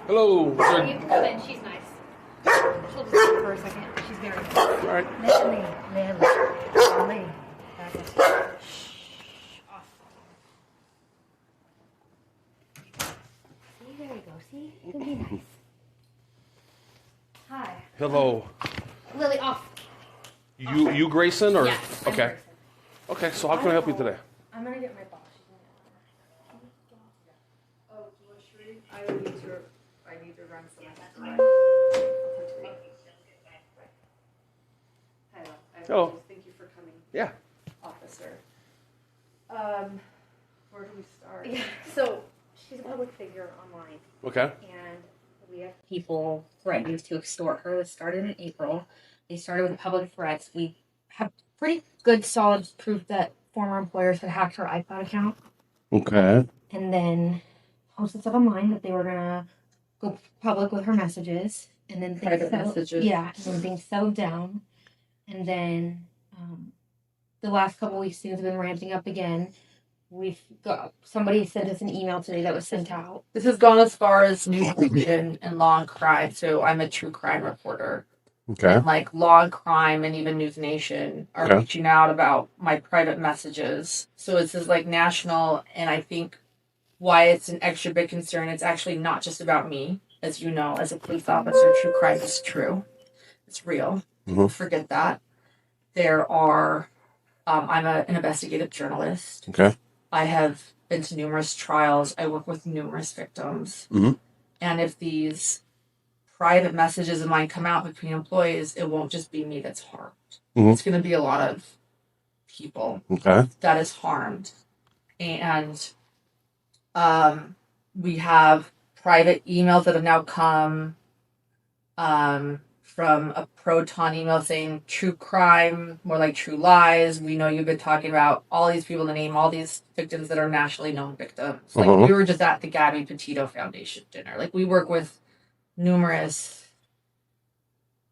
Hello. You can come in. She's nice. She'll just sit for a second. She's very nice. All right. Lily. Shh. Off. See, there you go. See? You can be nice. Hi. Hello. Lily, off. You Grayson or? Yes, I'm Okay. Grayson. Okay. So how can I help you today? I'm gonna get my boss. Oh, Sheree, I need to run some. Hello. Thank you for coming, Yeah. officer. Where do we start? Yeah. So she's a public figure online, Okay. and we have people threatening to extort her. This started in April. They started with public threats. We have pretty good, solid proof that former employers had hacked her iCloud account, Okay. and then posted stuff online that they were gonna go public with her messages, and then Private messages. Yeah, and then things settled down, and then the last couple weeks things have been ramping up again. We've got somebody sent us an email today that was sent out. This has gone as far as news and law and crime. So I'm a true crime reporter. Okay. And like Law and Crime and even News Nation are Okay. reaching out about my private messages. So this is like national, and I think why it's an extra big concern. It's actually not just about me, as you know, as a police officer. True crime is true. It's real. Mhm. Forget that. There are. I'm an investigative journalist. Okay. I have been to numerous trials. I work with numerous victims. Mhm. And if these private messages of mine come out between employees, it won't just be me that's harmed. Mhm. It's going to be a lot of people Okay. that is harmed. And we have private emails that have now come from a Proton email saying true crime, more like true lies. We know you've been talking about all these people to name all these victims that are nationally known victims. Like we were just at the Gabby Petito Foundation dinner. Like we work with numerous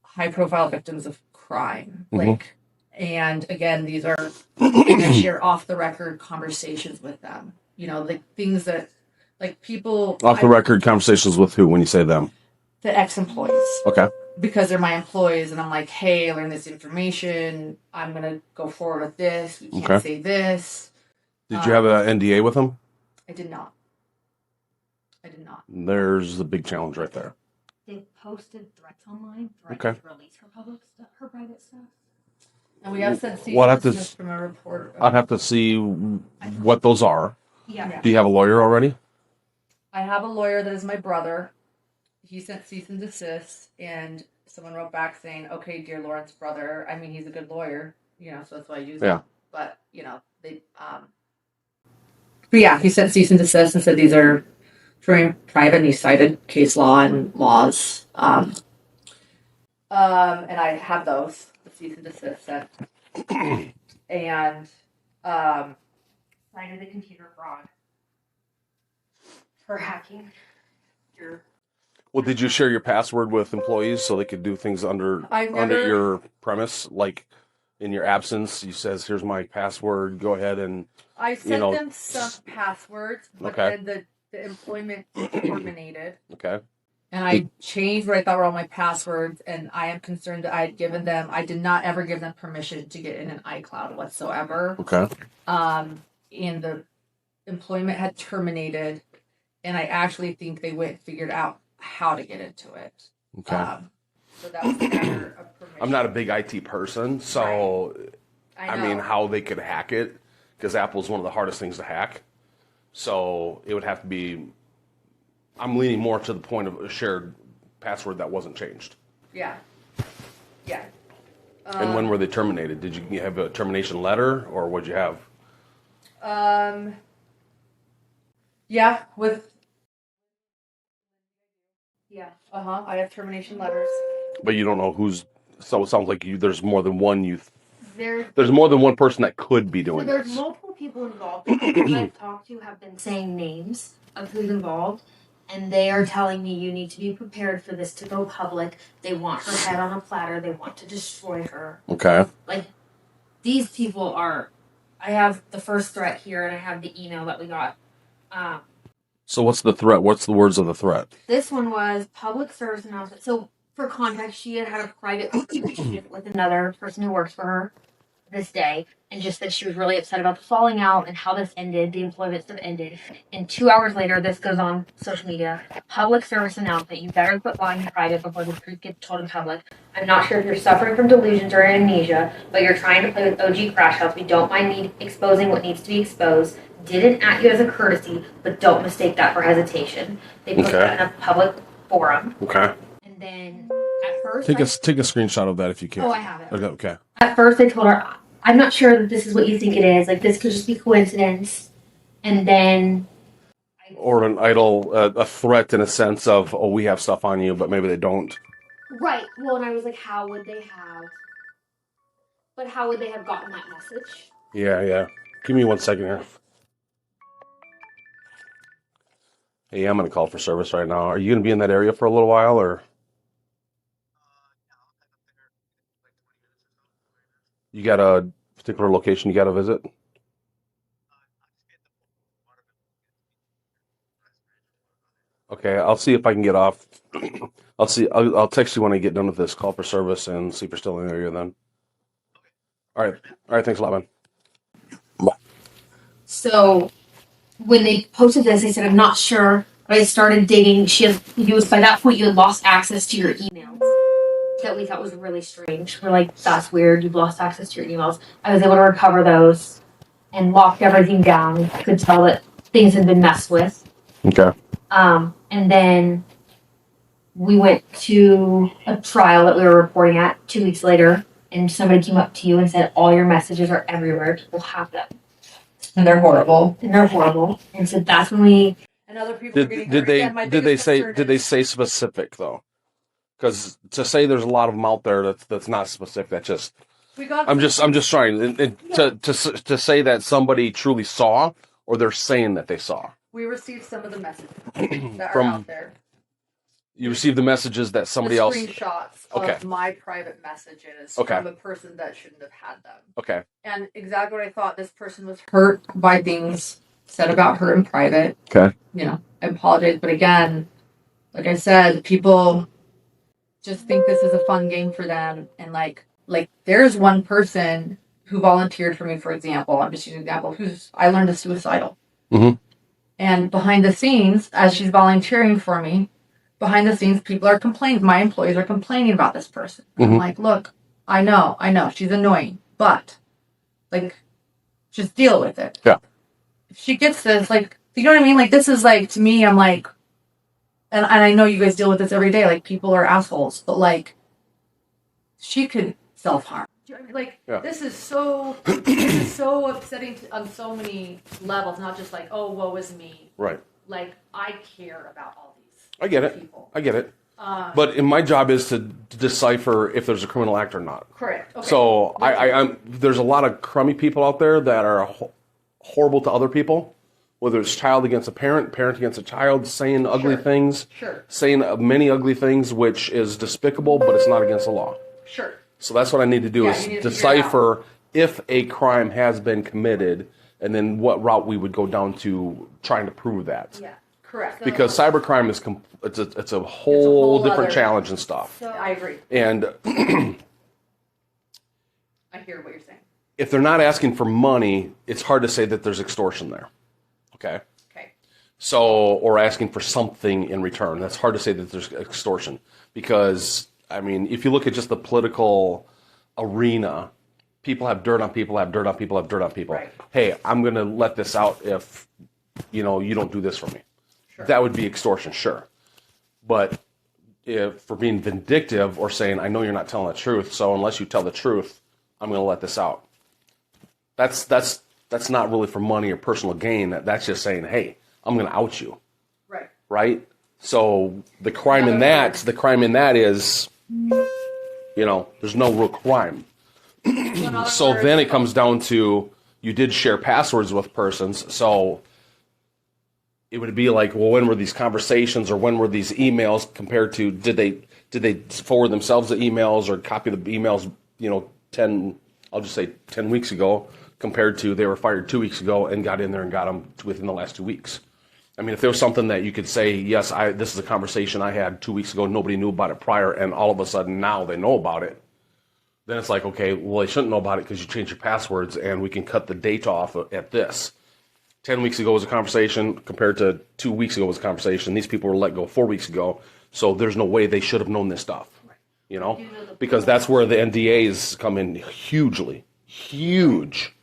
high profile victims of crime. Like, and again, these are, I share off the record conversations with them. You know, like things that, like people. Off the record conversations with who when you say them? The ex-employees. Okay. Because they're my employees, and I'm like, hey, I learned this information. I'm going to go forward with this. We can't say this. Did you have an NDA with them? I did not. There's the big challenge right there. They posted threats online, Okay. threatening to release her her private stuff. And we have sent Well, I'd have to- cease from a reporter. I'd have to see what those are. Yeah. Do you have a lawyer already? I have a lawyer that is my brother. He sent cease and desist, and someone wrote back saying, okay, dear Lauren's brother. I mean, he's a good lawyer, you know, so that's why I use him. But, you know, they, but yeah, he sent cease and desist and said these are very private, and he cited case law and laws. And I have those, the cease and desist sent. And, Cited the computer fraud for hacking your. Well, did you share your password with employees so they could do things under your premise? Like in your absence, you says, here's my password, go ahead and... I sent them some passwords, but then the employment terminated. Okay. And I changed what I thought were all my passwords, and I am concerned that I did not ever give them permission to get in an iCloud whatsoever. Okay. And the employment had terminated, and I actually think they went and figured out how to get into it. Okay. So that was a matter of permission. I'm not a big IT person, so I mean, how they could hack it, because Apple's one of the hardest things to hack. So it would have to be, I'm leaning more to the point of a shared password that wasn't changed. Yeah. Yeah. And when were they terminated? Did you have a termination letter, or what'd you have? Yeah, yeah. I have termination letters. But you don't know who's, so it sounds like there's more than one There's there's more than one person that could be doing there's this. multiple people involved. People I've talked to have been saying names of who's involved, and they are telling me you need to be prepared for this to go public. They want her head on a platter. They want to destroy her. Okay. Like, these people are. I have the first threat here, and I have the email that we got So what's the threat? What's the words of the threat? This one was public service announcement. So for context, she had a private conversation with another person who works for her this day, and just that she was really upset about the falling out and how this ended, the employment stuff ended. And 2 hours later, this goes on social media. Public service announcement. You better quit lying in private before the truth gets told in public. I'm not sure if you're suffering from delusions or amnesia, but you're trying to play with OG Crash House. We don't mind exposing what needs to be exposed. Didn't act you as a courtesy, but don't mistake that for hesitation. They put that in a public forum. Okay. And then at first, take a screenshot of that if you can. Oh, I have it. Okay. At first, I told her, I'm not sure that this is what you think it is. Like, this could just be coincidence. And then... Or an idle, a threat in a sense of, oh, we have stuff on you, but maybe they don't. Right. Well, and I was like, how would they have... But how would they have gotten that message? Yeah. Give me 1 second here. Hey, I'm going to call for service right now. Are you going to be in that area for a little while, or? You got a particular location you got to visit? Okay, I'll see if I can get off. I'll text you when I get done with this call for service and see if you're still in the area then. All right, thanks a lot, man. Bye. So when they posted this, I said, I'm not sure. But I started digging. By that point, you had lost access to your emails. That we thought was really strange. We're like, that's weird. You've lost access to your emails. I was able to recover those and locked everything down. I could tell that things had been messed with. Okay. And then we went to a trial that we were reporting at 2 weeks later, and somebody came up to you and said, all your messages are everywhere. People have them. And they're horrible. And so that's when we... And other people Did they say specific though? Because to say there's a lot of them out there that's not specific, that's just... I'm just trying to say that somebody truly saw, or they're saying that they saw. We received some of the messages that are out there. You received the messages that somebody else... Screenshots of my private messages from a person that shouldn't have had them. Okay. And exactly what I thought. This person was hurt by things said about her in private. Okay. I apologize. But again, like I said, people just think this is a fun game for them. And like there's one person who volunteered for me, for example. I'm just using an example. I learned is suicidal. Mm-hmm. And behind the scenes, as she's volunteering for me, behind the scenes, people are complaining. My employees are complaining about this person. Mm-hmm. I'm like, look, I know, she's annoying, but just deal with it. Yeah. If she gets this, you know what I mean? This is to me, I'm like, and I know you guys deal with this every day. People are assholes, but she could self-harm. Do you know what I mean? This is so upsetting on so many levels, not just oh, woe is me. Right. I care about all these. I get it. People. I get it. But my job is to decipher if there's a criminal act or not. Correct. Okay. So there's a lot of crummy people out there that are horrible to other people, whether it's child against a parent, parent against a child, saying ugly things, saying many ugly things, which is despicable, but it's not against the law. Sure. So that's what I need to do is decipher if a crime has been committed, and then what route we would go down to trying to prove that. Yeah. Correct. Because cybercrime is it's a whole different challenge and stuff. So, I agree. And I hear what you're saying. If they're not asking for money, it's hard to say that there's extortion there. Okay. So, or asking for something in return. That's hard to say that there's extortion because, if you look at just the political arena, people have dirt on people, have dirt on people, have dirt on people. Right. Hey, I'm going to let this out if, you don't do this for me. Sure. That would be extortion, sure. But if for being vindictive or saying, I know you're not telling the truth, so unless you tell the truth, I'm going to let this out. That's not really for money or personal gain. That's just saying, hey, I'm going to out you. Right. Right? So the crime in that is, there's no real crime. So then it comes down to you did share passwords with persons. So it would be well, when were these conversations or when were these emails compared to did they forward themselves the emails or copy the emails, 10 weeks ago compared to they were fired 2 weeks ago and got in there and got them within the last 2 weeks. I mean, if there was something that you could say, yes, this is a conversation I had 2 weeks ago, nobody knew about it prior, and all of a sudden now they know about it, then it's like, okay, well, they shouldn't know about it because you changed your passwords, and we can cut the date off at this. 10 weeks ago was a conversation compared to 2 weeks ago was a conversation. These people were let go 4 weeks ago, so there's no way they should have known this stuff, you know? Because that's where the NDAs come in hugely, huge.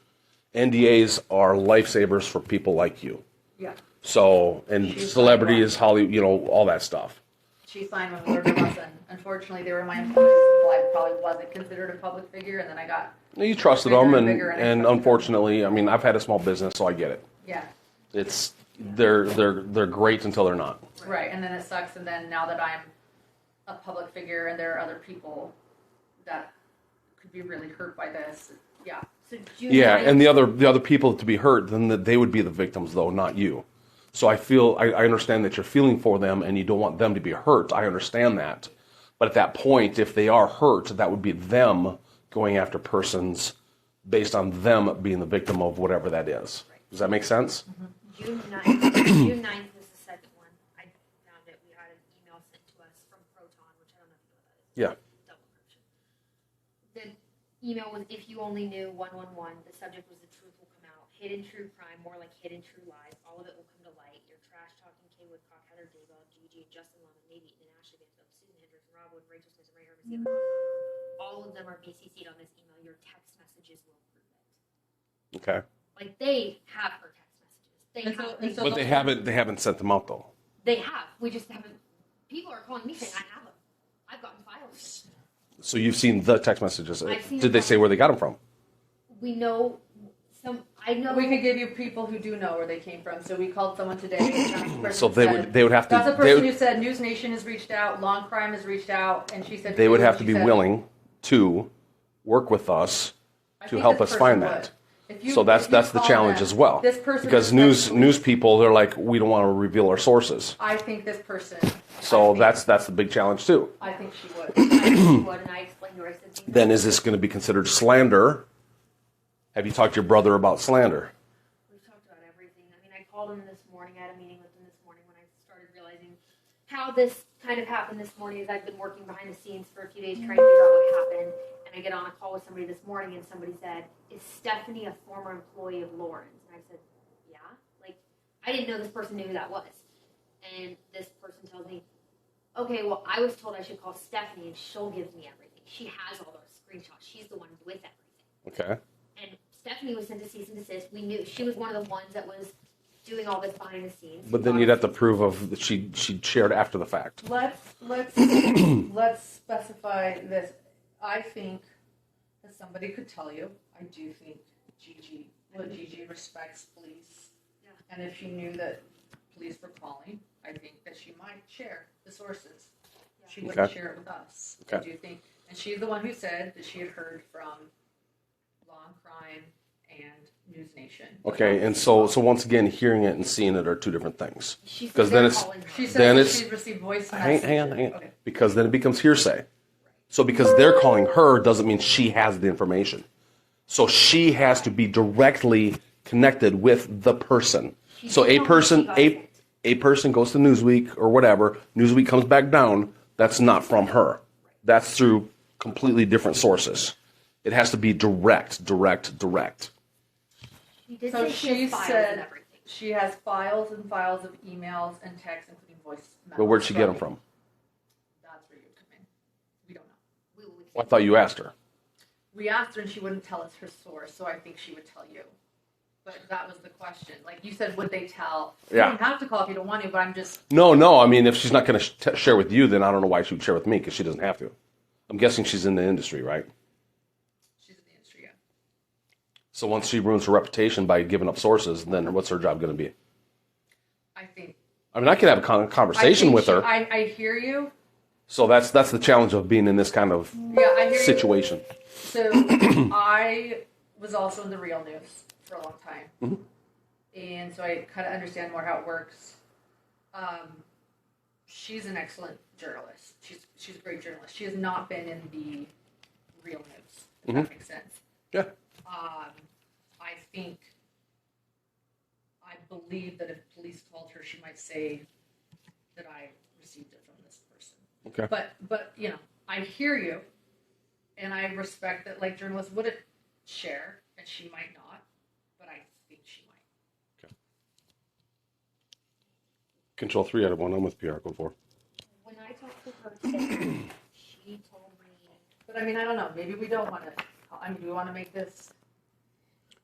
NDAs are lifesavers for people like you. Yeah. So, and celebrities, Hollywood, you know, all that stuff. She signed when we learned a lesson. Unfortunately, they were my employees. Well, I probably wasn't considered a public figure, and then I got. You trusted them, and unfortunately, I mean, I've had a small business, so I get it. Yeah. They're great until they're not. Right, and then it sucks, and then now that I'm a public figure, and there are other people that could be really hurt by this, yeah. So and the other people to be hurt, then they would be the victims, though, not you. So I understand that you're feeling for them and you don't want them to be hurt. I understand that. But at that point, if they are hurt, that would be them going after persons based on them being the victim of whatever that is. Does that make sense? Mm-hmm. June 9th was the second one. I found it. We had an email sent to us from Proton, which I don't know if you know what that is. Yeah. Double encryption. The email was, if you only knew 111, the subject was the truth will come out. Hidden true crime, more like hidden true lies. All of it will come to light. Your trash talking Kay Woodcock, Heather Daybell, Gigi, Justin Lemon, maybe even Ashley Van Phillips, Susan Henderson, Rob Wood, Rachel Smith, and Ray Hermes. All of them are BCC'd on this email. Your text messages will prove it. Okay. Like, they have her text messages. But they haven't sent them out, though. They have. We just haven't. People are calling me saying I have them. I've gotten files. So you've seen the text messages. Seen Did they say where they got them from? We know some. I know. We could give you people who do know where they came from. So we called someone today. And the So they would have to. That's a person who said News Nation has reached out, Lawn Crime has reached out, and she said they would have to be willing to work with us to help us find that. So that's the challenge as well. Because news people, they're like, we don't want to reveal our sources. I think this person. So that's the big challenge too. I think she would. And I explained to her. I said, then is this going to be considered slander? Have you talked to your brother about slander? we've talked about everything. I mean, I called him this morning. I had a meeting with him this morning when I started realizing how this kind of happened this morning. Is I've been working behind the scenes for a few days trying to figure out what happened. And I get on a call with somebody this morning, and somebody said, "Is Stephanie a former employee of Lauren's?" And I said, "Yeah." Like, I didn't know this person knew who that was. And this person tells me, "Okay, well, I was told I should call Stephanie, and she'll give me everything. She has all those screenshots. She's the one with everything." Okay. And Stephanie was sent to cease and desist. We knew she was one of the ones that was doing all this behind the scenes. But then you'd have to prove that she shared after the fact. Let's specify this. I think that somebody could tell you. I do think Gigi respects police, Yeah. and if she knew that police were calling, I think that she might share the sources. Yeah. She wouldn't Okay. share it with us. Okay. I do think, and she's the one who said that she had heard from Lawn Crime and News Nation. Okay, and so once again, hearing it and seeing it are two different things. She said Because then they're it's calling her. She said Then that it's- she's received voice hang messages. on. Okay. Because then it becomes hearsay. So because they're calling her doesn't mean she has the information. So she has to be directly connected with the person. So a person goes to Newsweek or whatever, Newsweek comes back down, that's not from her. That's through completely different sources. It has to be direct. She did So say she she has files said and everything. she has files and files of emails and texts, including voice memos. But where'd she get them from? That's where you come in. We don't know. We I thought you asked her. We asked her and she wouldn't tell us her source, so I think she would tell you. But that was the question. Like you said, would they tell? You Yeah. don't have to call if you don't want to, but I'm just... No. I mean, if she's not going to share with you, then I don't know why she would share with me because she doesn't have to. I'm guessing she's in the industry, right? She's in the industry, yeah. So once she ruins her reputation by giving up sources, then what's her job going to be? I think... I mean, I could have a conversation with her. I hear you. So that's the challenge of being in this kind of Yeah, I hear situation. you. So I was also in the real news for a long time. Mhm. And so I kind of understand more how it works. She's an excellent journalist. She's a great journalist. She has not been in the real news, if that makes sense. Yeah. I think, I believe that if police called her, she might say that I received it from this person. Okay. But you know, I hear you, and I respect that. Like journalists wouldn't share, and she might not, but I think she might. Okay. Control 3 out of 1. I'm with PR. Go 4. When I talked to her today, she told me. But I mean, I don't know. Maybe we don't want to. I mean, do we want to make this?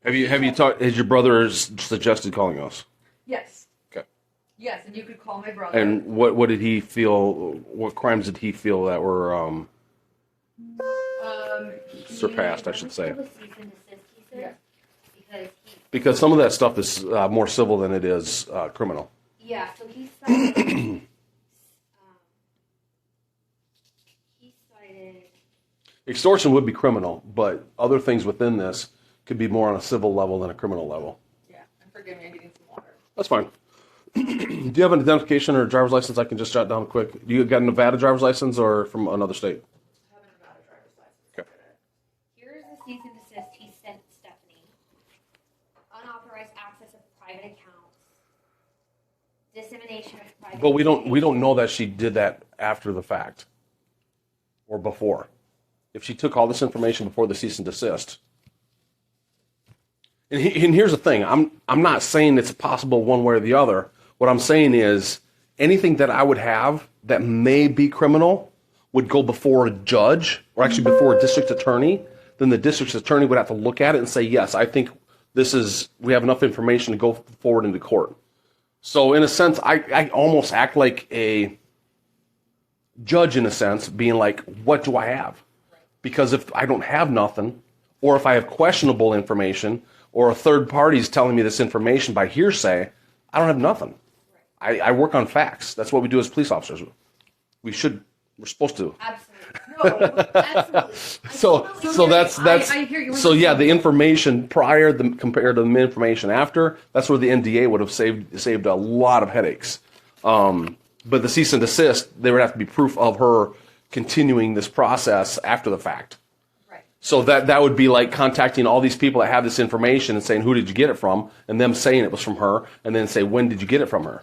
Have you talked? Has your brother suggested calling us? Yes. Okay. Yes, and you could call my brother. And what did he feel? What crimes did he feel that were surpassed? I should say. He was cease and desist, he said, Because some of that stuff is more civil than it is criminal. Yeah, so he cited. Extortion would be criminal, but other things within this could be more on a civil level than a criminal level. Yeah, and forgive me, I'm getting some water. That's fine. Do you have an identification or a driver's license I can just jot down quick? Do you got a Nevada driver's license or from another state? I have a Nevada driver's license. Okay. Here's the cease and desist he sent Stephanie. Unauthorized access of private accounts. Dissemination of private. But we don't know that she did that after the fact or before. If she took all this information before the cease and desist. And here's the thing. I'm not saying it's possible one way or the other. What I'm saying is anything that I would have that may be criminal would go before a judge or actually before a district attorney. Then the district attorney would have to look at it and say, yes, I think we have enough information to go forward into court. So in a sense, I almost act like a judge in a sense, being like, what do I have? Because if I don't have nothing, or if I have questionable information, or a third party is telling me this information by hearsay, I don't have nothing. I work on facts. That's what we do as police officers. We're supposed to. Absolutely. No, absolutely. So that's I hear you. so yeah, the information prior compared to the information after, that's where the NDA would have saved a lot of headaches. But the cease and desist, there would have to be proof of her continuing this process after the fact. Right. So that would be like contacting all these people that have this information and saying, who did you get it from? And them saying it was from her, and then say, when did you get it from her?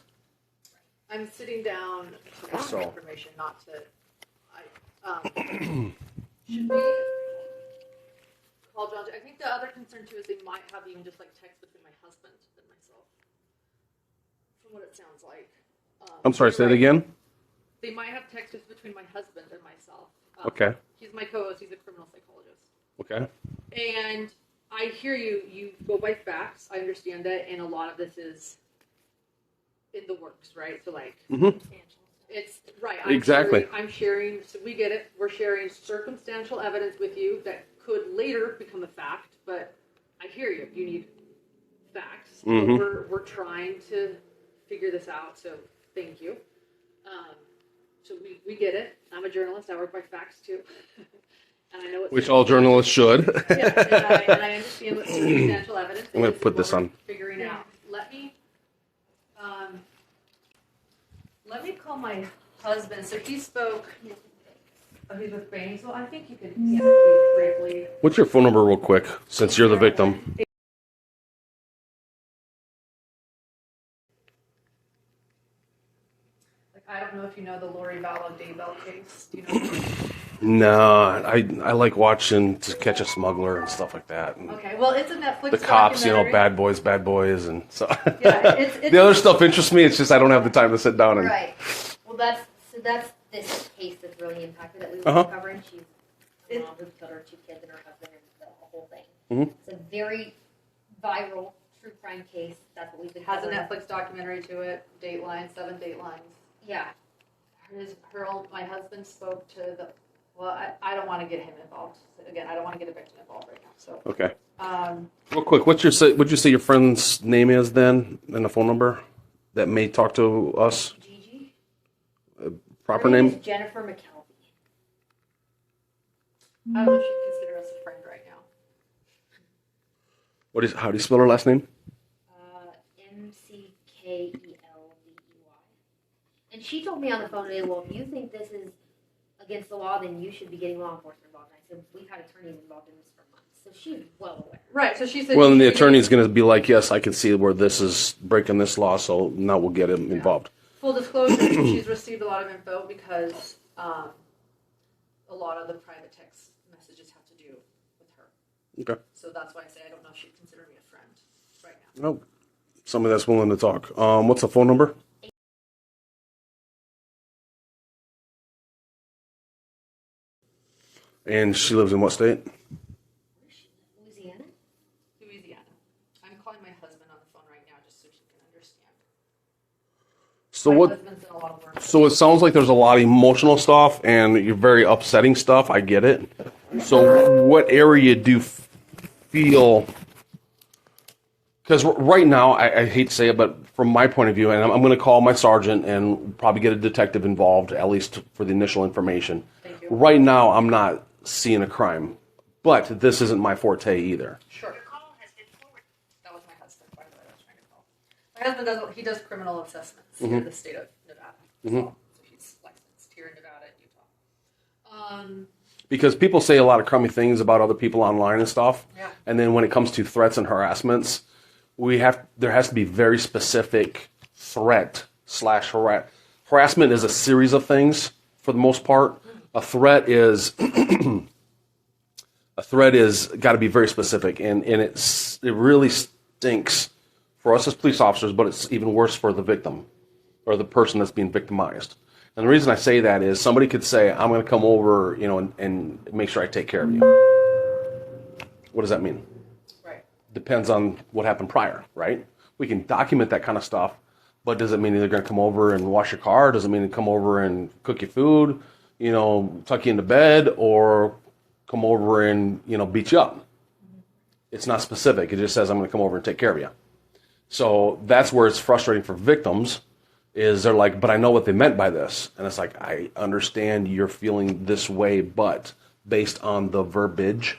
I'm sitting down to So. information, not to. Should we call John? I think the other concern too is they might have even just like text between my husband and myself. From what it sounds like. I'm sorry, say it again? They might have text just between my husband and myself. Okay. He's my co-host. He's a criminal psychologist. Okay. And I hear you. You go by facts. I understand that, and a lot of this is in the works, right? So like, it's right. Exactly. I'm sharing. So we get it. We're sharing circumstantial evidence with you that could later become a fact. But I hear you. You need facts. We're trying to figure this out. So thank you. So we get it. I'm a journalist. I work by facts too. And I know what Which all journalists should. yeah, and I understand what circumstantial evidence is. I'm going to put this on. Figuring out. Let me call my husband. So he spoke. Oh, he's with Bain. So I think you could speak briefly. What's your phone number real quick, since you're the victim? I don't know if you know the Lori Vallow Daybell case. Do you know? No, I like watching To Catch a Smuggler and stuff like that. And Okay, well, it's a Netflix. the cops, documentary. bad boys, and so. Yeah, it's The other stuff interests me. It's just I don't have the time to sit down and. Right. Well, that's this case that's really impacted that we were covering. She's a mom who killed her 2 kids and her husband and the whole thing. Mhm. It's a very viral true crime case. That's what we've been Has a covering. Netflix documentary to it. Dateline, 7 Datelines. Yeah. My husband spoke to the. Well, I don't want to get him involved. Again, I don't want to get a victim involved right now. So. Okay. Um, Real quick, what'd you say your friend's name is then, and the phone number that may talk to us? Gigi. Proper Her name name? is Jennifer McKelvey. I don't know if she'd consider us a friend right now. How do you spell her last name? McKelvey. And she told me on the phone today, well, if you think this is against the law, then you should be getting law enforcement involved. And I said, we've had attorneys involved in this for months. So she's well aware. Right. So she said. Well, and the attorney's going to be like, yes, I can see where this is breaking this law, so now we'll get him involved. Full disclosure, she's received a lot of info because a lot of the private text messages have to do with her. Okay. So that's why I say I don't know if she'd consider me a friend right now. No, somebody that's willing to talk. What's the phone number? And she lives in what state? Louisiana? Louisiana. I'm calling my husband on the phone right now just so he can understand. So My what? husband's in a lot of work. So it sounds like there's a lot of emotional stuff and you're very upsetting stuff. I get it. So what area do you feel? Because right now, I hate to say it, but from my point of view, and I'm going to call my sergeant and probably get a detective involved, at least for the initial information. Thank you. Right now, I'm not seeing a crime, but this isn't my forte either. Sure. Your call has been forwarded. That was my husband, by the way. I was trying to call. My husband does criminal assessments here in the state of Nevada. So he's licensed here in Nevada and Utah. Because people say a lot of crummy things about other people online and stuff, Yeah. and then when it comes to threats and harassments, there has to be very specific threat / harassment is a series of things for the most part. A threat is got to be very specific, and it really stinks for us as police officers, but it's even worse for the victim or the person that's being victimized. And the reason I say that is somebody could say, I'm going to come over, and make sure I take care of you. What does that mean? Right. Depends on what happened prior, right? We can document that kind of stuff, but does it mean they're going to come over and wash your car? Does it mean to come over and cook your food, tuck you into bed, or come over and, beat you up? It's not specific. It just says, I'm going to come over and take care of you. So that's where it's frustrating for victims, is they're like, but I know what they meant by this. And it's like, I understand you're feeling this way, but based on the verbiage,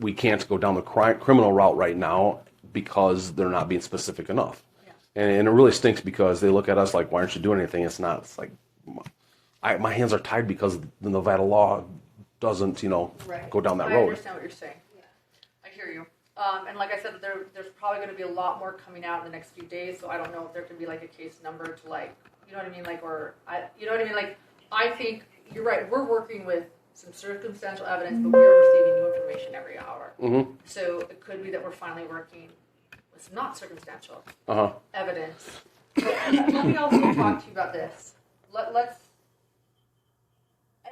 we can't go down the criminal route right now because they're not being specific enough. Yeah. And it really stinks because they look at us like, why aren't you doing anything? It's not. It's like, my hands are tied because the Nevada law doesn't, Right. go down that I road. understand what you're saying. Yeah. I hear you. And like I said, there's probably going to be a lot more coming out in the next few days, so I don't know if there can be like a case number to you know what I mean? You know what I mean? Like, I think you're right. We're working with some circumstantial evidence, but we're receiving new information every hour. Mm-hmm. So it could be that we're finally working with some not circumstantial evidence. Let me also talk to you about this. Let's,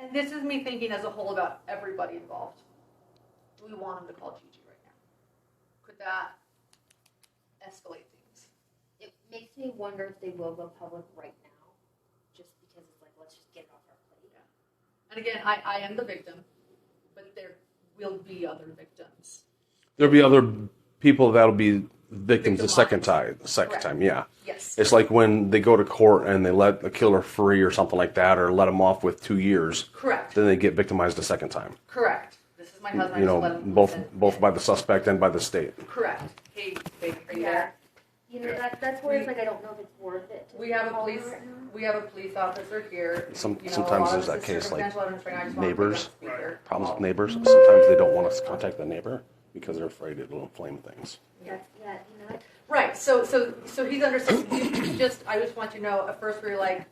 and this is me thinking as a whole about everybody involved. Do we want them to call Gigi right now? Could that escalate things? It makes me wonder if they will go public right now, just because it's like, let's just get it off our plate. Yeah. And again, I am the victim, but there will be other victims. There'll be other people that'll be victims the second Correct. time, yeah. Yes. It's like when they go to court and they let a killer free or something like that, or let him off with 2 years. Correct. Then they get victimized a second time. Correct. This is my husband. I just let him both by the suspect and by the state. Correct. Hey, babe, are you there? That's where it's like, I don't know if it's worth it. We have a police officer here. Sometimes there's that case like neighbors, neighbors. problems with neighbors. Sometimes they don't want us to contact the neighbor because they're afraid it'll inflame things. Yeah. Right. So he's understanding. I just want you to know. At first, we were like,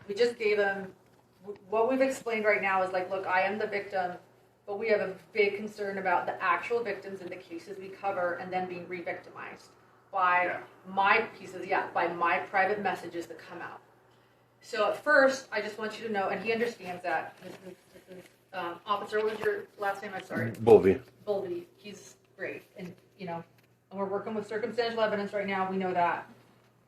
we just gave him what we've explained right now is like, look, I am the victim, but we have a big concern about the actual victims in the cases we cover and then being re-victimized by by my private messages that come out. So at first, I just want you to know, and he understands that. This is officer. What was your last name? I'm sorry. Bolby. He's great, and and we're working with circumstantial evidence right now. We know that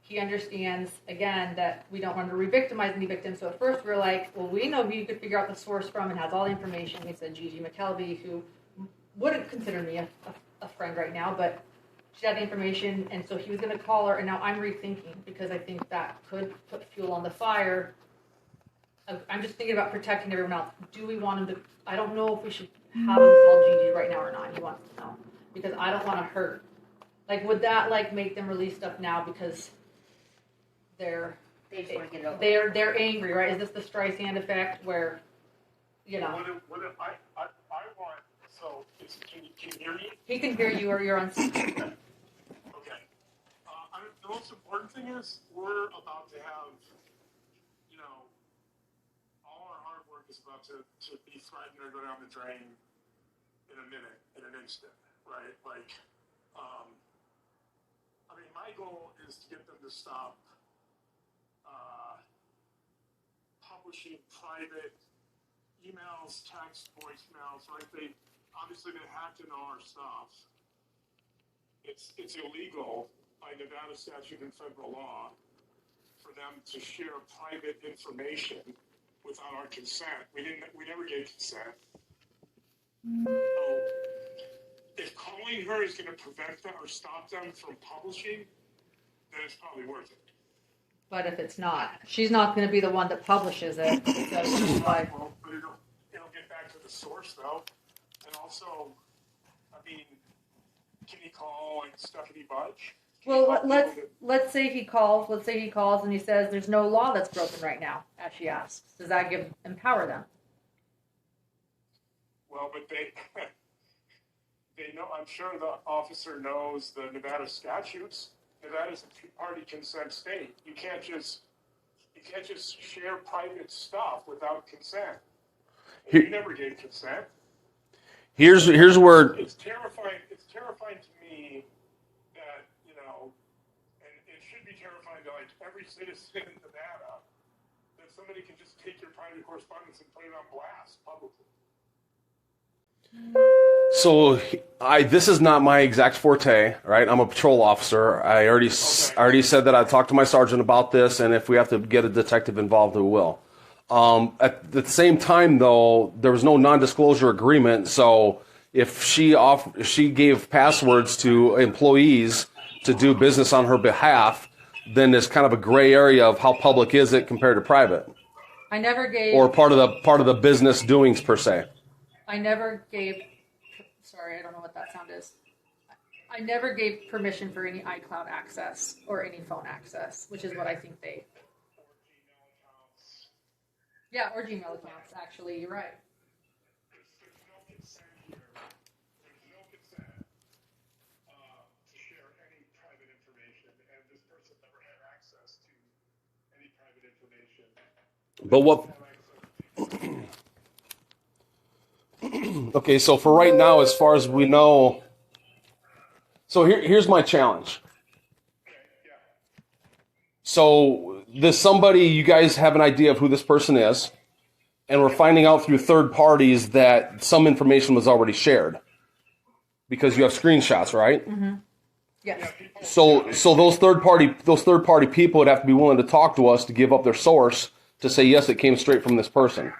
he understands again that we don't want to re-victimize any victims. So at first, we're like, well, we know who you could figure out the source from and has all the information. We said Gigi McKelvey, who wouldn't consider me a friend right now, but she had the information, and so he was going to call her, and now I'm rethinking because I think that could put fuel on the fire. I'm just thinking about protecting everyone else. Do we want him to, I don't know if we should have him call Gigi right now or not. He wants to know because I don't want to hurt. Like, would that make them release stuff now because they just want to get it over? They're angry, right? Is this the Streisand effect where, What if I want, so Can you hear me? He can hear you or you're on. Okay. The most important thing is we're about to have, you know, all our hard work is about to be threatened or go down the drain in a minute, in an instant, right? Like, I mean, my goal is to get them to stop publishing private emails, text, voicemails, right? They hacked into all our stuff. It's illegal by Nevada statute and federal law for them to share private information without our consent. We never gave consent. So if calling her is going to prevent them or stop them from publishing, then it's probably worth it. But if it's not, she's not going to be the one that publishes it. So she's like, Well, but it'll get back to the source though, and also, I mean, can he call like Stephanie Budge? well, let's say he calls. Let's say he calls and he says there's no law that's broken right now, as she asks. Does that empower them? Well, but they know. I'm sure the officer knows the Nevada statutes. Nevada's a two-party consent state. You can't just share private stuff without consent. You never gave consent. Here's where It's terrifying. It's terrifying to me that, you know, and it should be terrifying to like every citizen in Nevada that somebody can just take your private correspondence and put it on blast publicly. So this is not my exact forte, right? I'm a patrol officer. I already said that I talked to my sergeant about this, and if we have to get a detective involved, we will. At the same time, though, there was no non-disclosure agreement. So if she gave passwords to employees to do business on her behalf, then there's kind of a gray area of how public is it compared to private, I never gave. or part of the business doings per se. I never gave. Sorry, I don't know what that sound is. I never gave permission for any iCloud access or any phone access, which is what I think they. Yeah, or Gmail accounts. Actually, you're right. There's no consent here. There's no consent to share any private information, and this person never had access to any private information. But what? Okay, so for right now, as far as we know, so here's my challenge. So there's somebody, you guys have an idea of who this person is, and we're finding out through third parties that some information was already shared because you have screenshots, right? Mm-hmm. Yes. So those third party people would have to be willing to talk to us to give up their source to say yes, it came straight from this person.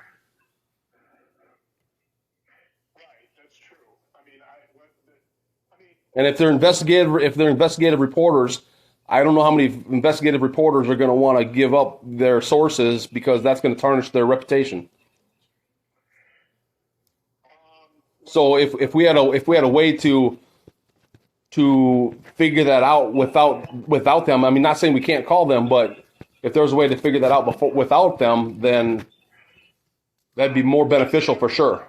And if they're investigative reporters, I don't know how many investigative reporters are going to want to give up their sources because that's going to tarnish their reputation. So if we had a way to figure that out without them, I mean, not saying we can't call them, but if there's a way to figure that out without them, then that'd be more beneficial for sure.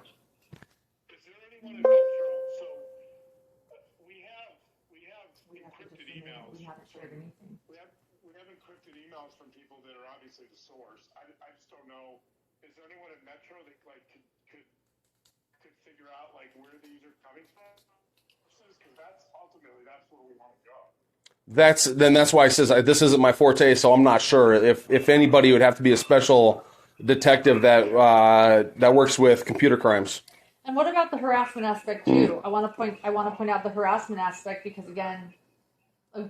That's why I says this isn't my forte, so I'm not sure. If anybody, would have to be a special detective that works with computer crimes. And what about the harassment aspect too? I want to point out the harassment aspect because again,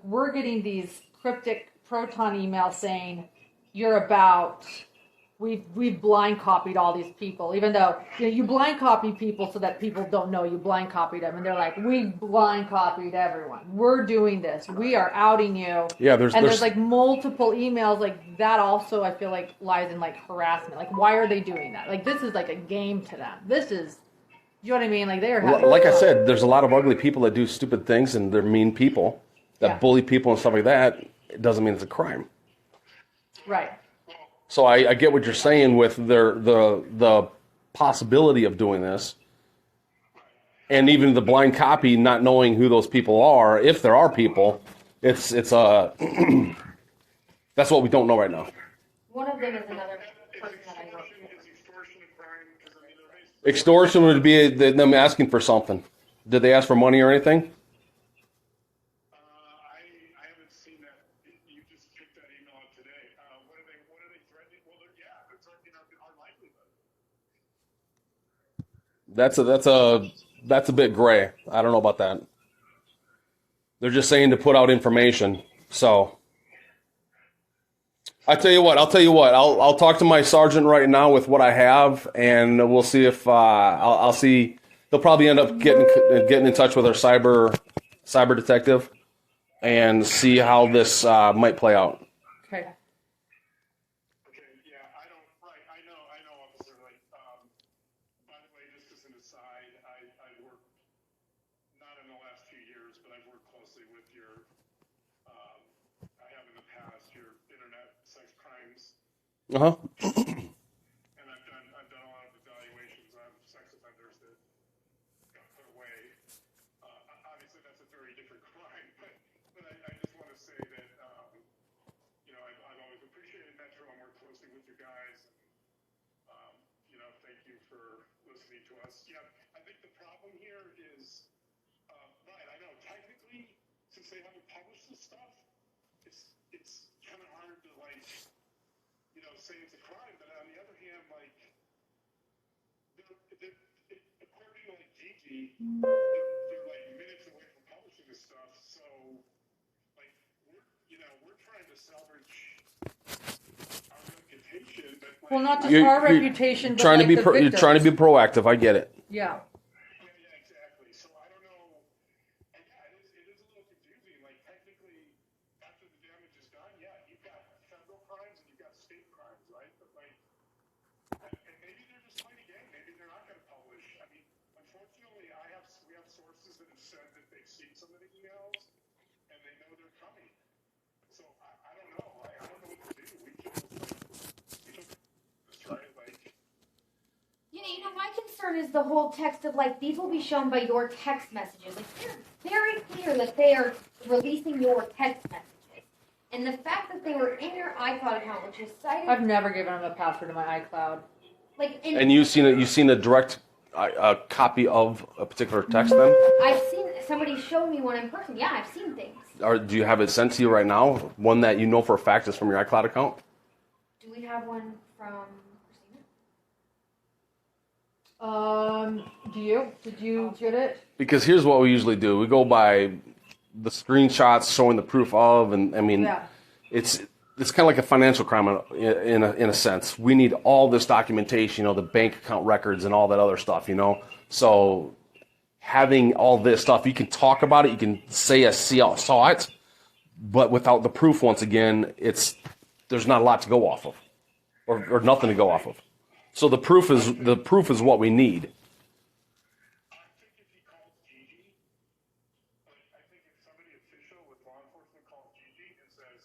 we're getting these cryptic proton emails saying you're about. We've blind copied all these people, even though you blind copy people so that people don't know you blind copied them, and they're like, we blind copied everyone. We're doing this. We are outing you. Yeah, there's like multiple emails like that. Also, I feel like lies in like harassment. Like, why are they doing that? Like, this is like a game to them. This is, you know what I mean? Like they are. Like I said, there's a lot of ugly people that do stupid things, and they're mean people that bully people and stuff like that. It doesn't mean it's a crime. Right. So I get what you're saying with the possibility of doing this. And even the blind copy, not knowing who those people are, if there are people, it's that's what we don't know right now. One of them is another person that I work with. Is extortion a crime? Because I mean, they're Extortion would be them asking for something. Did they ask for money or anything? I haven't seen that. You just kicked that email out today. What are they threatening? Well, they're threatening our livelihood. That's a bit gray. I don't know about that. They're just saying to put out information. So I'll tell you what. I'll talk to my sergeant right now with what I have, and we'll see if I'll see. They'll probably end up getting in touch with our cyber detective and see how this might play out. Okay. Okay, yeah, I know, officer, like, by the way, just as an aside, I worked, not in the last few years, but I've worked closely with I have in the past, your internet sex crimes, Uh huh. and I've done a lot of evaluations on sex offenders that got put away. Obviously, that's a very different crime, but I just want to say that, I've always appreciated Metro and worked closely with you guys. Thank you for listening to us. Yeah, I think the problem here is, right, I know technically, since they haven't published this stuff, it's kind of hard to, like, say it's a crime, but on the other hand, like, according to, like, Gigi, they're like minutes away from publishing this stuff, so, like, we're trying to salvage our reputation, but, like, Well, not just our reputation, but trying like to be the you're victims. trying to be proactive. I get it. Yeah. yeah, exactly. So I don't know, and yeah, it is a little confusing. Like, technically, after the damage is done, yeah, you've got federal crimes and you've got state crimes, right? But, like, and maybe they're just playing a game. Maybe they're not going to publish. I mean, unfortunately, we have sources that have said that they've seen some of the emails and they know they're coming. So I don't know. I don't know what to do. We just try to, like. Yeah, my concern is the whole text of like these will be shown by your text messages. Like they're very clear that they are releasing your text messages, and the fact that they were in your iCloud account, which is cited. I've never given them a password to my iCloud. Like, And you've seen a direct copy of a particular text. Then I've seen somebody show me one in person. Yeah, I've seen things. or do you have it sent to you right now? One that you know for a fact is from your iCloud account. Do we have one from Do you? Did you get it? Because here's what we usually do: we go by the screenshots showing the proof of, and I mean, Yeah. it's kind of like a financial crime in a sense. We need all this documentation, the bank account records and all that other stuff, So having all this stuff, you can talk about it, you can say I saw it, but without the proof, once again, there's not a lot to go off of, or nothing to go off of. So the proof is what we need. I think if he calls Gigi, I think if somebody official with law enforcement calls Gigi and says,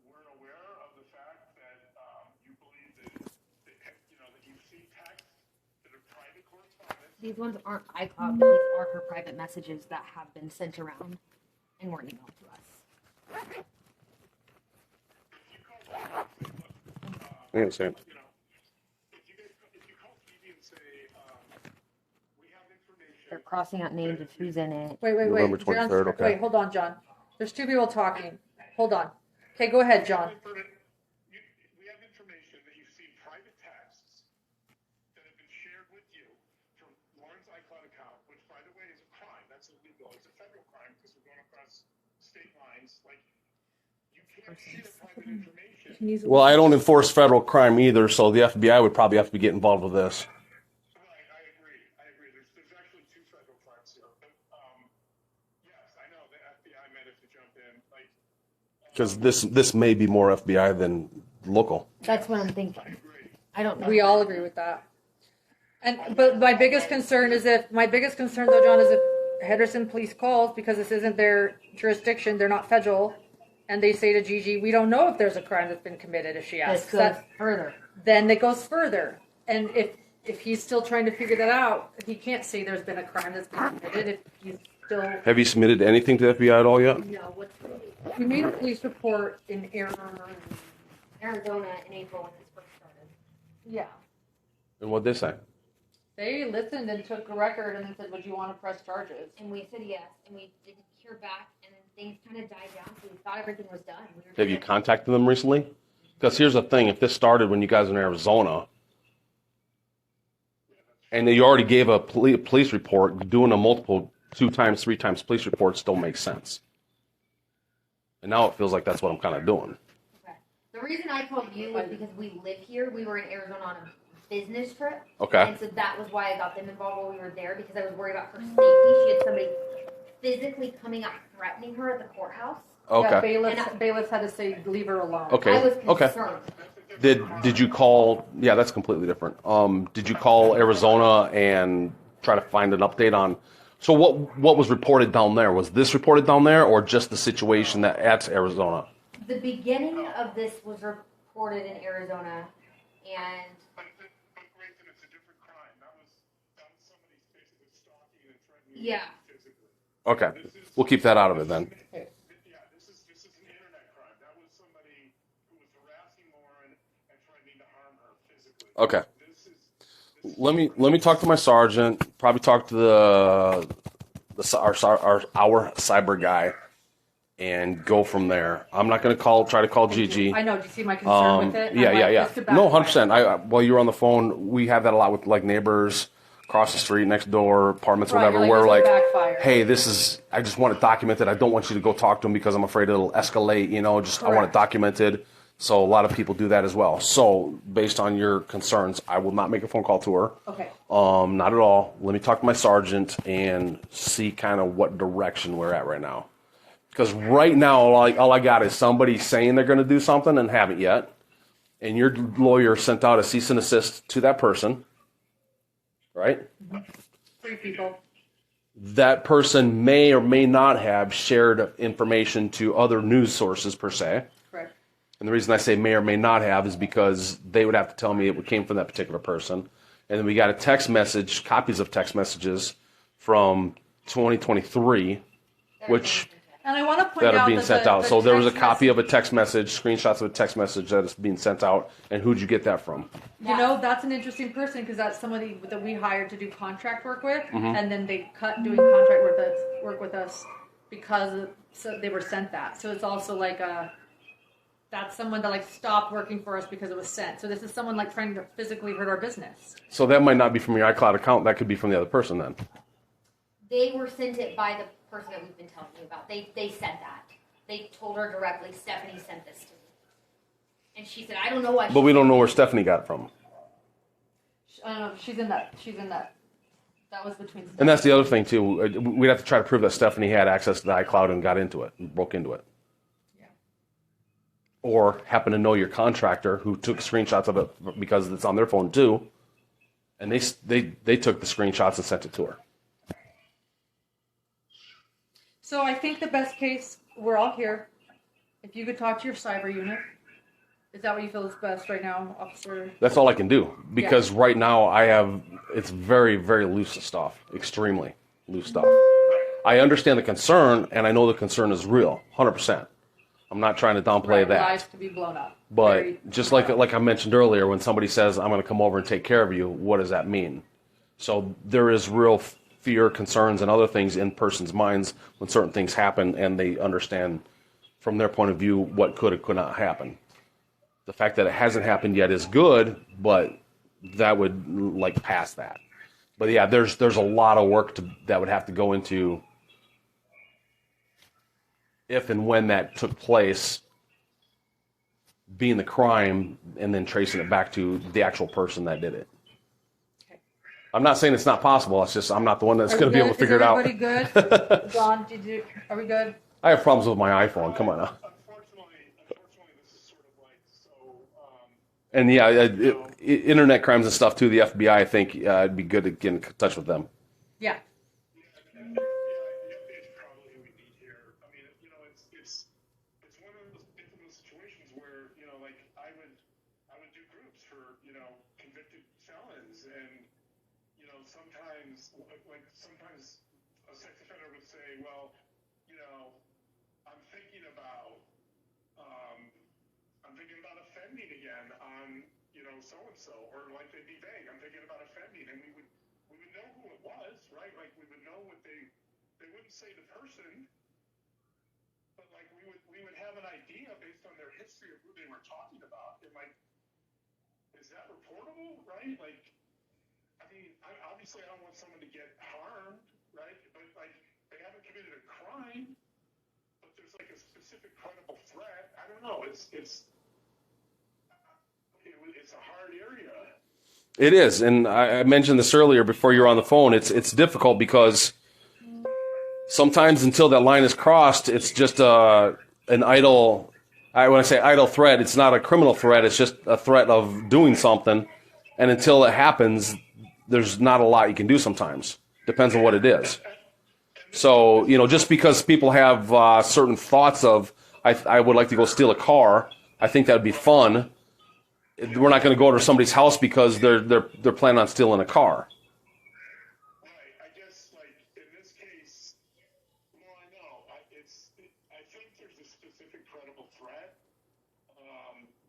we're aware of the fact that you believe that you've seen texts that are private correspondence. These ones aren't iCloud, but these are her private messages that have been sent around and were emailed to us. If you call Gigi, I understand. if you call Gigi and say, we have information. They're crossing out names of who's in it. Wait. November John, 23rd, okay. Wait, hold on, John. There's two people talking. Hold on. Okay, go ahead, John. We have information that you've seen private texts that have been shared with you from Lauren's iCloud account, which, by the way, is a crime. That's illegal. It's a federal crime because we're going across state lines. Like, you can't share private information. Well, I don't enforce federal crime either, so the FBI would probably have to get involved with this. Right, I agree. There's actually two federal crimes here. But, yes, I know the FBI might have to jump in. Like, Because this may be more FBI than local. That's what I'm thinking. I don't know. We all agree with that. But my biggest concern though, John, is if Henderson Police calls, because this isn't their jurisdiction, they're not federal, and they say to Gigi, we don't know if there's a crime that's been committed if she asks. This goes further. Then it goes further. And if if he's still trying to figure that out, he can't say there's been a crime that's been committed if he's still. Have you submitted anything to the FBI at all yet? No, We made a police report in Arizona in April when this first started. Yeah. And what'd they say? They listened and took a record and then said, would you want to press charges? And we said yes, and we didn't hear back, and then things kind of died down, so we thought everything was done. Have you contacted them recently? Because here's the thing, if this started when you guys were in Arizona, and you already gave a police report, doing a multiple 2 times, 3 times police report still makes sense. And now it feels like that's what I'm kind of doing. Okay. The reason I called you was because we live here. We were in Arizona on a business trip. Okay. And so that was why I got them involved while we were there, because I was worried about her safety. She had somebody physically coming out threatening her at the courthouse. Okay. Yeah, bailiffs had to say, leave her alone. Okay. I was concerned. Did you call? Yeah, that's completely different. Did you call Arizona and try to find an update on? So what was reported down there? Was this reported down there, or just the situation at Arizona? The beginning of this was reported in Arizona, and But it's a different crime. That was somebody's basically stalking and threatening you physically. Okay, we'll keep that out of it then. Yeah, this is an internet crime. That was somebody who was harassing Lauren and threatening to harm her physically. Okay. Let me talk to my sergeant. Probably talk to our cyber guy, and go from there. I'm not going to try to call Gigi. I know. Do you see my concern with it? Yeah. No, 100%. While you were on the phone, we have that a lot with like neighbors across the street, next door, apartments, Right, whatever. like, where this like, will backfire. hey, I just want it documented. I don't want you to go talk to him because I'm afraid it'll escalate. I want it Correct. documented. So a lot of people do that as well. So based on your concerns, I will not make a phone call to her. Okay. Not at all. Let me talk to my sergeant and see kind of what direction we're at right now. Because right now, all I got is somebody saying they're going to do something and haven't yet. And your lawyer sent out a cease and desist to that person. Right? 3 people. That person may or may not have shared information to other news sources per se. Correct. And the reason I say may or may not have is because they would have to tell me it came from that particular person. And then we got a text message, copies of text messages from 2023, which And I want to point that out are being that sent the out. So there was a text copy of a text message, screenshots of a text message that is being sent out. And who'd you get that from? You know, that's an interesting person because that's somebody that we hired to do contract work with, and then they cut doing contract work with us because they were sent that. So it's also like that's someone that like stopped working for us because it was sent. So this is someone like trying to physically hurt our business. So that might not be from your iCloud account. That could be from the other person then. they were sent it by the person that we've been telling you about. They said that. They told her directly, Stephanie sent this to me. And she said, I don't know why. But we don't know where Stephanie got it from. She's in that. That was between. And that's the other thing too. We'd have to try to prove that Stephanie had access to the iCloud and got into it, and broke into it. Yeah. Or happen to know your contractor who took screenshots of it because it's on their phone too, and they took the screenshots and sent it to her. So I think the best case, we're all here. If you could talk to your cyber unit, is that what you feel is best right now, officer? That's all I can do because right now it's very, very loose stuff, extremely loose stuff. I understand the concern, and I know the concern is real, 100%. I'm not trying to downplay that. Lives to be blown up. But just like I mentioned earlier, when somebody says, I'm going to come over and take care of you, what does that mean? So there is real fear, concerns, and other things in persons' minds when certain things happen and they understand from their point of view what could or could not happen. The fact that it hasn't happened yet is good, but that would pass that. But yeah, there's a lot of work that would have to go into if and when that took place, being the crime, and then tracing it back to the actual person that did it. Okay. I'm not saying it's not possible. It's just I'm not the one that's going to be able to figure it out. Is everybody good? John, are we good? I have problems with my iPhone. Come on now. Unfortunately, this is sort of like so. And yeah, internet crimes and stuff too. The FBI, I think it'd be good to get in touch with them. Yeah. Yeah, it's probably who we need here. I mean, it's one of those difficult situations where like I would do groups for convicted felons, and sometimes, sometimes a sex offender would say, well, I'm thinking about, offending again on, so and so, or like they'd be vague. I'm thinking about offending, and we would know who it was, right? Like we would know what they wouldn't say the person, but like we would have an idea based on their history of who they were talking about, and like, is that reportable, right? Like, I mean, obviously I don't want someone to get harmed, right? But like, they haven't committed a crime, but there's like a specific credible threat. I don't know. It's a hard area. It is, and I mentioned this earlier before you were on the phone. It's difficult because sometimes until that line is crossed, it's just an idle. When I say idle threat, it's not a criminal threat. It's just a threat of doing something, and until it happens, there's not a lot you can do. Sometimes depends on what it is. So just because people have certain thoughts of, I would like to go steal a car. I think that would be fun. We're not going to go to somebody's house because they're planning on stealing a car. Right. I guess, like, in this case, well, I know. I think there's a specific credible threat,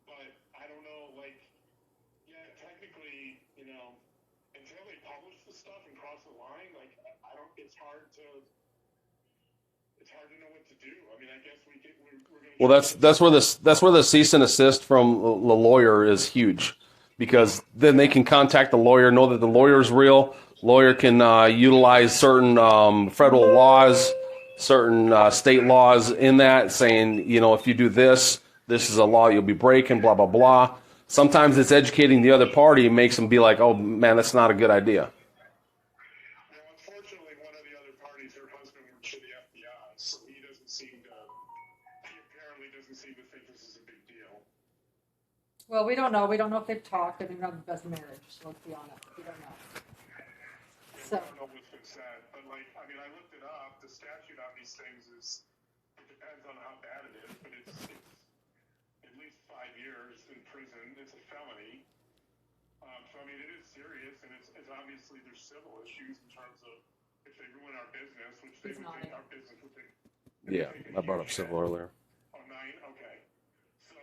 but I don't know, like, yeah, technically, until they publish the stuff and cross the line, like, it's hard to know what to do. I mean, I guess we're going to... Well, that's where the cease and assist from the lawyer is huge, because then they can contact the lawyer, know that the lawyer is real. Lawyer can utilize certain federal laws, certain state laws in that, saying, if you do this, this is a law you'll be breaking, blah, blah, blah. Sometimes it's educating the other party and makes them be like, oh, man, that's not a good idea. Well, unfortunately, one of the other parties, her husband, works for the FBI, so he apparently doesn't seem to think this is a big deal. Well, we don't know. We don't know if they've talked. I mean, not the best marriage, so let's be honest. We don't know. I don't know what's been said, but I looked it up. The statute on these things it depends on how bad it is, but it's at least 5 years in prison. It's a felony. So, I mean, it is serious, and it's obviously there's civil issues in terms of if they ruin our business, which they would think our business would take. Yeah, I brought up civil earlier. Oh, 9? Okay. So,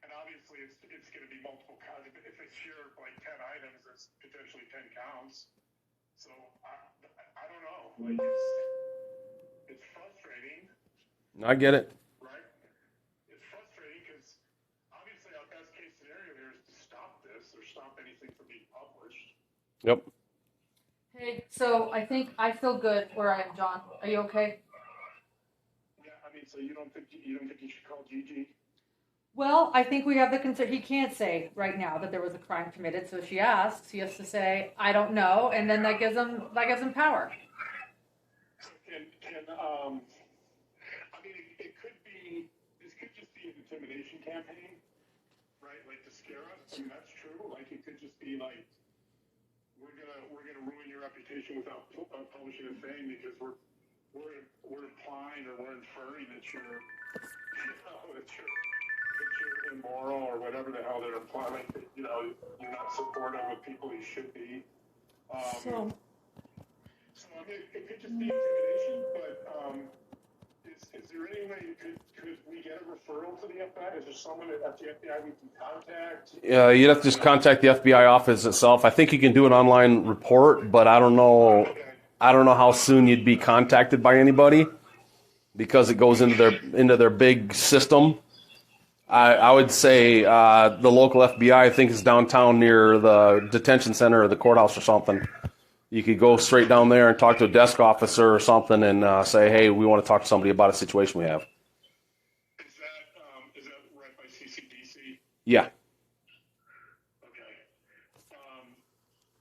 and obviously it's going to be multiple counts. If it's here like 10 items, it's potentially 10 counts. So, I don't know. Like, it's frustrating. I get it. Right? It's frustrating because obviously our best case scenario here is to stop this or stop anything from being published. Yep. Hey, so I think I feel good where I am, John. Are you okay? Yeah, I mean, so you don't think you should call Gigi? Well, I think we have the concern. He can't say right now that there was a crime committed. So if she asks, he has to say, "I don't know," and then that gives him power. So I mean, it could be. This could just be an intimidation campaign, right? Like to scare us. I mean, that's true. Like it could just be like we're gonna ruin your reputation without publishing a thing because we're implying or we're inferring that you're immoral or whatever the hell they're implying. Like, you're not supportive of people you should be. So I mean, it could just be intimidation, but is there any way could we get a referral to the FBI? Is there someone at the FBI we can contact? Yeah, you'd have to just contact the FBI office itself. I think you can do an online report, but I don't know. Okay. I don't know how soon you'd be contacted by anybody because it goes into their big system. I would say the local FBI, I think, is downtown near the detention center or the courthouse or something. You could go straight down there and talk to a desk officer or something and say, hey, we want to talk to somebody about a situation we have. Is that right by CCDC? Yeah. Okay.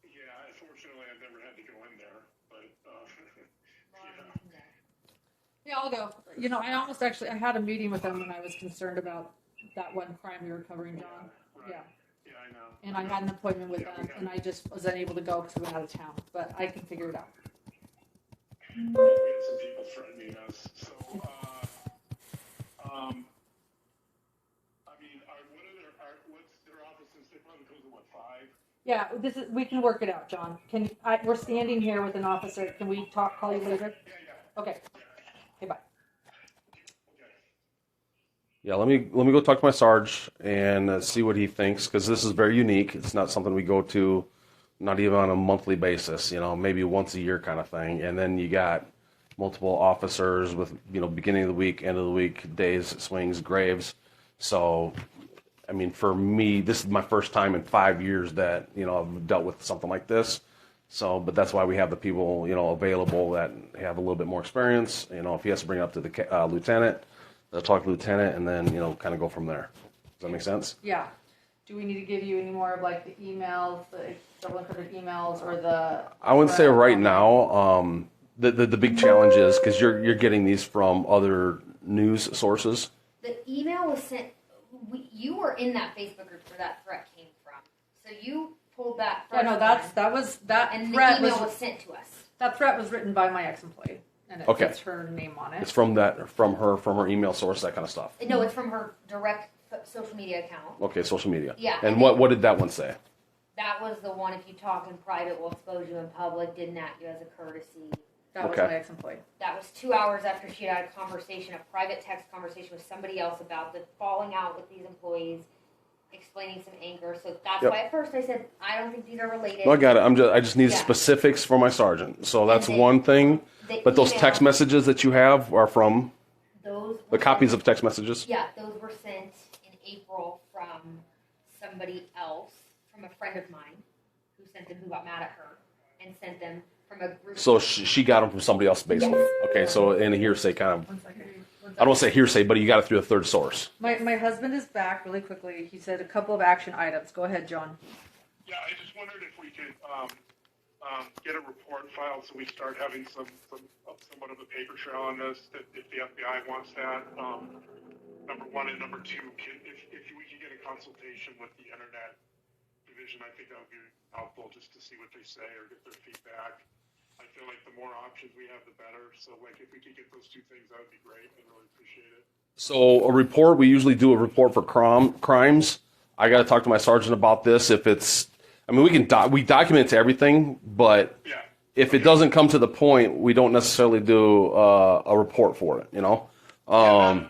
Yeah, unfortunately, I've never had to go in there, but Yeah, I'll go. I almost I had a meeting with them when I was concerned about that one crime we were covering, John. Right. Yeah. Yeah, I know. And I had an appointment with them, and I just was unable to go because we went out of town. But I can figure it out. We had some people threatening us. So, I mean, what's their offices? They probably close at 5? Yeah, we can work it out, John. We're standing here with an officer. Can we call you later? Okay. Okay, bye. Yeah, let me go talk to my sarge and see what he thinks, because this is very unique. It's not something we go to, not even on a monthly basis. Maybe once a year kind of thing. And then you got multiple officers with beginning of the week, end of the week, days, swings, graves. So, I mean, for me, this is my first time in 5 years that I've dealt with something like this. So, but that's why we have the people available that have a little bit more experience. If he has to bring it up to the lieutenant, they'll talk to the lieutenant, and then kind of go from there. Does that make sense? Yeah. Do we need to give you any more of like the emails, the double encrypted emails, or the? I would say right now, the big challenge is because you're getting these from other news sources. The email was sent. You were in that Facebook group where that threat came from, so you pulled that. Yeah, no, that and threat the email was sent to us. That threat was written by my ex-employee, and it gets her name on it. It's from her email source, that kind of stuff. No, it's from her direct social media account. Okay, social media. Yeah. And what did that one say? That was the one. If you talk in private, we'll expose you in public. Didn't act you as a courtesy. That was my ex-employee. That was 2 hours after she had a private text conversation with somebody else about the falling out with these employees, explaining some anger. So that's why at first I said, I don't think these are related. No, I got it. I just need specifics for my sergeant. So that's one thing. But those text messages that you have are from the copies of text messages? Yeah, those were sent in April from somebody else, from a friend of mine, who sent them, who got mad at her, and sent them from a group. So she got them from somebody else, basically. Yes. Okay, so in a hearsay kind of. 1 second. I don't want to say hearsay, but you got it through a third source. My husband is back really quickly. He said a couple of action items. Go ahead, John. Yeah, I just wondered if we could get a report filed so we start having somewhat of a paper trail on this, if the FBI wants that. Number one, and number two, if we could get a consultation with the Internet Division, I think that would be helpful just to see what they say or get their feedback. I feel like the more options we have, the better. So, like, if we could get those two things, that would be great. I'd really appreciate it. So a report, we usually do a report for crimes. I got to talk to my sergeant about this. If it's, I mean, we document everything, but if it doesn't come to the point, we don't necessarily do a report for it. Not a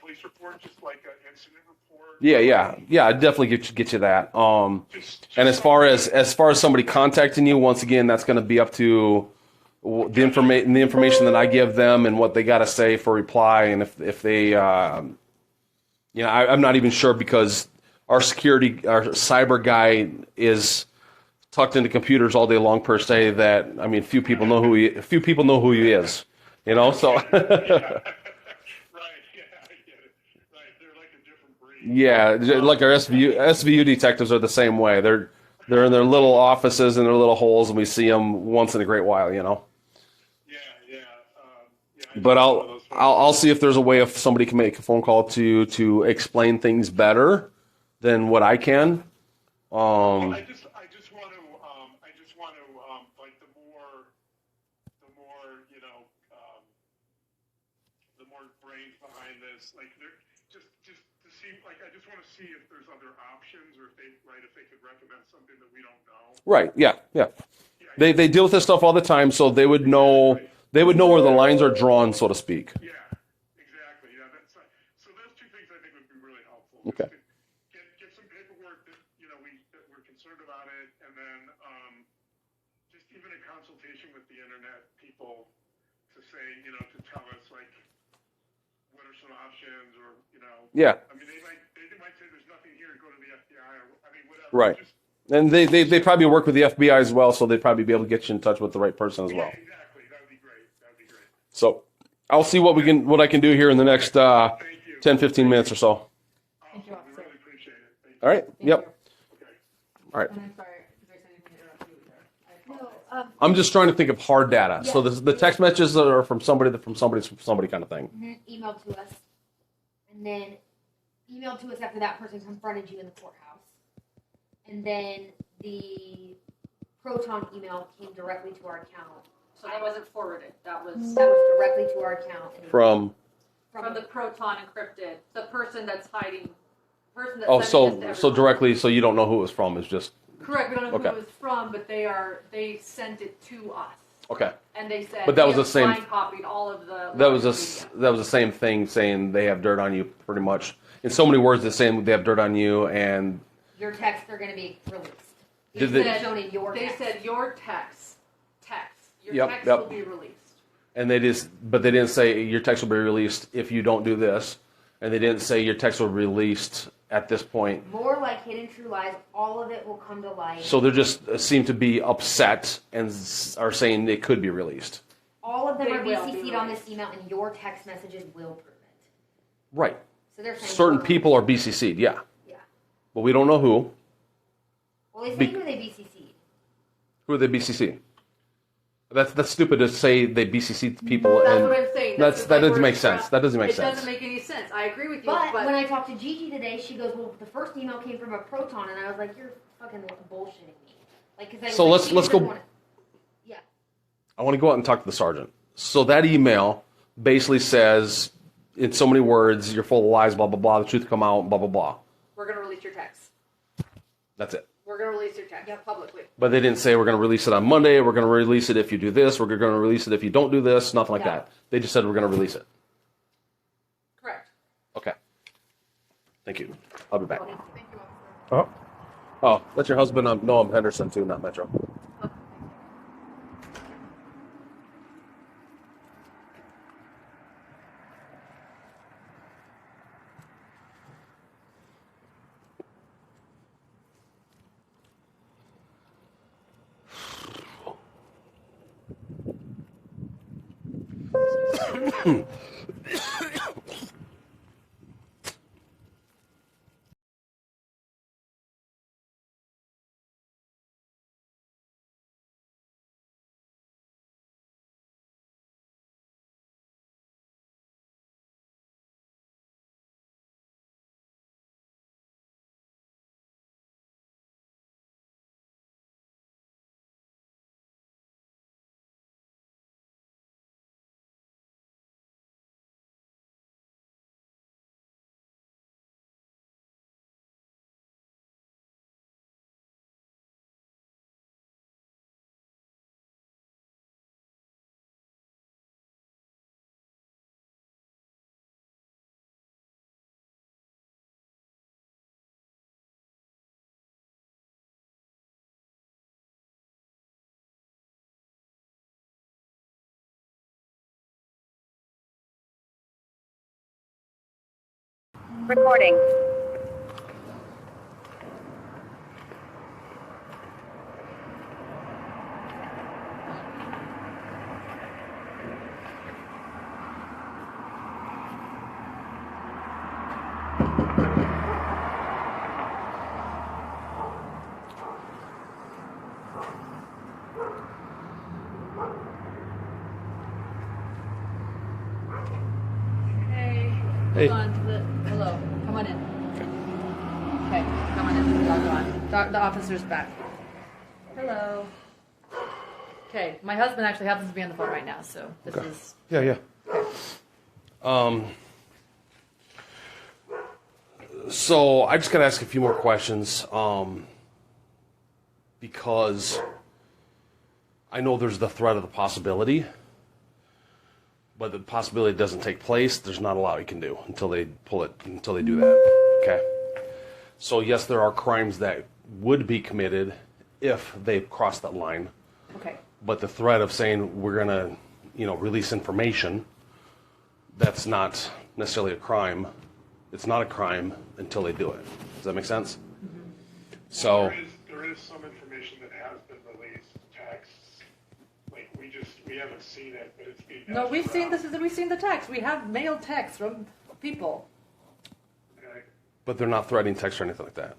police report, just like an incident report. Yeah. I'd definitely get you that. And as far as somebody contacting you, once again, that's going to be up to the information that I give them and what they got to say for reply. And if they, I'm not even sure, because our cyber guy is tucked into computers all day long per se. That, I mean, few people know who he is. So. Yeah, like our SVU detectives are the same way. They're in their little offices and their little holes, and we see them once in a great while, But I'll see if there's a way if somebody can make a phone call to explain things better than what I can. I just want to like the more brains behind this, like just to see, like, I just want to see if there's other options, or if they could recommend something that we don't know. Right. Yeah. They deal with this stuff all the time, so they would know where the lines are drawn, so to speak. Yeah, exactly. Yeah, so those two things I think would be really helpful. Okay. Get some paperwork that we're concerned about it, and then just even a consultation with the internet people to say, to tell us, like, what are some options, or Yeah. I mean, they might say there's nothing here, go to the FBI, or whatever. Right. And they probably work with the FBI as well, so they'd probably be able to get you in touch with the right person as well. Yeah, exactly. That would be great. So I'll see what I can do here in the next 10, 15 minutes or so. Thank you, officer. We really appreciate it. Thank you. All right. Yep. Okay. All right. And I'm sorry if there's anything to interrupt you there. I apologize. I'm just trying to think of hard data. So the text messages are from somebody kind of thing. Emailed to us, and then emailed to us after that person confronted you in the courthouse, and then the Proton email came directly to our account. So that wasn't forwarded. That was directly to our account. From the Proton encrypted. The person that's hiding. so directly, so you don't know who it was from. It's just Correct. We don't know Okay. who it was from, but they sent it to us. Okay. And they said, But that was we the same- have copied all of the. That was the same thing saying they have dirt on you, pretty much. In so many words, they're saying they have dirt on you, and Your texts are going to be released. Did It's they- shown in your They text. said your text, your Yep, text yep. will be released. and but they didn't say your text will be released if you don't do this, and they didn't say your text will be released at this point. More like Hidden True Lies, all of it will come to light. So they just seem to be upset and are saying it could be released. All of them They are will be BCC'd on this released. email, and your text messages will prove it. Right. So they're saying Certain we're- people are BCC'd, yeah, Yeah. but we don't know who. Well, they say Be- who they BCC'd. Who are they BCC? That's stupid to say they BCC people. That's and what I'm saying. That just doesn't we're make sense. That doesn't make it sense. doesn't make any sense. I agree with you. But when I talked to Gigi today, she goes, "Well, the first email came from a Proton," and I was like, "You're fucking bullshitting me." Like, because So let's go- Yeah. I want to go out and talk to the sergeant. So that email basically says, in so many words, you're full of lies, blah, blah, blah, the truth come out, blah, blah, blah. we're going to release your text. That's it. We're going to release your text publicly. But they didn't say we're going to release it on Monday, we're going to release it if you do this, we're going to release it if you don't do this, nothing like No. that. They just said we're going to release it. Correct. Okay. Thank you. I'll be back. Thank you, officer. Oh, let your husband know I'm Henderson too, not Metro. Recording. Hey. Hold on to the. Hello. Come on in. Okay. Come on in. Log on. The officer's back. Hello. Okay. My husband actually happens to be on the phone right now, so this is. Yeah. So I just got to ask a few more questions, because I know there's the threat of the possibility, but the possibility doesn't take place. There's not a lot we can do until they do that. Okay. So yes, there are crimes that would be committed if they cross that line, Okay. but the threat of saying we're gonna, release information, that's not necessarily a crime. It's not a crime until they do it. Does that make sense? Mm-hmm. So, There is some information that has been released, texts. Like we haven't seen it, but it's being. No, we've passed seen around. this. We've seen the text. We have mailed texts from people. Okay. but they're not threatening text or anything like that.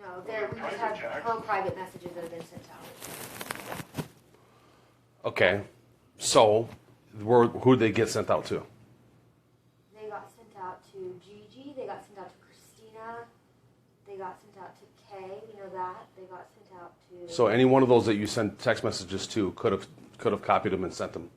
No, we just have her private messages that have been sent out. Okay, so who did they get sent out to? They got sent out to Gigi. They got sent out to Christina. They got sent out to Kay. We know that. They got sent out to. So any one of those that you sent text messages to could have copied them and sent them,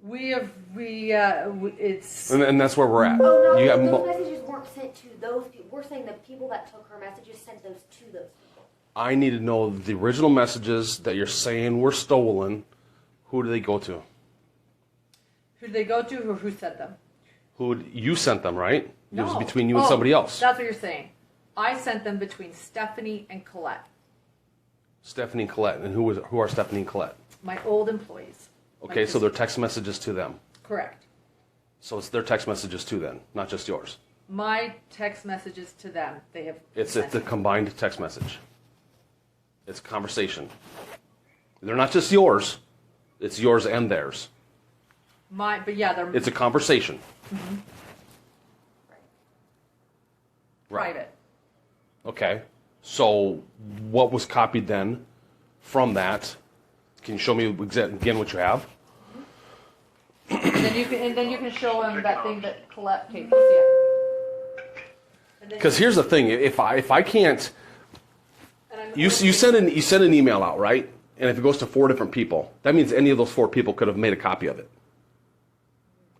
It's and that's where we're at. Oh no, You have those mo- messages weren't sent to those people. We're saying the people that took her messages sent those to those people. I need to know the original messages that you're saying were stolen. Who do they go to? Who did they go to, or who sent them? You sent them, right? No. It was between you and somebody else. That's what you're saying. I sent them between Stephanie and Colette, Stephanie and Colette. And who are Stephanie and Colette? my old employees. Okay, so they're text messages to them. Correct. So it's their text messages to them, not just yours. My text messages to them, they have. It's a combined text message. It's a conversation. They're not just yours. It's yours and theirs. But yeah, they're It's a conversation. private. Okay. So what was copied then from that? Can you show me again what you have? And then you can show them that thing that Colette. Okay, let's see it. Because here's the thing: if I can't, you send an email out, right? And if it goes to 4 different people, that means any of those 4 people could have made a copy of it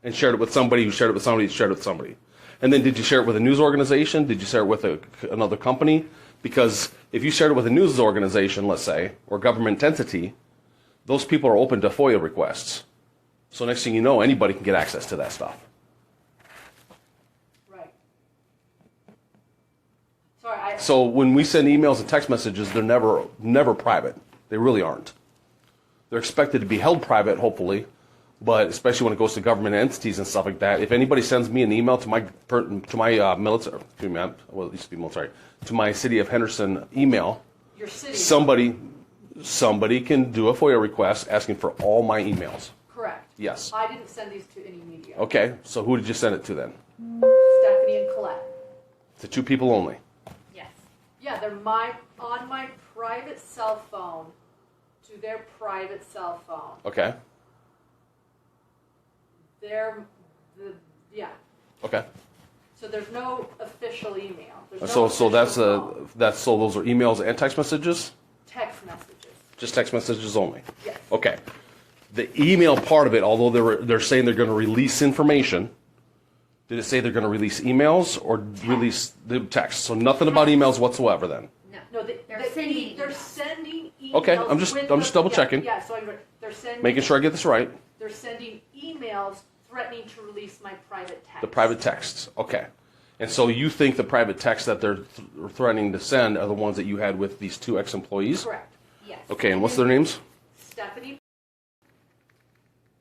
and shared it with somebody who shared it with somebody who shared it with somebody. And then did you share it with a news organization? Did you share it with another company? Because if you shared it with a news organization, let's say, or government entity, those people are open to FOIA requests. So next thing you know, anybody can get access to that stuff. Right. Sorry, So when we send emails and text messages, they're never private. They really aren't. They're expected to be held private, hopefully, but especially when it goes to government entities and stuff like that. If anybody sends me an email to my military, well, it used to be military, to my City of Henderson email, your city. somebody can do a FOIA request asking for all my emails. Correct. Yes. I didn't send these to any media. Okay, so who did you send it to then? Stephanie and Colette. To 2 people only. Yes. Yeah, they're on my private cell phone to their private cell phone. Okay. Yeah. Okay. So there's no official email. There's no So official phone. so those are emails and text messages? Text messages. Just text messages only. Yes. Okay. The email part of it, although they're saying they're going to release information, did it say they're going to release emails or release the text? So nothing about emails whatsoever then. No, They're sending emails. Okay, I'm just double checking. Yeah, so they're sending. Making sure I get this right. They're sending emails threatening to release my private text. The private texts. Okay. And so you think the private texts that they're threatening to send are the ones that you had with these 2 ex-employees? Correct. Yes. Okay, and what's their names? Stephanie.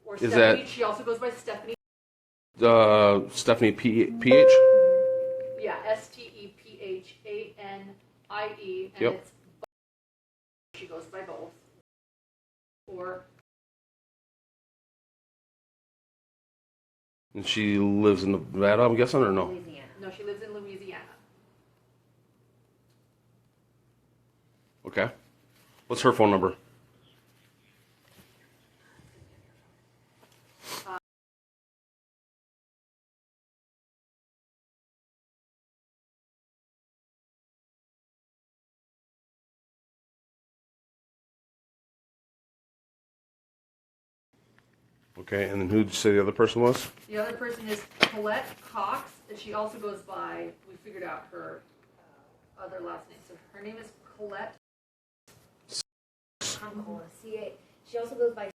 Or Is Stephanie. that- She also goes by Stephanie. Stephanie PH? Yeah, STEPHANIE, and Yep. it's. She goes by both. Or. And she lives in Nevada, I'm guessing, or no? Louisiana. No, she lives in Louisiana. Okay. What's her phone number? Okay, and then who did you say the other person was? The other person is Colette Cox, and she also goes by, we figured out her other last name. So her name is Colette. She also goes by.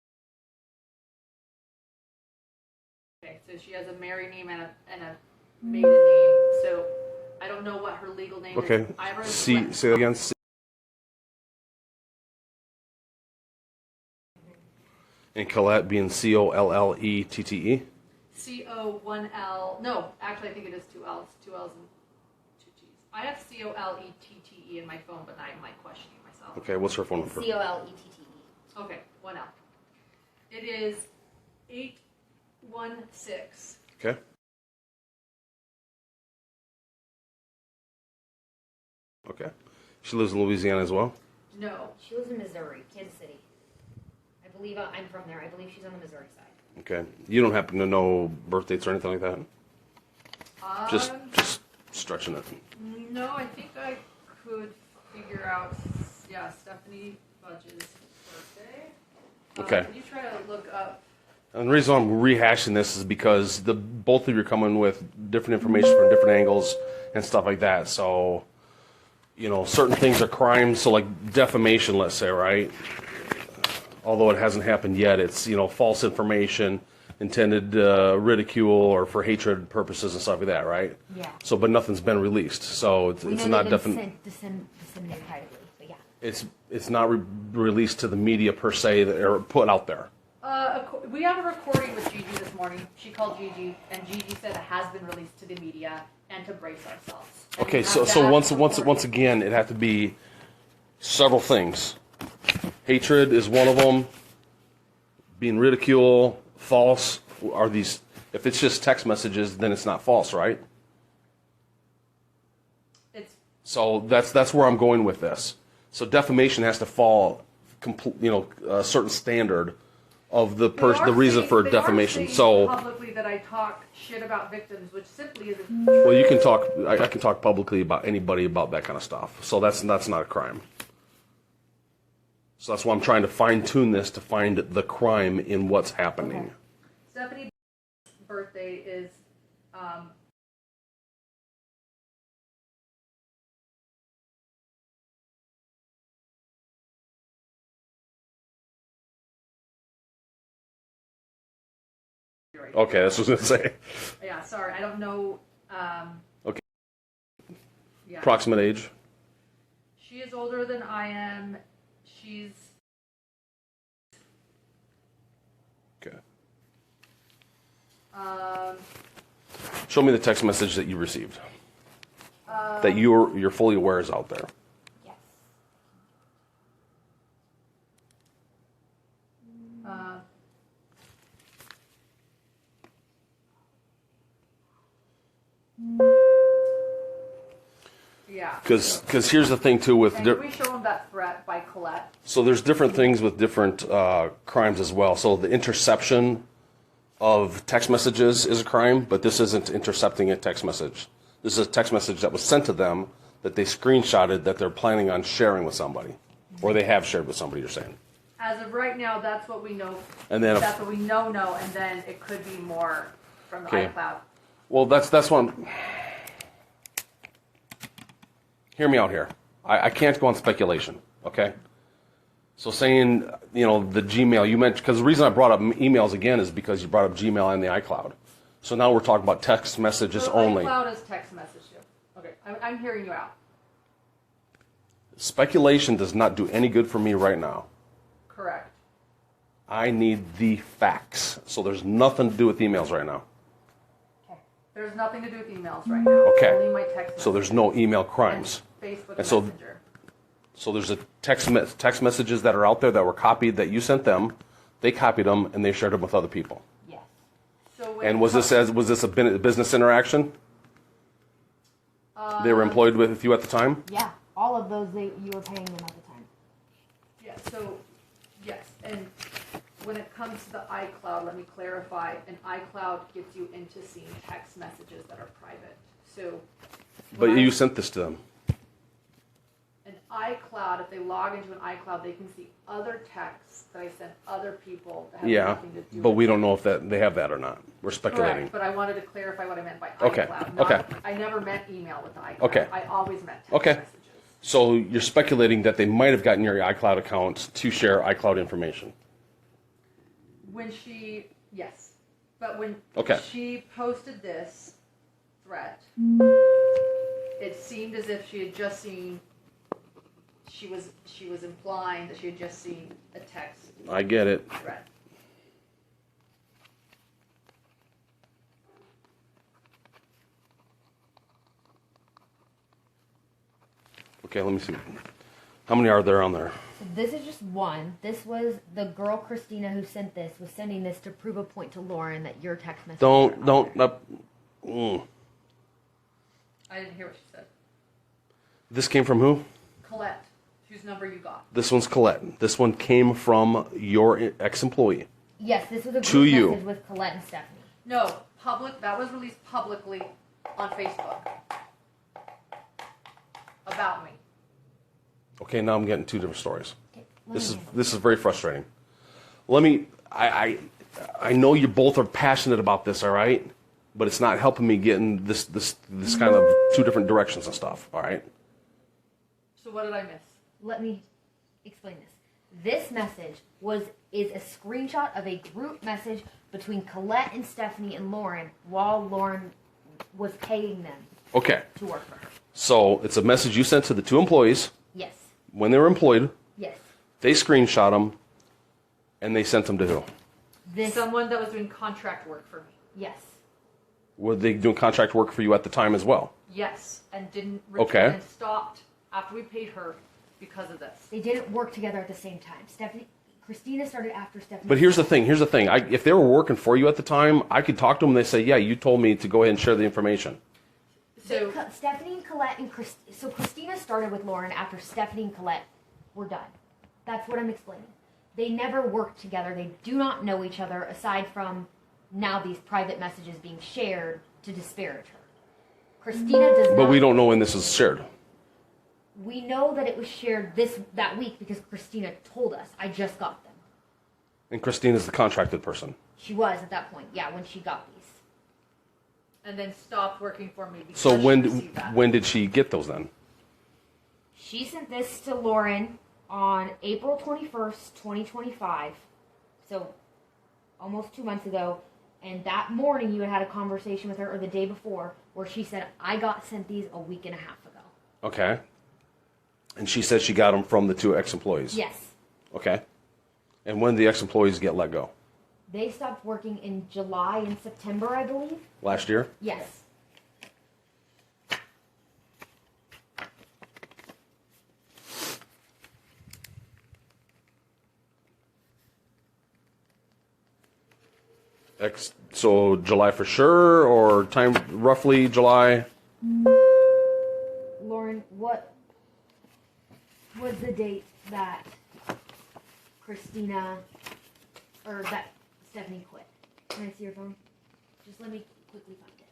Okay, so she has a married name and a maiden name. So I don't know what her legal name Okay. is. Ira is Say that again. And Colette being COLLETTE. CO1L. No, actually, I think it is 2 L's. 2 L's and 2 T's. I have COLETTE in my phone, but I'm like questioning myself. Okay, what's her phone number? COLETTE. Okay, 1 L. It is 816. Okay. Okay. She lives in Louisiana as well? No. She lives in Missouri, Kansas City. I believe I'm from there. I believe she's on the Missouri side. Okay. You don't happen to know birth dates or anything like that? Just stretching it. No, I think I could figure out. Yeah, Stephanie Budge's birthday. Okay. Can you try to look up And the reason I'm rehashing this is because both of you are coming with different information from different angles and stuff like that. So, you know, certain things are crimes. So like defamation, let's say, right? Although it hasn't happened yet, it's, you know, false information, intended ridicule or for hatred purposes and stuff like that, right? Yeah. So, but nothing's been released. So it's not definitely. Disseminated privately, but yeah. It's not released to the media per se or put out there. We have a recording with Gigi this morning. She called Gigi, and Gigi said it has been released to the media and to brace ourselves. And Okay, so once again, it had to be several things. Hatred is one of them. Being ridicule, false are these. If it's just text messages, then it's not false, right? So that's where I'm going with this. So defamation has to fall, a certain standard of the reason for defamation. So publicly that I talk shit about victims, which simply isn't true. well, you can talk. I can talk publicly about anybody about that kind of stuff. So that's not a crime. So that's why I'm trying to fine tune this to find the crime in what's happening. Okay. Stephanie's birthday is. Okay, that's what I was gonna say. Yeah, sorry, I don't know. Okay. Yeah. Approximate age. She is older than I am. She's. Okay. Um. Show me the text message that you received. That you're fully aware is out there. Yes. Yeah. Because here's the thing too with. And can we show them that threat by Colette? So there's different things with different crimes as well. So the interception of text messages is a crime, but this isn't intercepting a text message. This is a text message that was sent to them that they screenshotted that they're planning on sharing with somebody, or they have shared with somebody. You're saying. As of right now, that's what we know. And then that's what we know, and then it could be more from the iCloud. Well, that's what I'm. Hear me out here. I can't go on speculation, okay? So saying, the Gmail, you mentioned, because the reason I brought up emails again is because you brought up Gmail and the iCloud. So now we're talking about text messages only. iCloud is text message too. Okay, I'm hearing you out. Speculation does not do any good for me right now. Correct. I need the facts. So there's nothing to do with emails right now. Okay. There's nothing to do with emails right now. Okay. Only my text So there's no email crimes. Facebook And so- Messenger. So there's a text messages that are out there that were copied that you sent them. They copied them and they shared them with other people. Yes. So when And was this a business interaction? They were employed with you at the time? Yeah. All of those you were paying them at the time. Yeah, so, yes, and when it comes to the iCloud, let me clarify, an iCloud gets you into seeing text messages that are private. So, But when you sent this to them. an iCloud, if they log into an iCloud, they can see other texts that I sent other people that have Yeah, nothing to do but with we it. don't know if they have that or not. We're speculating. Correct, but I wanted to clarify what I meant by Okay, iCloud. okay. I never meant email with the iCloud. Okay. I always meant text Okay. messages. So you're speculating that they might have gotten your iCloud account to share iCloud information. Yes, but when Okay. she posted this threat, it seemed as if she had just seen. She was implying that she had just seen a text I get it. threat. Okay, let me see. How many are there on there? So this is just one. This was the girl Christina who sent this was sending this to prove a point to Lauren that your text message. Don't. I didn't hear what she said. This came from who? Colette, whose number you got. This one's Colette. This one came from your ex-employee. Yes, this was a To group you. message with Colette and Stephanie. No, public. That was released publicly on Facebook about me. Okay, now I'm getting two different stories. Okay, This is very frustrating. Let me. I know you both are passionate about this, all right? But it's not helping me get in this kind of two different directions and stuff, all right? So what did I miss? Let me explain this. This message is a screenshot of a group message between Colette and Stephanie and Lauren while Lauren was paying them Okay. to work for her. So it's a message you sent to the two employees Yes. when they were employed. Yes. They screenshot them, and they sent them to who? Someone that was doing contract work for me. Yes. Were they doing contract work for you at the time as well? Yes, and didn't return Okay. and stopped after we paid her because of this. They didn't work together at the same time. Christina started after Stephanie. But here's the thing. If they were working for you at the time, I could talk to them and they say, yeah, you told me to go ahead and share the information. So Stephanie and Colette and so Christina started with Lauren after Stephanie and Colette were done. That's what I'm explaining. They never worked together. They do not know each other aside from now these private messages being shared to disparage her. Christina does not. But we don't know when this is shared. We know that it was shared that week because Christina told us. I just got them. And Christina's the contracted person. She was at that point, yeah, when she got these. and then stopped working for me because So she when received that. when did she get those then? She sent this to Lauren on April 21st, 2025. So almost 2 months ago. And that morning you had a conversation with her, or the day before, where she said, I got sent these a week and a half ago. Okay. And she said she got them from the two ex-employees. Yes. Okay. And when did the ex-employees get let go? They stopped working in July and September, I believe. Last year? Yes. So July for sure, or time roughly July? Lauren, what was the date that Christina, or that Stephanie quit? Can I see your phone? Just let me quickly find it.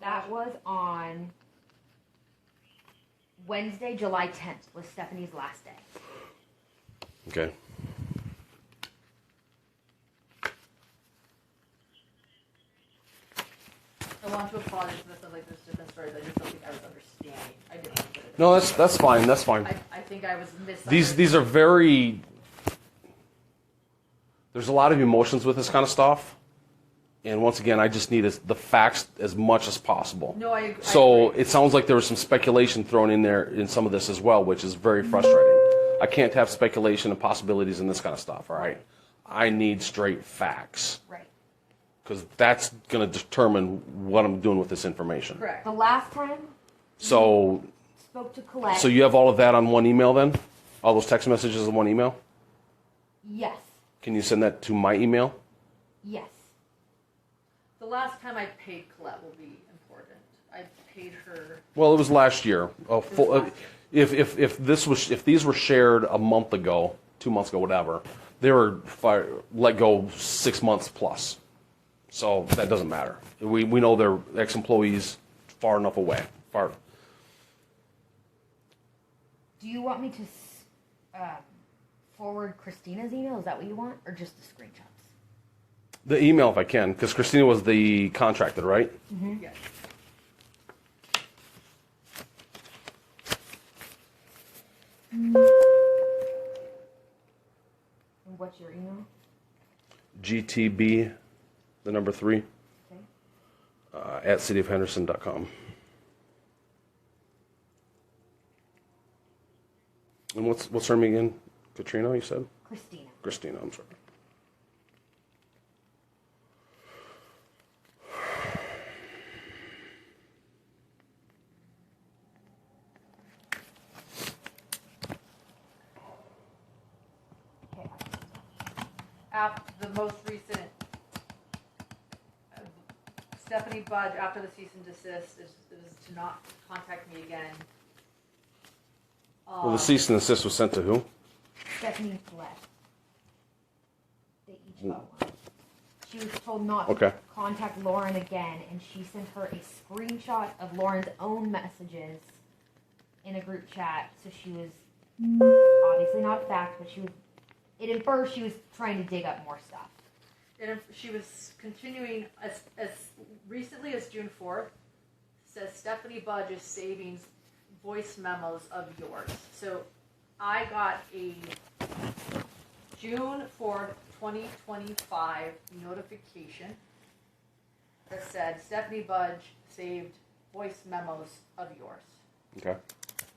That was on Wednesday, July 10th, was Stephanie's last day. Okay. I want to apologize for this. Like, there's different stories. I just don't think I was understanding. I didn't think that it- No, that's fine. That's fine. I think I was missing. These are very. There's a lot of emotions with this kind of stuff, and once again, I just need the facts as much as possible. No, I agree. So it sounds like there was some speculation thrown in there in some of this as well, which is very frustrating. I can't have speculation and possibilities in this kind of stuff. All right, I need straight facts Right. because that's going to determine what I'm doing with this information. Correct. The last time So, spoke to Colette. so you have all of that on one email then? All those text messages in one email? Yes. Can you send that to my email? Yes. The last time I paid Colette will be important. I paid her. Well, it was last year. Last year. If these were shared a month ago, 2 months ago, whatever, they were let go 6 months plus. So that doesn't matter. We know they're ex-employees far enough away. Far. Do you want me to forward Christina's email? Is that what you want? Or just the screenshots? The email, if I can, because Christina was the contracted, right? Yes. And what's your email? GTB, the number 3, Okay. at cityofhenderson.com. And what's her name again? Katrina, you said? Christina. Christina, I'm sorry. Okay. After the most recent, Stephanie Budge, after the cease and desist, is to not contact me again. Well, the cease and desist was sent to who? Stephanie and Colette. They each got one. She was told not Okay. to contact Lauren again, and she sent her a screenshot of Lauren's own messages in a group chat. So she was obviously not a fact, but it infers she was trying to dig up more stuff. And she was continuing as recently as June 4th. Says Stephanie Budge is saving voice memos of yours. So I got a June 4th, 2025 notification that said Stephanie Budge saved voice memos of yours. Okay.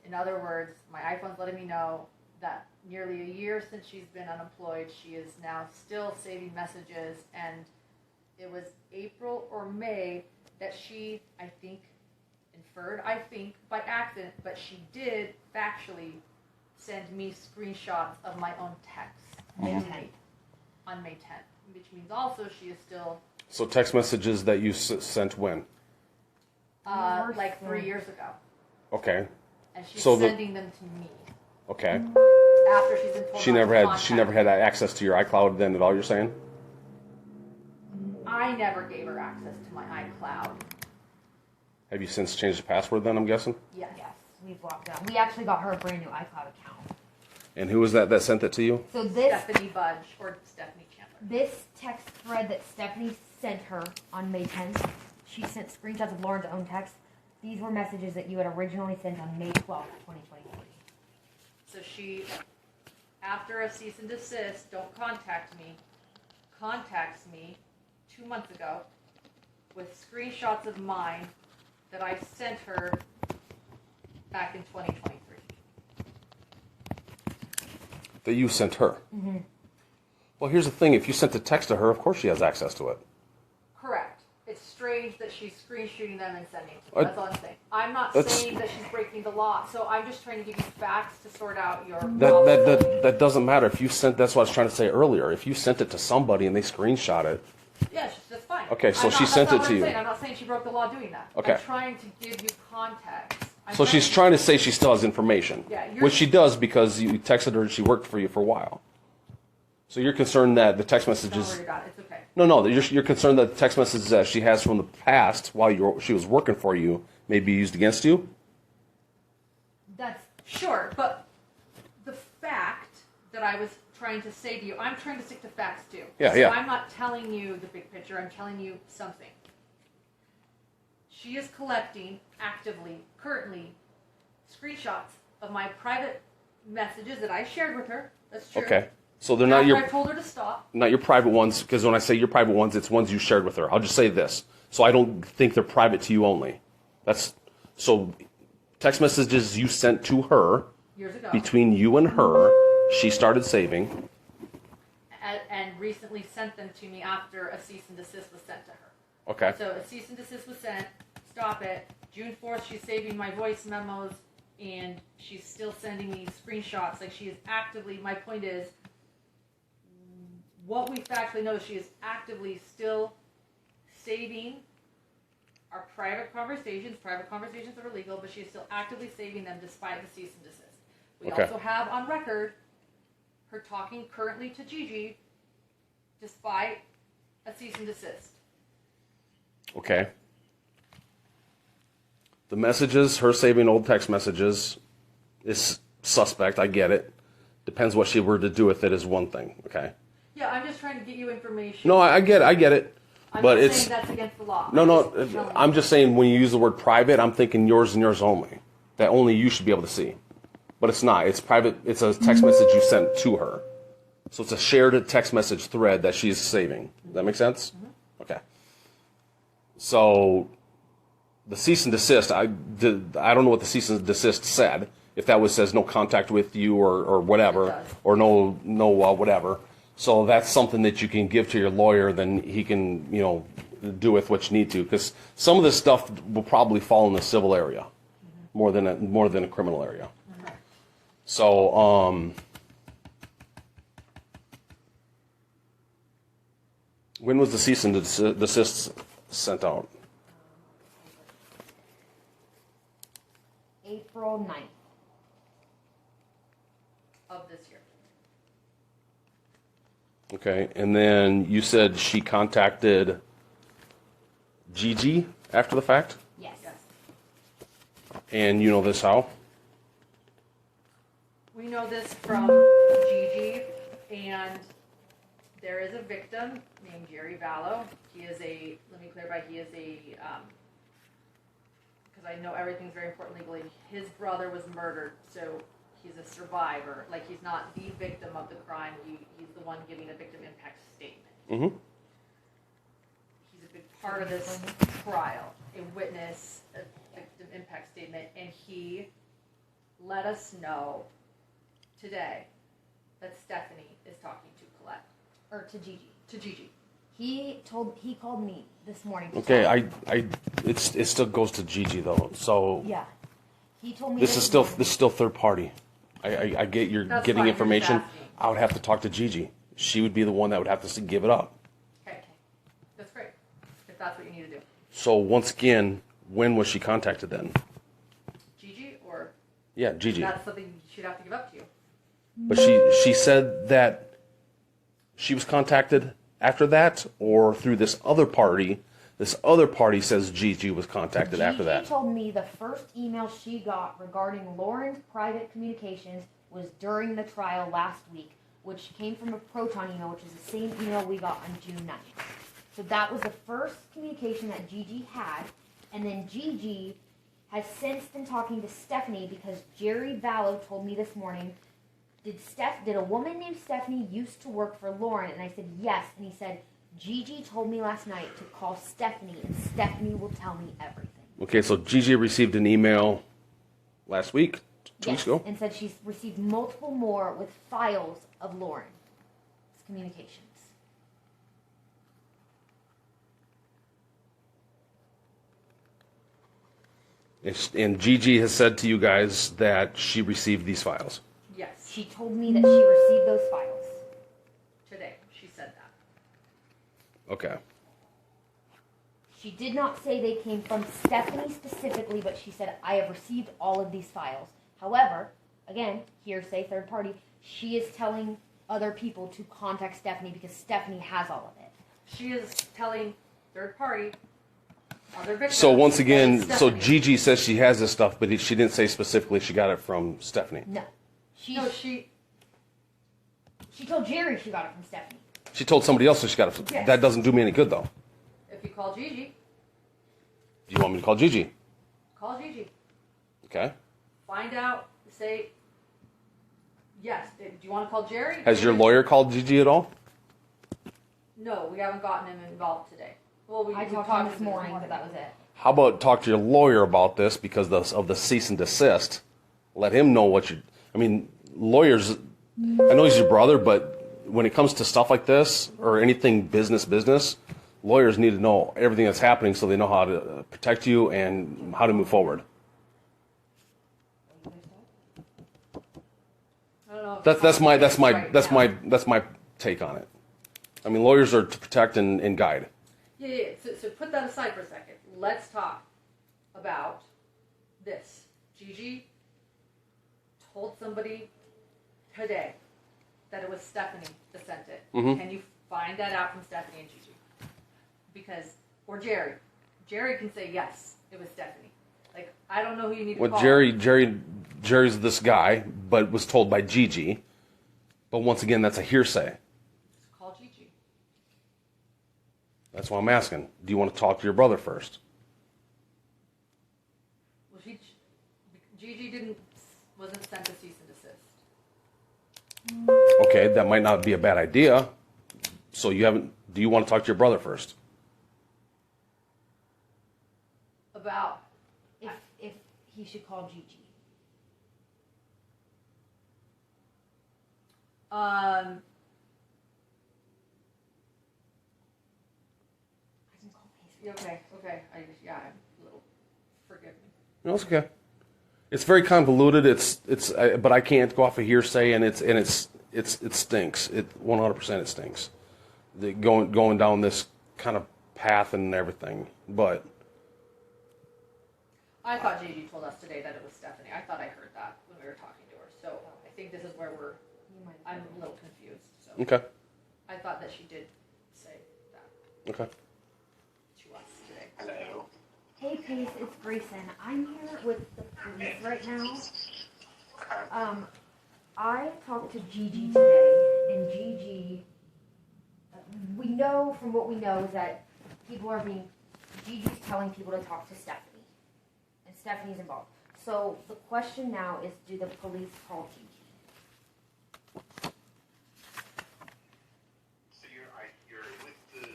In other words, my iPhone's letting me know that nearly a year since she's been unemployed, she is now still saving messages, and it was April or May that she, I think, inferred, by accident, but she did factually send me screenshots of my own texts on May 10th, which means also she is still... So text messages that you sent when? Like 3 years ago. Okay. And she's So sending them to me. Okay. After she's been told She not never to had contact me. access to your iCloud then at all, you're saying? I never gave her access to my iCloud. Have you since changed the password then, I'm guessing? Yes. Yes, we blocked it out. We actually got her a brand new iCloud account. And who was that sent it to you? So this Stephanie Budge or Stephanie Chandler. this text thread that Stephanie sent her on May 10th, she sent screenshots of Lauren's own text. These were messages that you had originally sent on May 12th, 2023. So she, after a cease and desist, don't contact me, contacts me 2 months ago with screenshots of mine that I sent her back in 2023. That you sent her? Mm-hmm. Well, here's the thing. If you sent the text to her, of course she has access to it. Correct. It's strange that she's screenshooting them and sending to me. That's all I'm saying. I'm not saying that she's breaking the law, so I'm just trying to give you facts to sort out your... That doesn't matter. If you sent, that's what I was trying to say earlier. If you sent it to somebody and they screenshot it... Yeah, that's fine. Okay, so she sent it to you. I'm not saying she broke the law doing that. Okay. I'm trying to give you context. So she's trying to say she still has information. Yeah, which she does because you texted her and she worked for you for a while. So you're concerned that the text Don't messages... worry about it. It's okay. No, you're concerned that the text messages that she has from the past while she was working for you may be used against you? That's Sure, but the fact that I was trying to say to you, I'm trying to stick to facts too. Yeah, so yeah. I'm not telling you the big picture, I'm telling you something. She is collecting actively, currently, screenshots of my private messages that I shared with her. That's true. Okay. So they're not your... I told her to stop. Not your private ones, because when I say your private ones, it's ones you shared with her. I'll just say this. So I don't think they're private to you only. So text messages you sent to her, Years ago. between you and her, she started saving. And recently sent them to me after a cease and desist was sent to her. Okay. So a cease and desist was sent. Stop it. June 4th, she's saving my voice memos, and she's still sending me screenshots. Like, she is actively, my point is, what we factually know is she is actively still saving our private conversations. Private conversations are illegal, but she is still actively saving them despite the cease and desist. We Okay. also have on record her talking currently to Gigi despite a cease and desist. Okay. The messages, her saving old text messages, is suspect. I get it. Depends what she were to do with it is one thing. Okay. Yeah, I'm just trying to get you information. No, I get it. I'm But not it's saying that's against the law. no. I'm just saying when you use the word private, I'm thinking yours and yours only. That only you should be able to see. But it's not. It's private. It's a text message you sent to her. So it's a shared text message thread that she's saving. Does that make sense? Mm-hmm. Okay. So the cease and desist, I don't know what the cease and desist said. If that says no contact with you or whatever, or no whatever. So that's something that you can give to your lawyer, then he can, do with what you need to. Because some of this stuff will probably fall in the civil area more than a criminal area. Mm-hmm. So, when was the cease and desist sent out? April 9th. Of this year. Okay, and then you said she contacted Gigi after the fact? Yes. And you know this how? We know this from Gigi, and there is a victim named Jerry Vallow. He is a, let me clarify, he is a, because I know everything's very important legally, his brother was murdered, so he's a survivor. Like, he's not the victim of the crime, he's the one giving a victim impact statement. Mm-hmm. He's a big part of this trial, a witness, a victim impact statement, and he let us know today that Stephanie is talking to Colette. Or to Gigi. To Gigi. He called me this morning. Okay, it still goes to Gigi though. So Yeah. He told me this is still third party. I get you're That's getting fine, information. I'm just asking. I would have to talk to Gigi. She would be the one that would have to give it up. Okay. That's great. If that's what you need to do. So once again, when was she contacted then? Gigi, or Yeah, Gigi. that's something she'd have to give up to you. But she said that she was contacted after that, or through this other party. This other party says Gigi was contacted after that. Gigi told me the first email she got regarding Lauren's private communications was during the trial last week, which came from a Proton email, which is the same email we got on June 9th. So that was the first communication that Gigi had, and then Gigi has since been talking to Stephanie because Jerry Vallow told me this morning, did a woman named Stephanie used to work for Lauren? And I said, yes. And he said, Gigi told me last night to call Stephanie, and Stephanie will tell me everything. Okay, so Gigi received an email last week, two weeks ago? And said she's received multiple more with files of Lauren's communications. And Gigi has said to you guys that she received these files. Yes. She told me that she received those files. Today, she said that. Okay. She did not say they came from Stephanie specifically, but she said, I have received all of these files. However, again, hearsay, third party, she is telling other people to contact Stephanie because Stephanie has all of it. She is telling third party, other victims. So once again, that it's so Stephanie. Gigi says she has this stuff, but she didn't say specifically she got it from Stephanie. No. No, she told Jerry she got it from Stephanie. She told somebody else that she got it from. Yes. That doesn't do me any good, though. If you call Gigi, Do you want me to call Gigi? call Gigi. Okay. Find out, say, yes. Do you want to call Jerry? Has your lawyer called Gigi at all? No, we haven't gotten him involved today. Well, we I talked to him this morning, but that was it. How about talk to your lawyer about this because of the cease and desist? Let him know what you. I mean, lawyers. I know he's your brother, but when it comes to stuff like this or anything business, lawyers need to know everything that's happening so they know how to protect you and how to move forward. I don't know if That's my right now. take on it. I mean, lawyers are to protect and guide. Yeah. So put that aside for a second. Let's talk about this. Gigi told somebody today that it was Stephanie that sent it. Mhm. Can you find that out from Stephanie and Gigi? Because, or Jerry. Jerry can say, yes, it was Stephanie. Like, I don't know who you need to Well, call. Jerry's this guy, but was told by Gigi. But once again, that's a hearsay. Just call Gigi. That's why I'm asking. Do you want to talk to your brother first? Well, Gigi wasn't sent a cease and desist. Okay, that might not be a bad idea. So do you want to talk to your brother first? About, If he should call Gigi. um, I can call his. okay. I'm a little, forgive me. No, it's okay. It's very convoluted. But I can't go off of hearsay, and it stinks. It 100% it stinks. Going down this kind of path and everything. But I thought Gigi told us today that it was Stephanie. I thought I heard that when we were talking to her. So I think this is where I'm a little confused. So okay. I thought that she did say that Okay. to us today. Hello. Hey Pace, it's Grayson. I'm here with the police right now. I talked to Gigi today, and Gigi, we know from what we know is that Gigi's telling people to talk to Stephanie, and Stephanie's involved. So the question now is, do the police call Gigi? So you're with the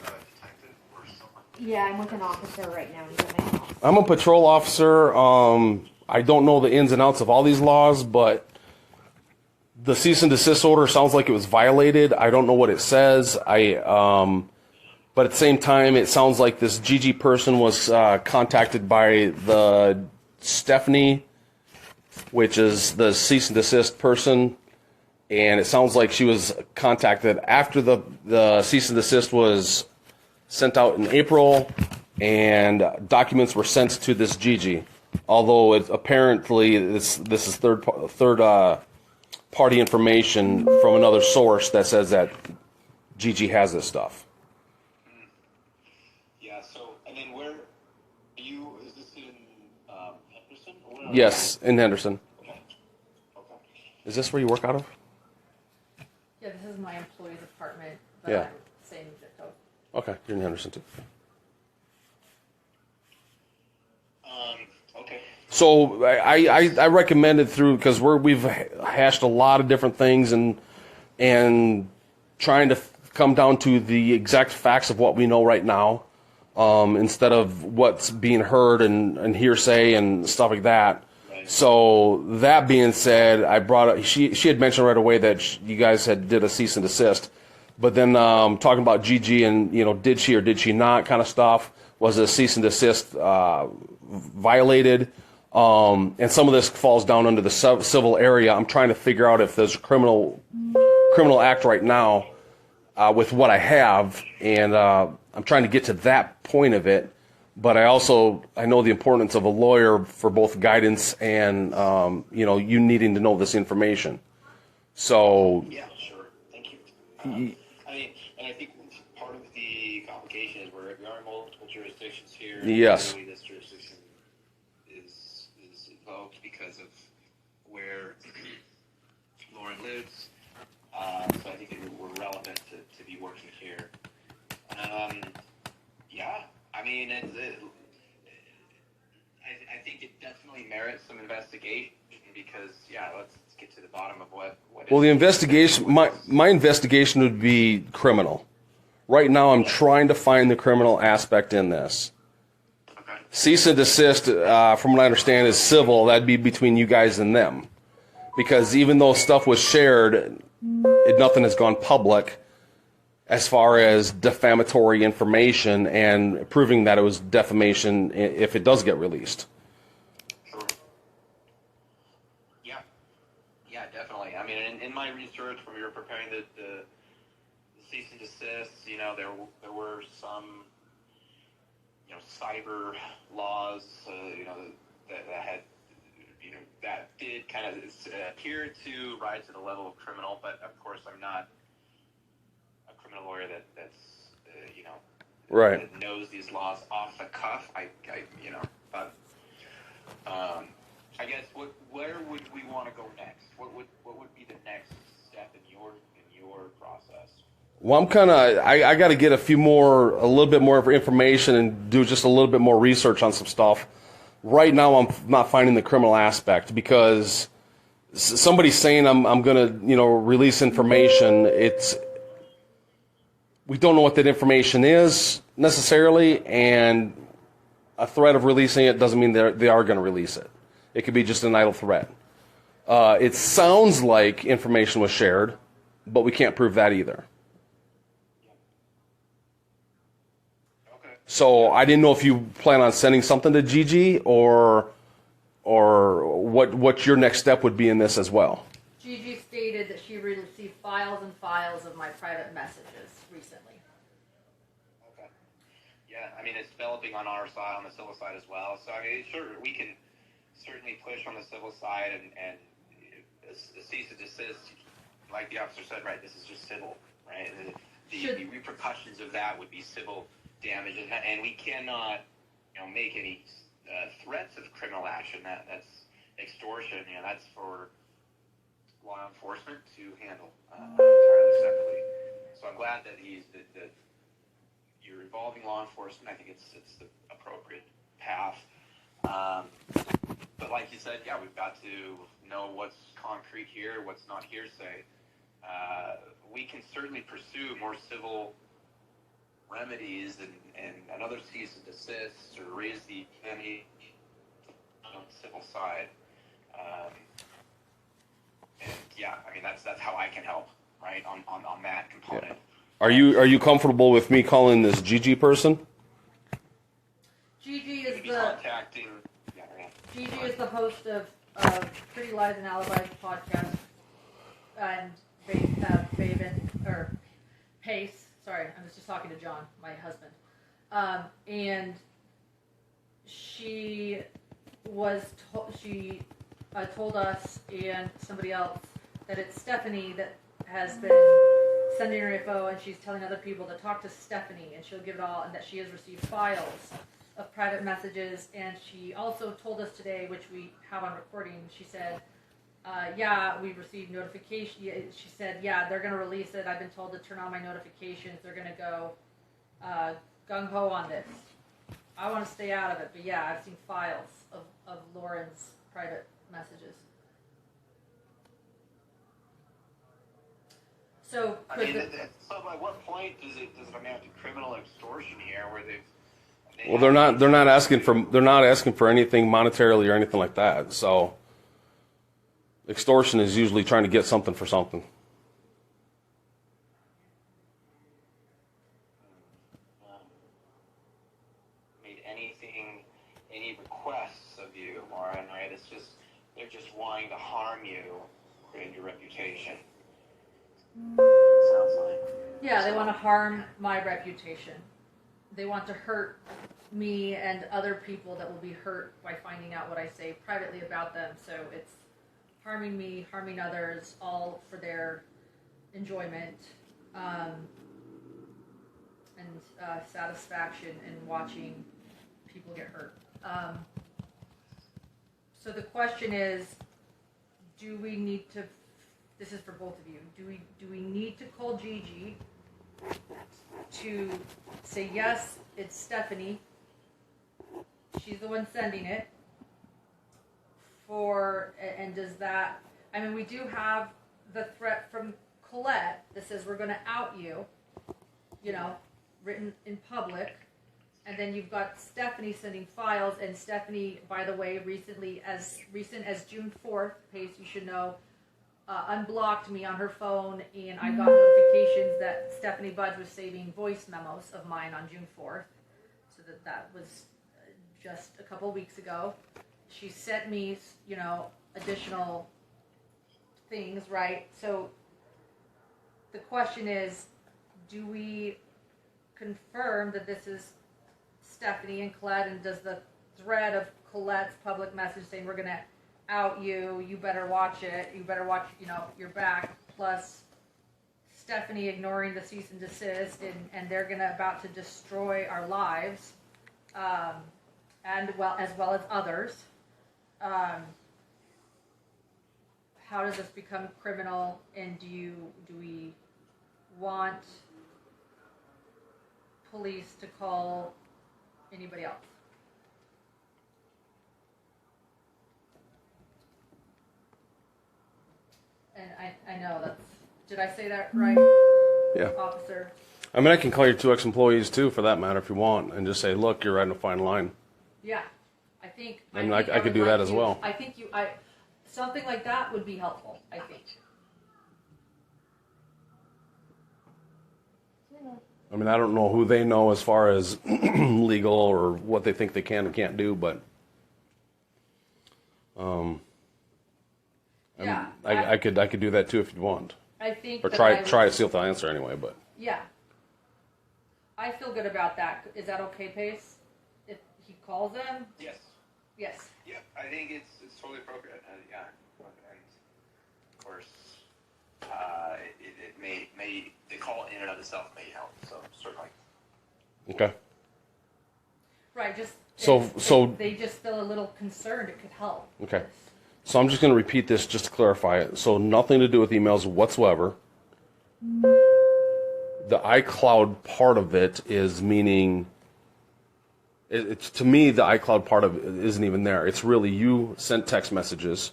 detective or someone? Yeah, I'm with an officer right now. He's at my house. I'm a patrol officer. I don't know the ins and outs of all these laws, but the cease and desist order sounds like it was violated. I don't know what it says. But at the same time, it sounds like this Gigi person was contacted by the Stephanie, which is the cease and desist person, and it sounds like she was contacted after the cease and desist was sent out in April, and documents were sent to this Gigi. Although apparently this is third party information from another source that says that Gigi has this stuff. Yeah, so, and then where are you, is this in Henderson? Or where Yes, in Henderson. Okay. Okay. Is this where you work out of? Yeah, this is my employee's apartment, but Yeah. I'm same zip code. Okay, you're in Henderson too. Okay. So I recommend it through because we've hashed a lot of different things and trying to come down to the exact facts of what we know right now, instead of what's being heard and hearsay and stuff like that. Right. So that being said, I brought up, she had mentioned right away that you guys did a cease and desist, but then talking about Gigi and did she or did she not kind of stuff, was a cease and desist violated, and some of this falls down under the civil area. I'm trying to figure out if there's a criminal act right now with what I have, and I'm trying to get to that point of it. But I know the importance of a lawyer for both guidance and you needing to know this information. So Yeah, sure. Thank you. I mean, and I think part of the complication is we are in multiple jurisdictions here. Yes. Clearly this jurisdiction is invoked because of where Lauren lives. So I think we're relevant to be working here. Yeah, I mean, I think it definitely merits some investigation because, let's get to the bottom of what well, the investigation, my investigation would be criminal. Right now, I'm trying to find the criminal aspect in this. Okay. Cease and desist, from what I understand, is civil. That'd be between you guys and them. Because even though stuff was shared, nothing has gone public as far as defamatory information and proving that it was defamation if it does get released. Sure. Yeah, definitely. I mean, in my research, when we were preparing the cease and desist, there were some, cyber laws, that had, that did kind of appear to rise to the level of criminal. But of course, I'm not a criminal lawyer that's Right. that knows these laws off the cuff. But I guess where would we want to go next? What would be the next step in your process? Well, I got to get a little bit more information and do just a little bit more research on some stuff. Right now, I'm not finding the criminal aspect because somebody's saying I'm going to, release information. We don't know what that information is necessarily, and a threat of releasing it doesn't mean they are going to release it. It could be just an idle threat. It sounds like information was shared, but we can't prove that either. Okay. So I didn't know if you plan on sending something to Gigi or what your next step would be in this as well. Gigi stated that she received files and files of my private messages recently. Okay. Yeah, I mean, it's developing on our side, on the civil side as well. So, I mean, sure, we can certainly push on the civil side and a cease and desist, like the officer said, right, this is just civil, right? The repercussions of that would be civil damage, and we cannot, make any threats of criminal action. That's extortion. That's for law enforcement to handle entirely separately. So I'm glad that that you're involving law enforcement. I think it's the appropriate path. But like you said, yeah, we've got to know what's concrete here, what's not hearsay. We can certainly pursue more civil remedies and another cease and desist or raise the ante on the civil side. And yeah, I mean that's how I can help, right, on that component. Yeah. Are you comfortable with me calling this Gigi person? Gigi is contacting. Gigi is the host of Pretty Lies and Alibis podcast, and Pace. Sorry, I was just talking to John, my husband, and she told us and somebody else that it's Stephanie that has been sending her info, and she's telling other people to talk to Stephanie, and she'll give it all, and that she has received files of private messages. And she also told us today, which we have on recording, she said, yeah, we've received notification. She said, yeah, they're going to release it. I've been told to turn on my notifications. They're going to go gung-ho on this. I want to stay out of it, but yeah, I've seen files of Lauren's private messages. So, so at what point does it amount to criminal extortion here, where well, they're not asking for anything monetarily or anything like that. So, extortion is usually trying to get something for something. Made any requests of you, Lauren? Right? It's just they're just wanting to harm you and your reputation. Sounds like. Yeah, they want to harm my reputation. They want to hurt me and other people that will be hurt by finding out what I say privately about them. So it's harming me, harming others, all for their enjoyment and satisfaction in watching people get hurt. So the question is, do we need to? This is for both of you. Do we need to call Gigi to say, yes, it's Stephanie, she's the one sending it, and does that, I mean, we do have the threat from Colette that says we're going to out you, written in public, and then you've got Stephanie sending files, and Stephanie, by the way, as recent as June 4th, Pace, you should know, unblocked me on her phone, and I got notifications that Stephanie Budge was saving voice memos of mine on June 4th. So that was just a couple weeks ago. She sent me, additional things, right? So the question is, do we confirm that this is Stephanie and Colette, and does the thread of Colette's public message saying we're going to out you better watch it, you better watch, your back, plus Stephanie ignoring the cease and desist, and they're about to destroy our lives, and as well as others. How does this become criminal, and do we want police to call anybody else? And I know that's, did I say that right? Yeah. Officer? I mean, I can call your 2 ex-employees too, for that matter, if you want, and just say, look, you're riding a fine line. Yeah. I think I could do that as well. I think something like that would be helpful, I think. I mean, I don't know who they know as far as legal or what they think they can and can't do, but yeah, I could do that too if you want. I think. Or try to see if they'll answer anyway, but. Yeah. I feel good about that. Is that okay, Pace? If he calls them? Yes. Yes. Yeah, I think it's totally appropriate. Yeah, and of course, it may the call in and of itself may help. So certainly. Okay. Right. Just So if they just feel a little concerned, it could help. okay. So I'm just going to repeat this just to clarify it. So nothing to do with emails whatsoever. The iCloud part of it is meaning, it's to me, the iCloud part of it isn't even there. It's really you sent text messages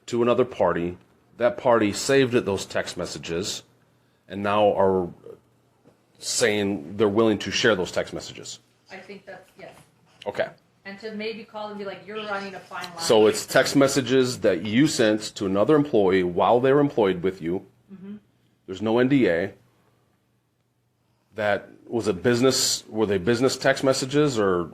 to another party. That party saved those text messages and now are saying they're willing to share those text messages. I think that's, yes. Okay. And to maybe call and be like, you're running a fine line. So it's text messages that you sent to another employee while they were employed with you. Mm-hmm. There's no NDA. That was a business. Were they business text messages or?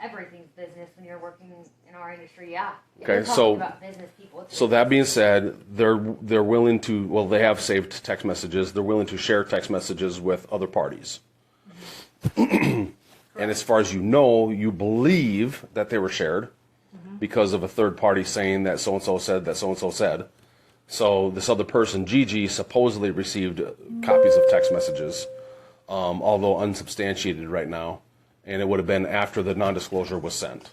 Everything's business when you're working in our industry. Yeah. Okay, We're talking so about business people. So that being said, they're willing to. Well, they have saved text messages. They're willing to share text messages with other parties. Mm-hmm. And as far as you know, you believe that they were shared because of a third party saying that so and so said that so and so said. So this other person, Gigi, supposedly received copies of text messages. Although unsubstantiated right now, and it would have been after the non-disclosure was sent.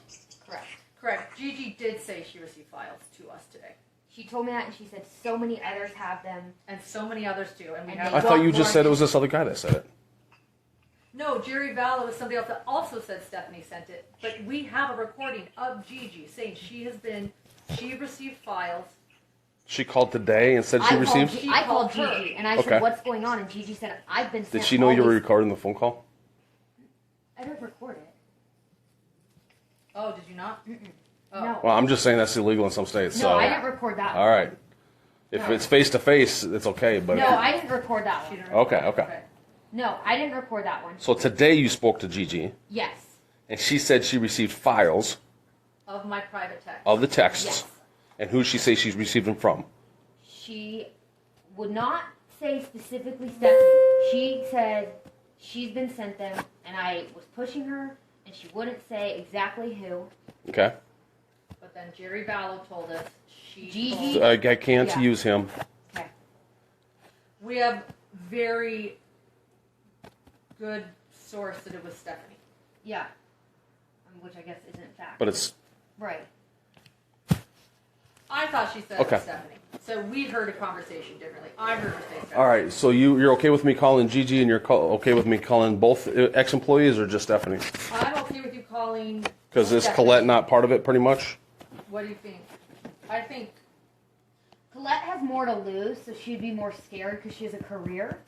Correct. Gigi did say she received files to us today. She told me that, and she said so many others have them. And so many others do. And we And have I thought you just said it was this other guy that said it. No, Jerry Vallow was somebody else that also said Stephanie sent it. But we have a recording of Gigi saying she received files. She called today and said she received. I called Gigi, and I Okay. said, "What's going on?" And Gigi said, "I've been." Did she know you were recording the phone call? I didn't record it. Oh, did you not? Oh. No. Well, I'm just saying that's illegal in some states. No, so I didn't record that. all right, if No. it's face to face, it's okay. But No, I didn't record that She one. didn't record Okay, it. okay. No, I didn't record that one. so today you spoke to Gigi, Yes. and she said she received files Of my private text. of the texts, Yes. and who she say she's received them from. She would not say specifically Stephanie. She said she's been sent them, and I was pushing her, and she wouldn't say exactly who. Okay, But then Jerry Vallow told us Gigi- so I can't Yeah. use him. Okay. we have very good source that it was Stephanie. Yeah. Which I guess isn't fact. But it's right. I thought she said it Okay. was Stephanie. So we heard a conversation differently. I heard her say Stephanie. all right. So you're okay with me calling Gigi, and you're okay with me calling both ex-employees, or just Stephanie? I'm okay with you calling. Because is Stephanie. Colette not part of it, pretty much? What do you think? I think Colette has more to lose, so she'd be more scared because she has a career.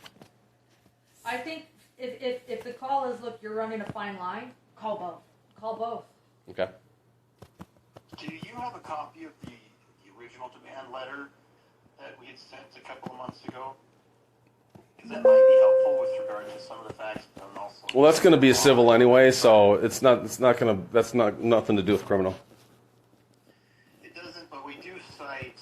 if the call is, look, you're running a fine line, Call both. call both. Okay. Do you have a copy of the original demand letter that we had sent a couple of months ago? Because that might be helpful with regard to some of the facts, but also. Well, that's going to be a civil anyway, so it's not going to. That's not nothing to do with criminal. It doesn't, but we do cite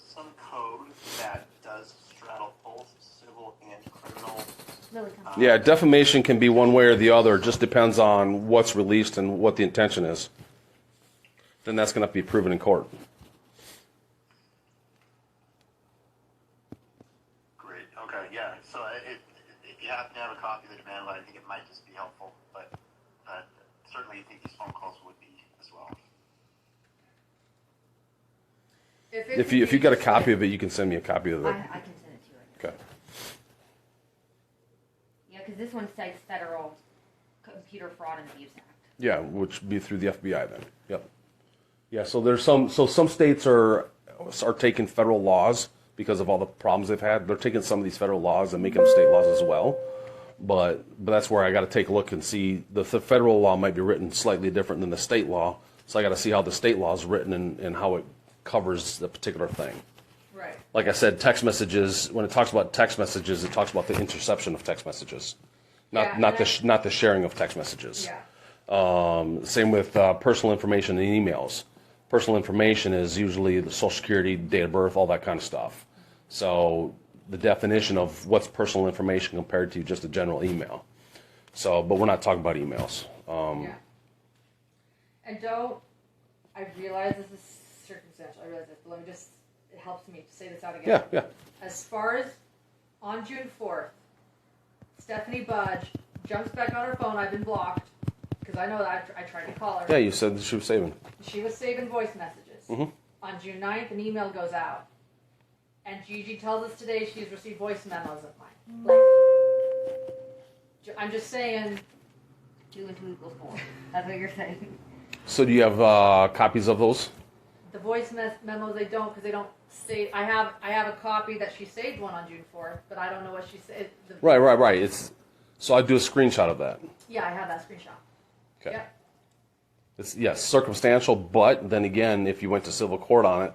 some code that does straddle both civil and criminal. Really come. Yeah, defamation can be one way or the other. It just depends on what's released and what the intention is. Then that's going to have to be proven in court. Great. Okay. Yeah. So if you happen to have a copy of the demand letter, I think it might just be helpful. But certainly, I think these phone calls would be as well. If you got a copy of it, you can send me a copy of I it. can send it to you right now. Okay. Yeah, because this one cites Federal Computer Fraud and Abuse Act. Yeah, which would be through the FBI then. Yep. Yeah. So there's some states are taking federal laws because of all the problems they've had. They're taking some of these federal laws and making them state laws as well. But that's where I got to take a look and see the federal law might be written slightly different than the state law. So I got to see how the state law is written and how it covers the particular thing. Right. Like I said, text messages. When it talks about text messages, it talks about the interception of text messages, Yeah, not the sharing of text messages. Yeah. Same with personal information in emails. Personal information is usually the social security, date of birth, all that kind of stuff. So the definition of what's personal information compared to just a general email. So, but we're not talking about emails. Yeah. And I realize this is circumstantial, I realize this, but let me just, it helps me to say this out again. Yeah. As far as on June 4th, Stephanie Budge jumps back on her phone. I've been blocked because I know that I tried to call her. Yeah, you said she was saving. She was saving voice messages. Mm-hmm. On June 9th, an email goes out. And Gigi tells us today she's received voice memos of mine. Like, I'm just saying. 2 and 2 equals 4. That's what you're saying. So do you have copies of those? The voice memos they don't because they don't say. I have a copy that she saved one on June 4th, but I don't know what she said. Right. So I do a screenshot of that. Yeah, I have that screenshot. Okay. Yep. It's yes, circumstantial, but then again, if you went to civil court on it,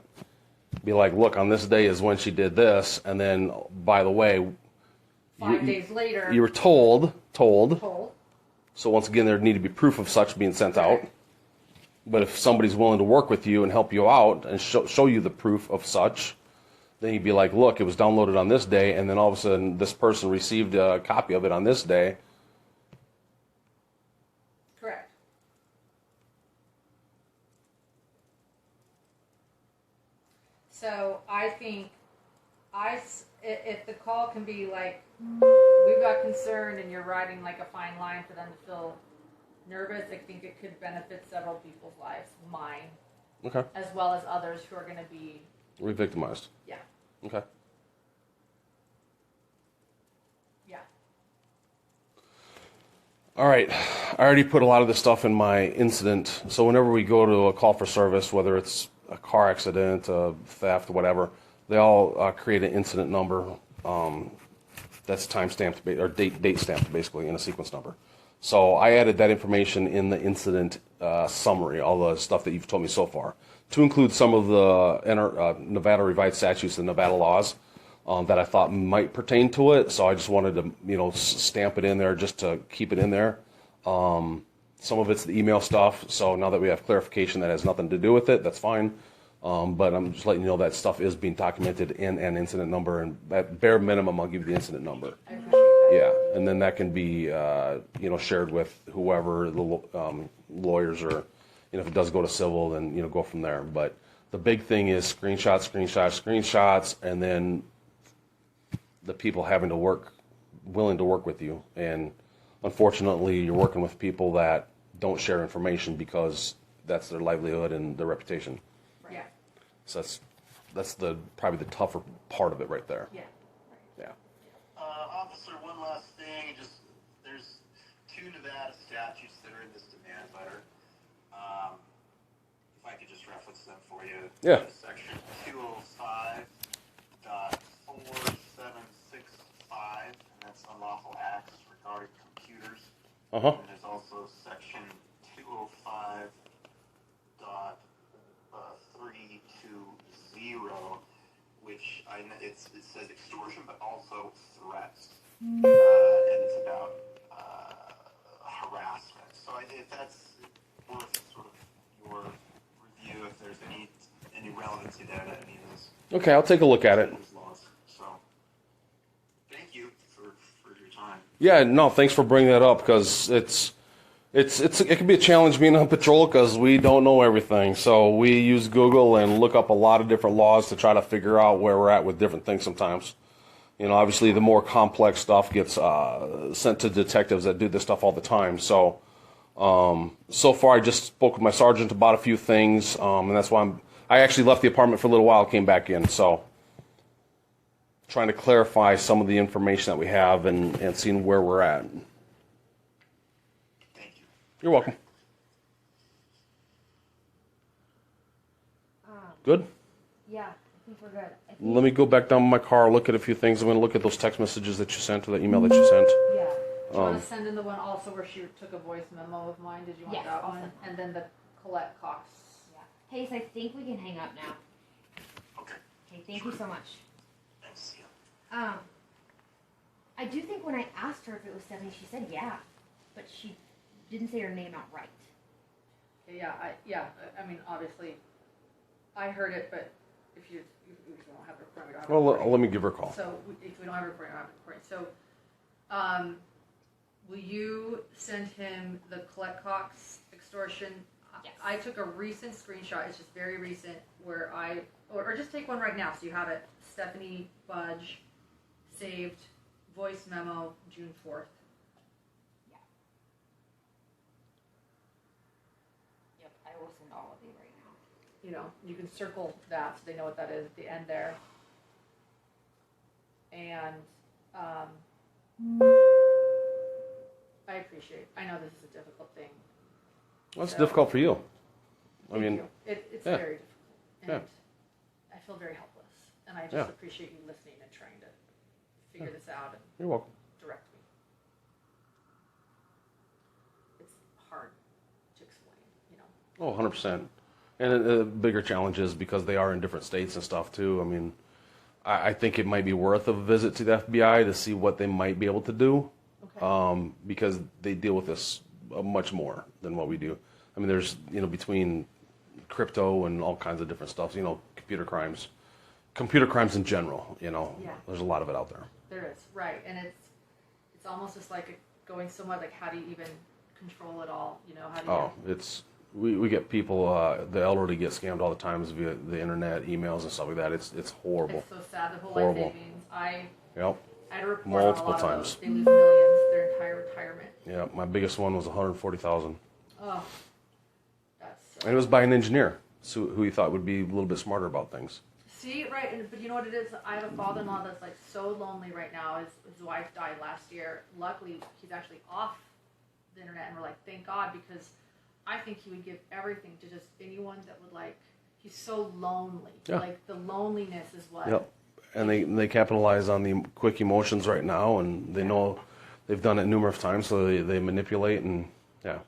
be like, look, on this day is when she did this, and then by the way, 5 days later, you were told. Told. So once again, there need to be proof of such being sent out. Right. But if somebody's willing to work with you and help you out and show you the proof of such, then you'd be like, look, it was downloaded on this day, and then all of a sudden this person received a copy of it on this day. Correct. So I think if the call can be like, we've got concern and you're riding like a fine line for them to feel nervous, I think it could benefit several people's lives, mine, Okay. as well as others who are going to be, Re-victimized. yeah. Okay. Yeah. All right. I already put a lot of this stuff in my incident. So whenever we go to a call for service, whether it's a car accident, a theft, whatever, they all create an incident number that's time stamped or date stamped basically in a sequence number. So I added that information in the incident summary, all the stuff that you've told me so far, to include some of the Nevada revised statutes and Nevada laws that I thought might pertain to it. So I just wanted to, stamp it in there just to keep it in there. Some of it's the email stuff. So now that we have clarification that has nothing to do with it, that's fine. But I'm just letting you know that stuff is being documented in an incident number, and at bare minimum, I'll give you the incident number. I appreciate that. Yeah, and then that can be, shared with whoever the lawyers or, if it does go to civil, then go from there. But the big thing is screenshots, and then the people having to willing to work with you. And unfortunately, you're working with people that don't share information because that's their livelihood and their reputation. Yeah. So that's probably the tougher part of it right there. Yeah. Yeah. Officer, one last thing. There's 2 Nevada statutes that are in this demand letter. If I could just reference them for you. Yeah. Section 205.4765, and that's unlawful acts regarding computers. Uh-huh. And there's also section 205.320, which it says extortion, but also threats, and it's about harassment. So if that's worth sort of your review, if there's any relevancy there to any of those. Okay, I'll take a look at it. Laws. So thank you for your time. Yeah, no, thanks for bringing that up because it can be a challenge being on patrol because we don't know everything. So we use Google and look up a lot of different laws to try to figure out where we're at with different things sometimes. Obviously the more complex stuff gets sent to detectives that do this stuff all the time. So so far I just spoke with my sergeant about a few things, and that's why I actually left the apartment for a little while, came back in. So trying to clarify some of the information that we have and seeing where we're at. Thank you. You're welcome. Good? Yeah, I think we're good. Let me go back down to my car, look at a few things. I'm going to look at those text messages that you sent or that email that you sent. Yeah. Do you want to send in the one also where she took a voice memo of mine? Did you want Yes, that I'll one? send that. And then the Colette Cox. Yeah. Pace, I think we can hang up now. Okay. Okay, thank you so much. Thanks. Yeah. I do think when I asked her if it was Stephanie, she said yeah, but she didn't say her name outright. Yeah, I mean, obviously, I heard it, but if you don't have a recording, we don't have a Well, recording. let me give her a call. So if we don't have a recording, we don't have a recording. So, will you send him the Colette Cox extortion? Yes. I took a recent screenshot. It's just very recent where or just take one right now so you have it. Stephanie Budge saved voice memo, June 4th. Yep, I will send all of you right now. You know, you can circle that so they know what that is at the end there. And I appreciate. I know this is a difficult thing. Well, it's difficult for you. I mean, it's yeah. very difficult, and I feel very helpless. And I just appreciate you listening and trying to figure this out and you're welcome. direct me. It's hard to explain, you know. Oh, 100%. And the bigger challenge is because they are in different states and stuff too. I mean, I think it might be worth a visit to the FBI to see what they might be able to do, because they deal with this much more than what we do. I mean, there's, you know, between crypto and all kinds of different stuff, you know, computer crimes in general, you know, there's a lot of it out there. There is, right, and it's almost just like going somewhat like, how do you even control it all, you know, how do you... It's, we get people, the elderly get scammed all the time via the internet, emails and stuff like that. It's horrible. It's so sad, the whole Horrible. life savings. I had a report Multiple on a lot times. of those. They lose millions, their entire retirement. Yeah, my biggest one was 140,000. Oh, that's... And it was by an engineer who he thought would be a little bit smarter about things. See, right, but you know what it is? I have a father-in-law that's like so lonely right now. His wife died last year. Luckily, he's actually off the internet, and we're like, thank God, because I think he would give everything to just anyone that would, like, he's so lonely. Yeah. Like, the loneliness is what... Yep. And they capitalize on the quick emotions right now, and they know they've done it numerous times, so they manipulate and, yeah.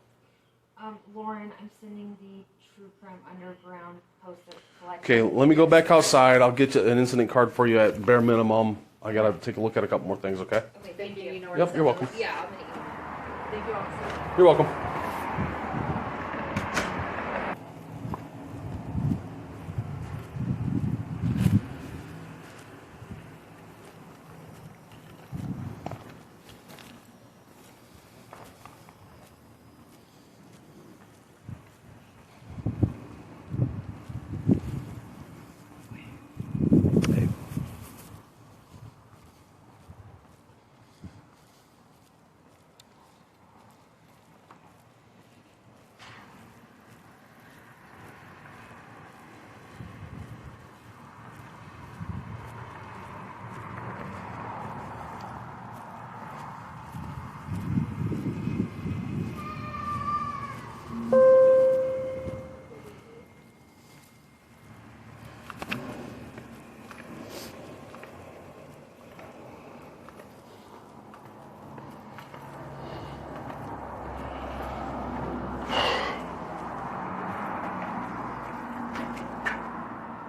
Lauren, I'm sending the True Crime Underground poster collection. Okay, let me go back outside. I'll get you an incident card for you at bare minimum. I got to take a look at a couple more things, okay? Okay, thank you. You know where Yep, to you're send welcome. those. Yeah, I'm gonna email. Thank you, officer. You're welcome.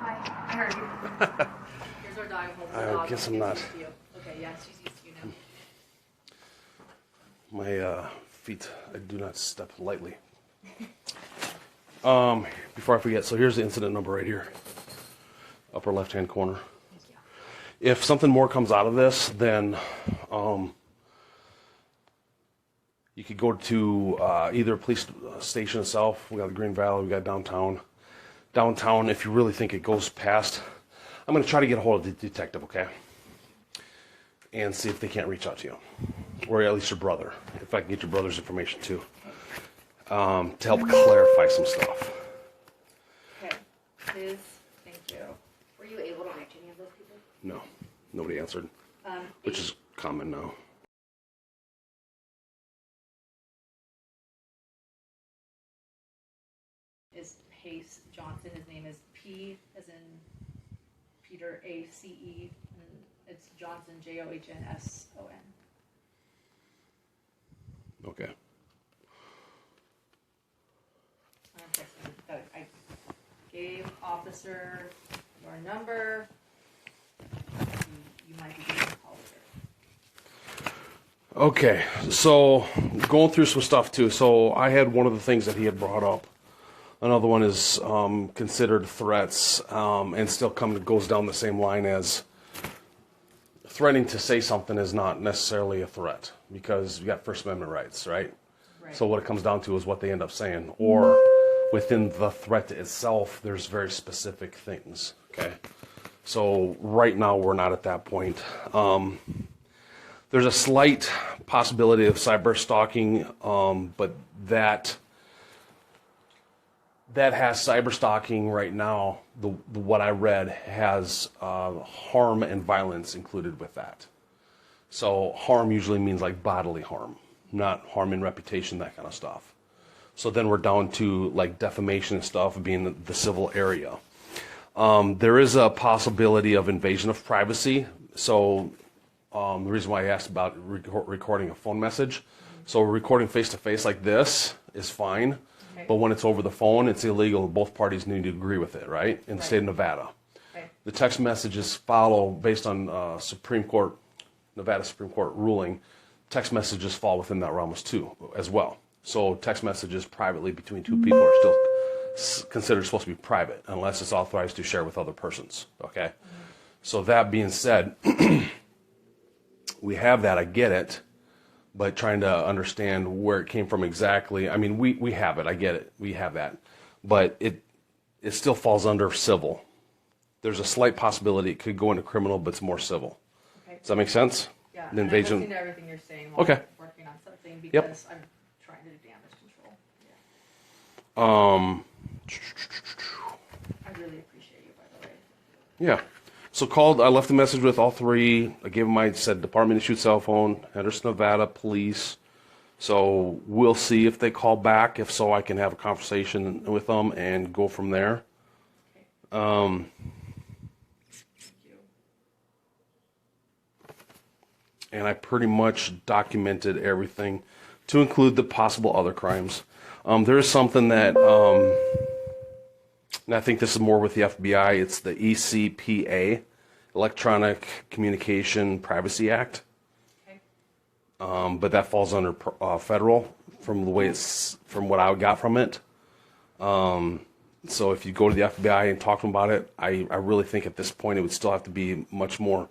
Hi, I heard you. Here's our dog. Hold the I dog. guess I'm She's not. used to you. Okay, yeah, she's used to you now. My feet, I do not step lightly. Before I forget, so here's the incident number right here. Upper left-hand corner. Thank you. If something more comes out of this, then you could go to either police station itself. We got the Green Valley, we got downtown. Downtown, if you really think it goes past, I'm going to try to get a hold of the detective, okay? And see if they can't reach out to you. Or at least your brother, if I can get your brother's information too. To help clarify some stuff. Okay, thank you. Were you able to reach any of those people? No, nobody answered, which is common now. Is Pace Johnson. His name is P as in Peter, ACE, and it's Johnson, JOHNSON. Okay. I'm texting. I gave officer your number. You might be getting a call later. Okay, so going through some stuff too. So I had one of the things that he had brought up. Another one is considered threats, and still goes down the same line as threatening to say something is not necessarily a threat because you got First Amendment rights, right? So what it comes down to is what they end up saying, or within the threat itself, there's very specific things. Okay, so right now we're not at that point. There's a slight possibility of cyber stalking, but that has cyber stalking right now. What I read has harm and violence included with that. So harm usually means like bodily harm, not harm in reputation, that kind of stuff. So then we're down to like defamation and stuff being the civil area. There is a possibility of invasion of privacy. So the reason why I asked about recording a phone message. So recording face-to-face like this is fine. Okay. But when it's over the phone, it's illegal. Both parties need to agree with it, right? In the state of Nevada. Okay. The text messages follow based on Nevada Supreme Court ruling. Text messages fall within that realm as well. So text messages privately between two people are still considered supposed to be private unless it's authorized to share with other persons. Okay. Mm-hmm. So that being said, we have that. I get it. But trying to understand where it came from exactly. I mean, we have it. I get it. We have that. But it still falls under civil. There's a slight possibility it could go into criminal, but it's more civil. Okay. Does that make sense? Yeah. The invasion. I'm listening to everything you're saying while I'm working on something because I'm trying to do damage control. Yeah. I really appreciate you, by the way. Yeah. So I left a message with all three. I gave them said department issued cell phone, Henderson, Nevada Police. So we'll see if they call back. If so, I can have a conversation with them and go from there. Okay. And I pretty much documented everything to include the possible other crimes. There is something that, and I think this is more with the FBI, it's the ECPA, Electronic Communication Privacy Act. Okay. But that falls under federal from what I got from it. So if you go to the FBI and talk to them about it, I really think at this point it would still have to be much more,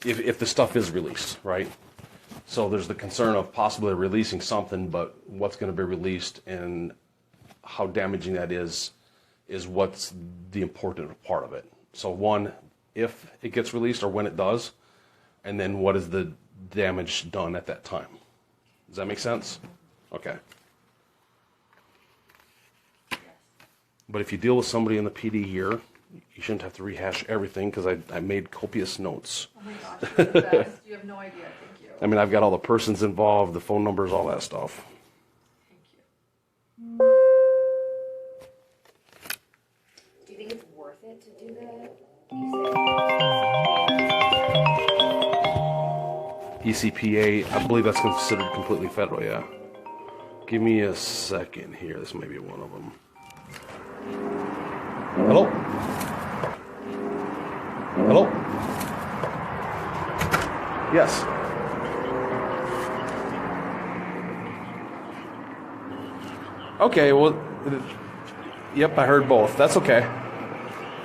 if the stuff is released, right? So there's the concern of possibly releasing something, but what's going to be released and how damaging that is what's the important part of it. So one, if it gets released or when it does, and then what is the damage done at that time. Does that make sense? Okay. But if you deal with somebody in the PD here, you shouldn't have to rehash everything because I made copious notes. Oh my gosh, you're the best. You have no idea. Thank you. I mean, I've got all the persons involved, the phone numbers, all that stuff. Thank you. Do you think it's worth it to do that? ECPA, I believe that's considered completely federal, yeah. Give me a second here. This may be one of them. Hello? Hello? Yes. Okay, well, yep, I heard both. That's okay.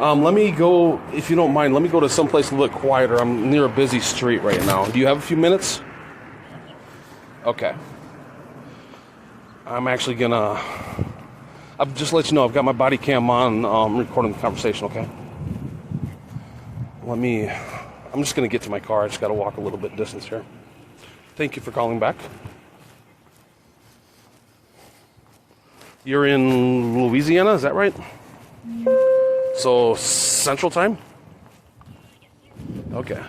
Let me go, if you don't mind, let me go to someplace a little quieter. I'm near a busy street right now. Do you have a few minutes? Okay. I'm actually gonna, I'll just let you know, I've got my body cam on, recording the conversation, okay? I'm just gonna get to my car. I just gotta walk a little bit distance here. Thank you for calling back. You're in Louisiana, is that right? So, Central Time? Okay.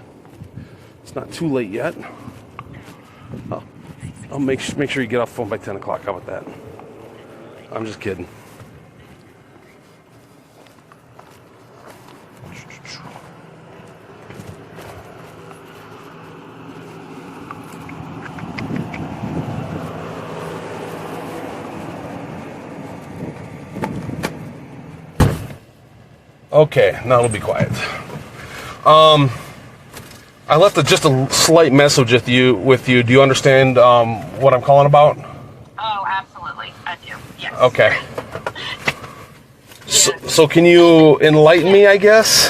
It's not too late yet. I'll make sure you get off the phone by 10 o'clock. How about that? I'm just kidding. Okay, now it'll be quiet. I left just a slight message with you. Do you understand what I'm calling about? Oh, absolutely. I do. Yes. Okay. Yes. So can you enlighten me, I guess?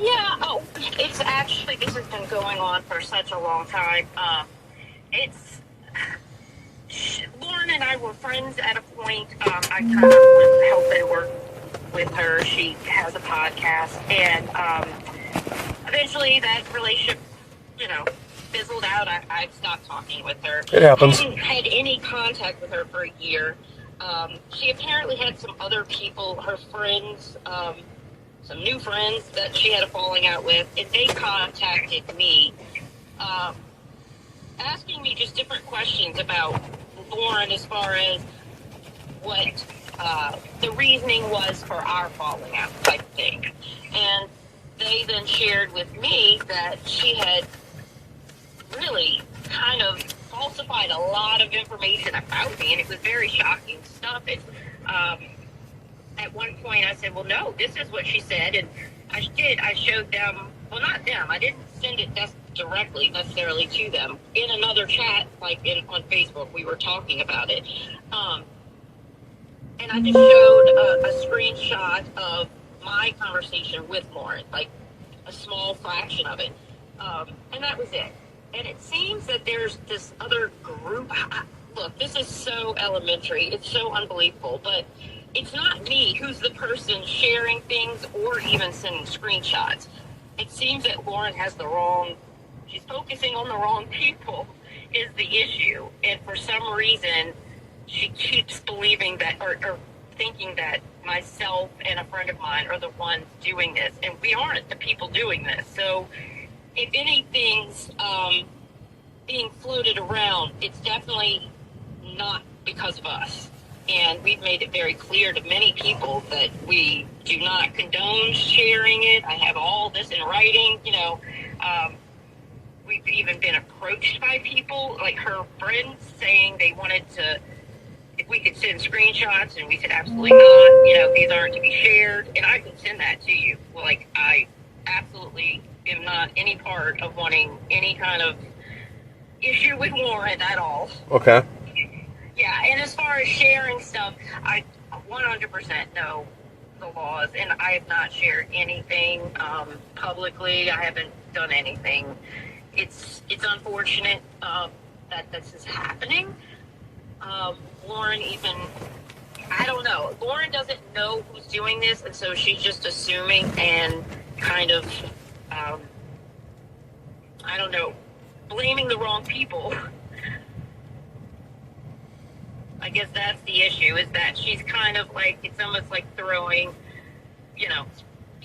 Yeah. Oh, it's actually, this has been going on for such a long time. Lauren and I were friends at a point. I kind of was helping work with her. She has a podcast, and eventually that relationship, fizzled out. I stopped talking with her. It happens. I hadn't had any contact with her for a year. She apparently had some other people, her friends, some new friends that she had a falling out with, and they contacted me, asking me just different questions about Lauren as far as what the reasoning was for our falling out type thing. And they then shared with me that she had really kind of falsified a lot of information about me, and it was very shocking stuff. And at one point I said, well, no, this is what she said. And I showed them, well, not them, I didn't send it directly necessarily to them. In another chat, like on Facebook, we were talking about it. And I just showed a screenshot of my conversation with Lauren, like a small fraction of it. And that was it. And it seems that there's this other group. Look, this is so elementary. It's so unbelievable. But it's not me who's the person sharing things or even sending screenshots. It seems that Lauren has she's focusing on the wrong people is the issue. And for some reason, she keeps believing that or thinking that myself and a friend of mine are the ones doing this. And we aren't the people doing this. So if anything's being floated around, it's definitely not because of us. And we've made it very clear to many people that we do not condone sharing it. I have all this in writing, we've even been approached by people, like her friends, saying they wanted to, if we could send screenshots, and we said absolutely not, these aren't to be shared. And I can send that to you. Like, I absolutely am not any part of wanting any kind of issue with Lauren at all. Okay. Yeah, and as far as sharing stuff, I 100% know the laws, and I have not shared anything publicly. I haven't done anything. It's unfortunate that this is happening. Lauren even, I don't know. Lauren doesn't know who's doing this, and so she's just assuming and kind of, I don't know, blaming the wrong people. I guess that's the issue, is that she's kind of like, it's almost like throwing,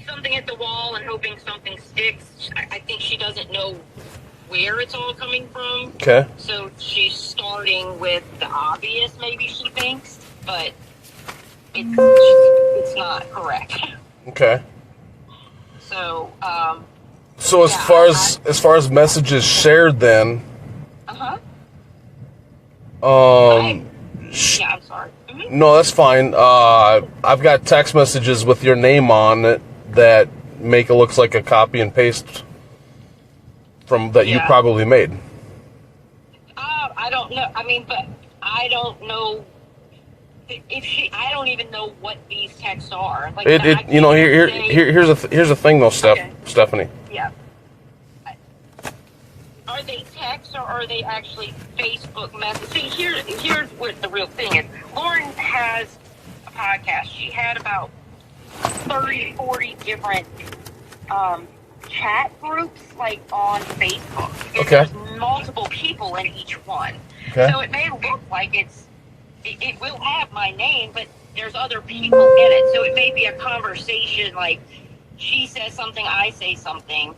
something at the wall and hoping something sticks. I think she doesn't know where it's all coming from. Okay. So she's starting with the obvious, maybe she thinks, but it's not correct. Okay. So, so as far as messages shared, then. Yeah, I'm sorry. Mm-hmm. No, that's fine. I've got text messages with your name on it that make it look like a copy and paste from that you probably made. I don't know. I mean, but I don't know if I don't even know what these texts are. Like, here's the thing though, Stephanie. Yeah. Are they texts or are they actually Facebook messages? See, here's what the real thing is. Lauren has a podcast. She had about 30, 40 different chat groups, like, on Facebook. And there's multiple people in each one. Okay. So it may look like it will have my name, but there's other people in it. So it may be a conversation, like, she says something, I say something.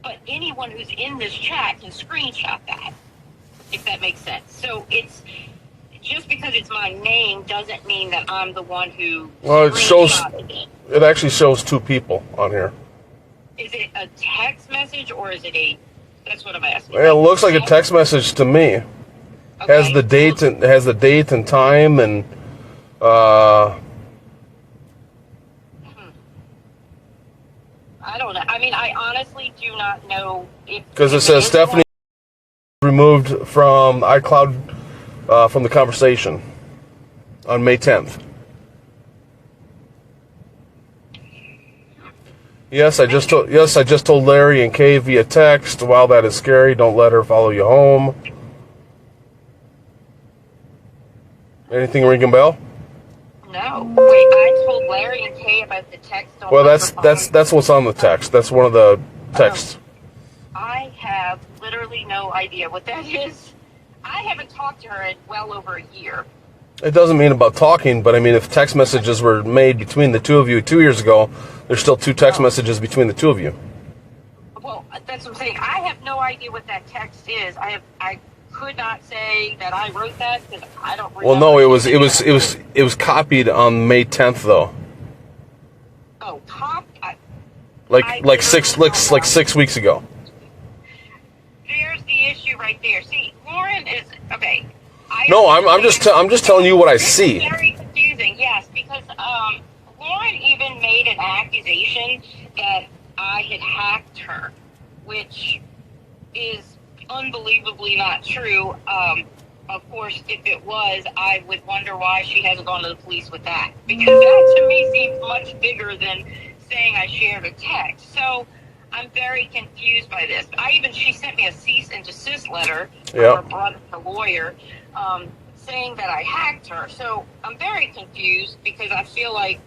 But anyone who's in this chat can screenshot that, if that makes sense. So it's just because it's my name doesn't mean that I'm the one who screenshotted it. It actually shows two people on here. Is it a text message or is it that's what I'm asking. It looks like a text message to me. Okay. Has the date and time and I don't know. I mean, I honestly do not know if... Because it says Stephanie removed from iCloud from the conversation on May 10th. Yes, I just told Larry and Kay via text. While that is scary, don't let her follow you home. Anything ring a bell? No. Wait, I told Larry and Kay about the text. Well, that's what's on the text. That's one of the texts. I have literally no idea what that is. I haven't talked to her in well over a year. It doesn't mean about talking, but I mean, if text messages were made between the two of you 2 years ago, there's still 2 text messages between the two of you. Well, that's what I'm saying. I have no idea what that text is. I could not say that I wrote that because I don't remember. Well, no, it was copied on May 10th though. Oh, Like 6 weeks ago. There's the issue right there. See, Lauren is okay. No, I'm just telling you what I see. It's very confusing, yes, because Lauren even made an accusation that I had hacked her, which is unbelievably not true. Of course, if it was, I would wonder why she hasn't gone to the police with that, because that to me seems much bigger than saying I shared a text. So I'm very confused by this. She sent me a cease and desist letter from her brother, the lawyer, saying that I hacked her. So I'm very confused because I feel like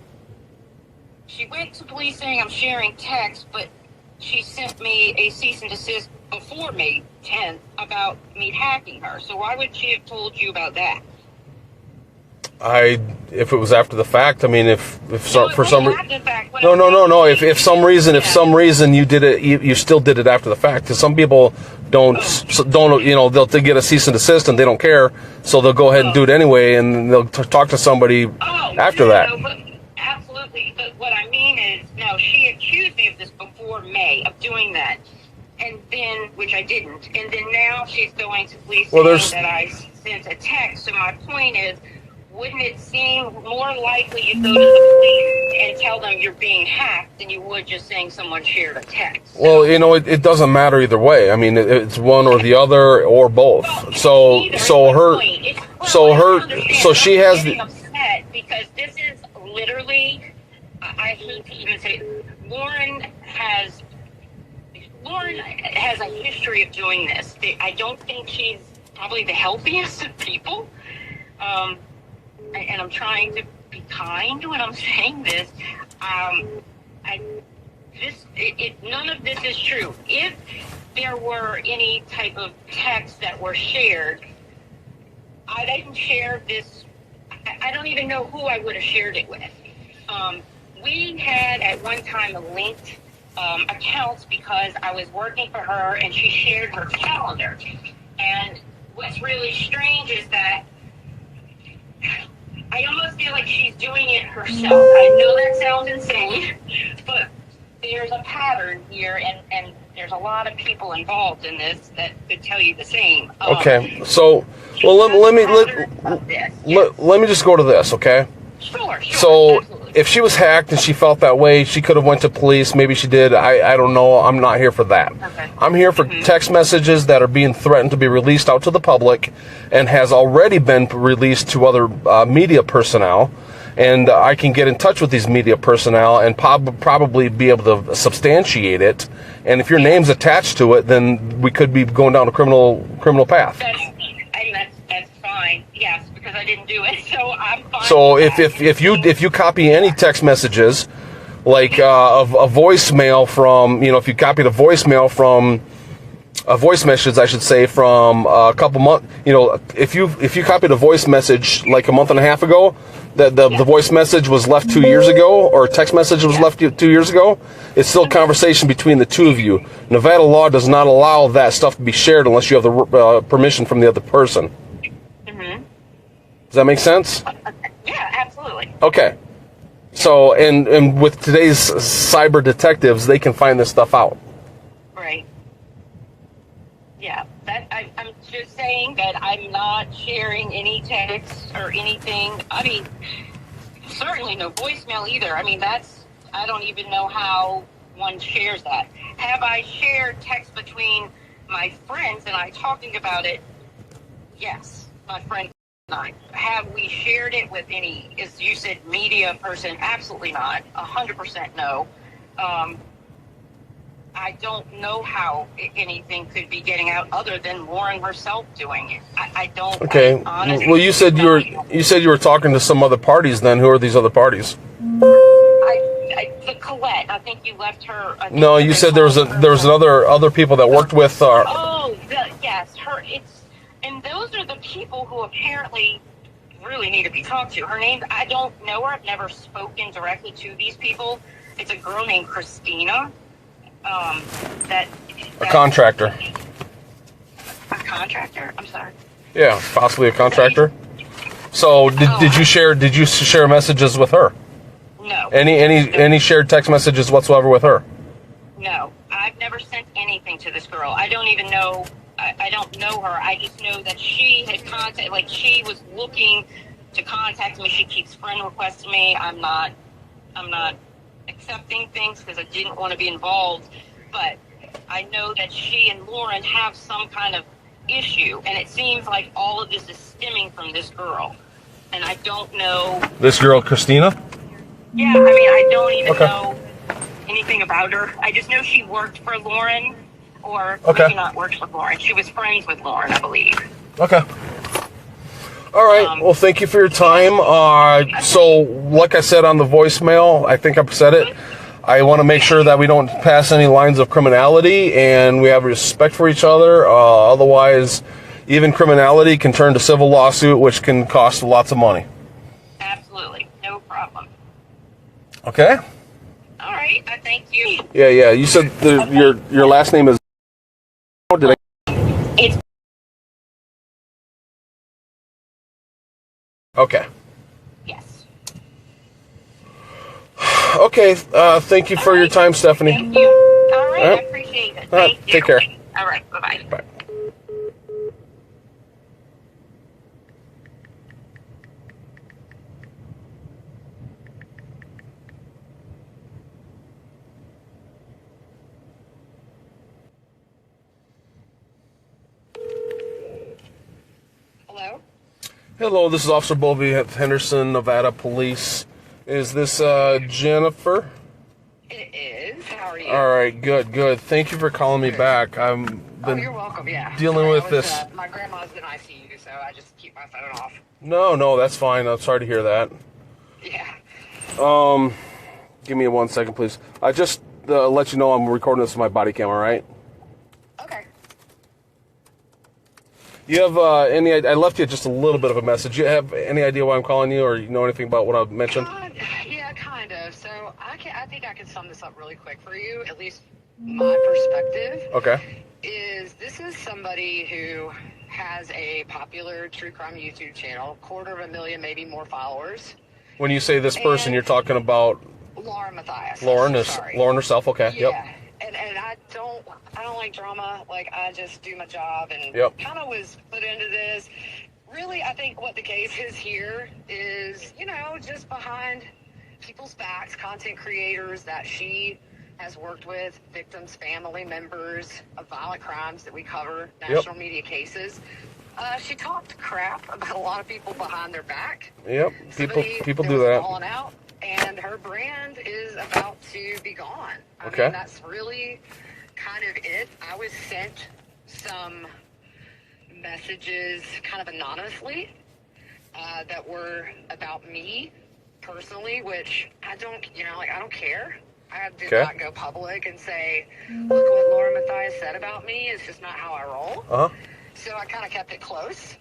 she went to police saying I'm sharing text, but she sent me a cease and desist before May 10th about me hacking her. So why would she have told you about that? If it was after the fact, I mean, if for some reason, no. If some reason you did it, you still did it after the fact. Because some people don't, they'll get a cease and desist and they don't care, so they'll go ahead and do it anyway, and they'll talk to somebody after that. Absolutely, but what I mean is, no, she accused me of this before May of doing that, and then which I didn't, and then now she's going to police saying that I sent a text. So my point is, wouldn't it seem more likely you go to the police and tell them you're being hacked than you would just saying someone shared a text? Well, it doesn't matter either way. I mean, it's one or the other or both. So she has the upset because this is literally, I hate to even say it, Lauren has a history of doing this. I don't think she's probably the healthiest of people. And I'm trying to be kind when I'm saying this. None of this is true. If there were any type of text that were shared, I didn't share this. I don't even know who I would have shared it with. We had at one time linked accounts because I was working for her and she shared her calendar. And what's really strange is that I almost feel like she's doing it herself. I know that sounds insane, but there's a pattern here, and there's a lot of people involved in this that could tell you the same. Okay, so let me just go to this, okay? Sure. So absolutely. If she was hacked and she felt that way, she could have went to police. Maybe she did. I don't know. I'm not here for that. Okay. I'm here for text messages that are being threatened to be released out to the public and has already been released to other media personnel. And I can get in touch with these media personnel and probably be able to substantiate it. And if your name's attached to it, then we could be going down a criminal path. That's fine. Yes, because I didn't do it, so I'm fine. So if you copy any text messages, like a voicemail from, if you copied a voicemail from a voice message, I should say, from a couple months, if you copied a voice message like a month and a half ago, the voice message was left 2 years ago, or a text message was left 2 years ago, it's still a conversation between the two of you. Nevada law does not allow that stuff to be shared unless you have the permission from the other person. Mm-hmm. Does that make sense? Yeah, absolutely. Okay. So, and with today's cyber detectives, they can find this stuff out. Right. Yeah, I'm just saying that I'm not sharing any texts or anything. I mean, certainly no voicemail either. I mean, I don't even know how one shares that. Have I shared text between my friends and I talking about it? Yes, my friend and I. Have we shared it with any, as you said, media person? Absolutely not. 100% no. I don't know how anything could be getting out other than Lauren herself doing it. I don't. Okay. Well, you said you were talking to some other parties. Then who are these other parties? The Colette. I think you left her. No, you said there was other people that worked with. Yes, and those are the people who apparently really need to be talked to. Her name, I don't know her. I've never spoken directly to these people. It's a girl named Christina. A contractor. A contractor? I'm sorry. Yeah, possibly a contractor. So did you share messages with her? No. Any shared text messages whatsoever with her? No, I've never sent anything to this girl. I don't even know. I don't know her. I just know that she had she was looking to contact me. She keeps friend requesting me. I'm not accepting things because I didn't want to be involved. But I know that she and Lauren have some kind of issue, and it seems like all of this is stemming from this girl. And I don't know. This girl, Christina? Yeah, I mean, I don't even know anything about her. I just know she worked for Lauren, or maybe not worked for Lauren. She was friends with Lauren, I believe. Okay. All right. Well, thank you for your time. So, like I said on the voicemail, I think I've said it. I want to make sure that we don't pass any lines of criminality and we have respect for each other. Otherwise, even criminality can turn to civil lawsuit, which can cost lots of money. Absolutely. No problem. Okay? All right. I thank you. Yeah. You said your last name is... It's... Okay. Yes. Okay. Thank you for your time, Stephanie. Thank you. All right. I appreciate it. Thank you. Take care. All right. Bye-bye. Bye. Hello? Hello, this is Officer Bowlby at Henderson, Nevada Police. Is this Jennifer? It is. How are you? All right, good. Thank you for calling me back. You're welcome, yeah. Dealing with this. My grandma's in ICU, so I just keep my phone off. No, that's fine. I'm sorry to hear that. Yeah. Give me 1 second, please. I just let you know I'm recording this with my body camera, right? Okay. You have any? I left you just a little bit of a message. You have any idea why I'm calling you, or you know anything about what I mentioned? Yeah, kind of. So I think I can sum this up really quick for you. At least my perspective. Okay. This is somebody who has a popular true crime YouTube channel, 250,000, maybe more followers. When you say this person, you're talking about Lauren Matthias. Lauren herself. Okay. Yeah. Yep. And I don't like drama. Like, I just do my job and kind of was put into this. Really, I think what the case is here is, just behind people's backs, content creators that she has worked with, victims, family members of violent crimes that we cover, national media cases. She talked crap about a lot of people behind their back. Yep. People do that. Falling out, and her brand is about to be gone. I mean, that's really kind of it. I was sent some messages kind of anonymously that were about me personally, which I don't care. I did not go public and say, look what Lauren Matthias said about me. It's just not how I roll. So I kind of kept it close.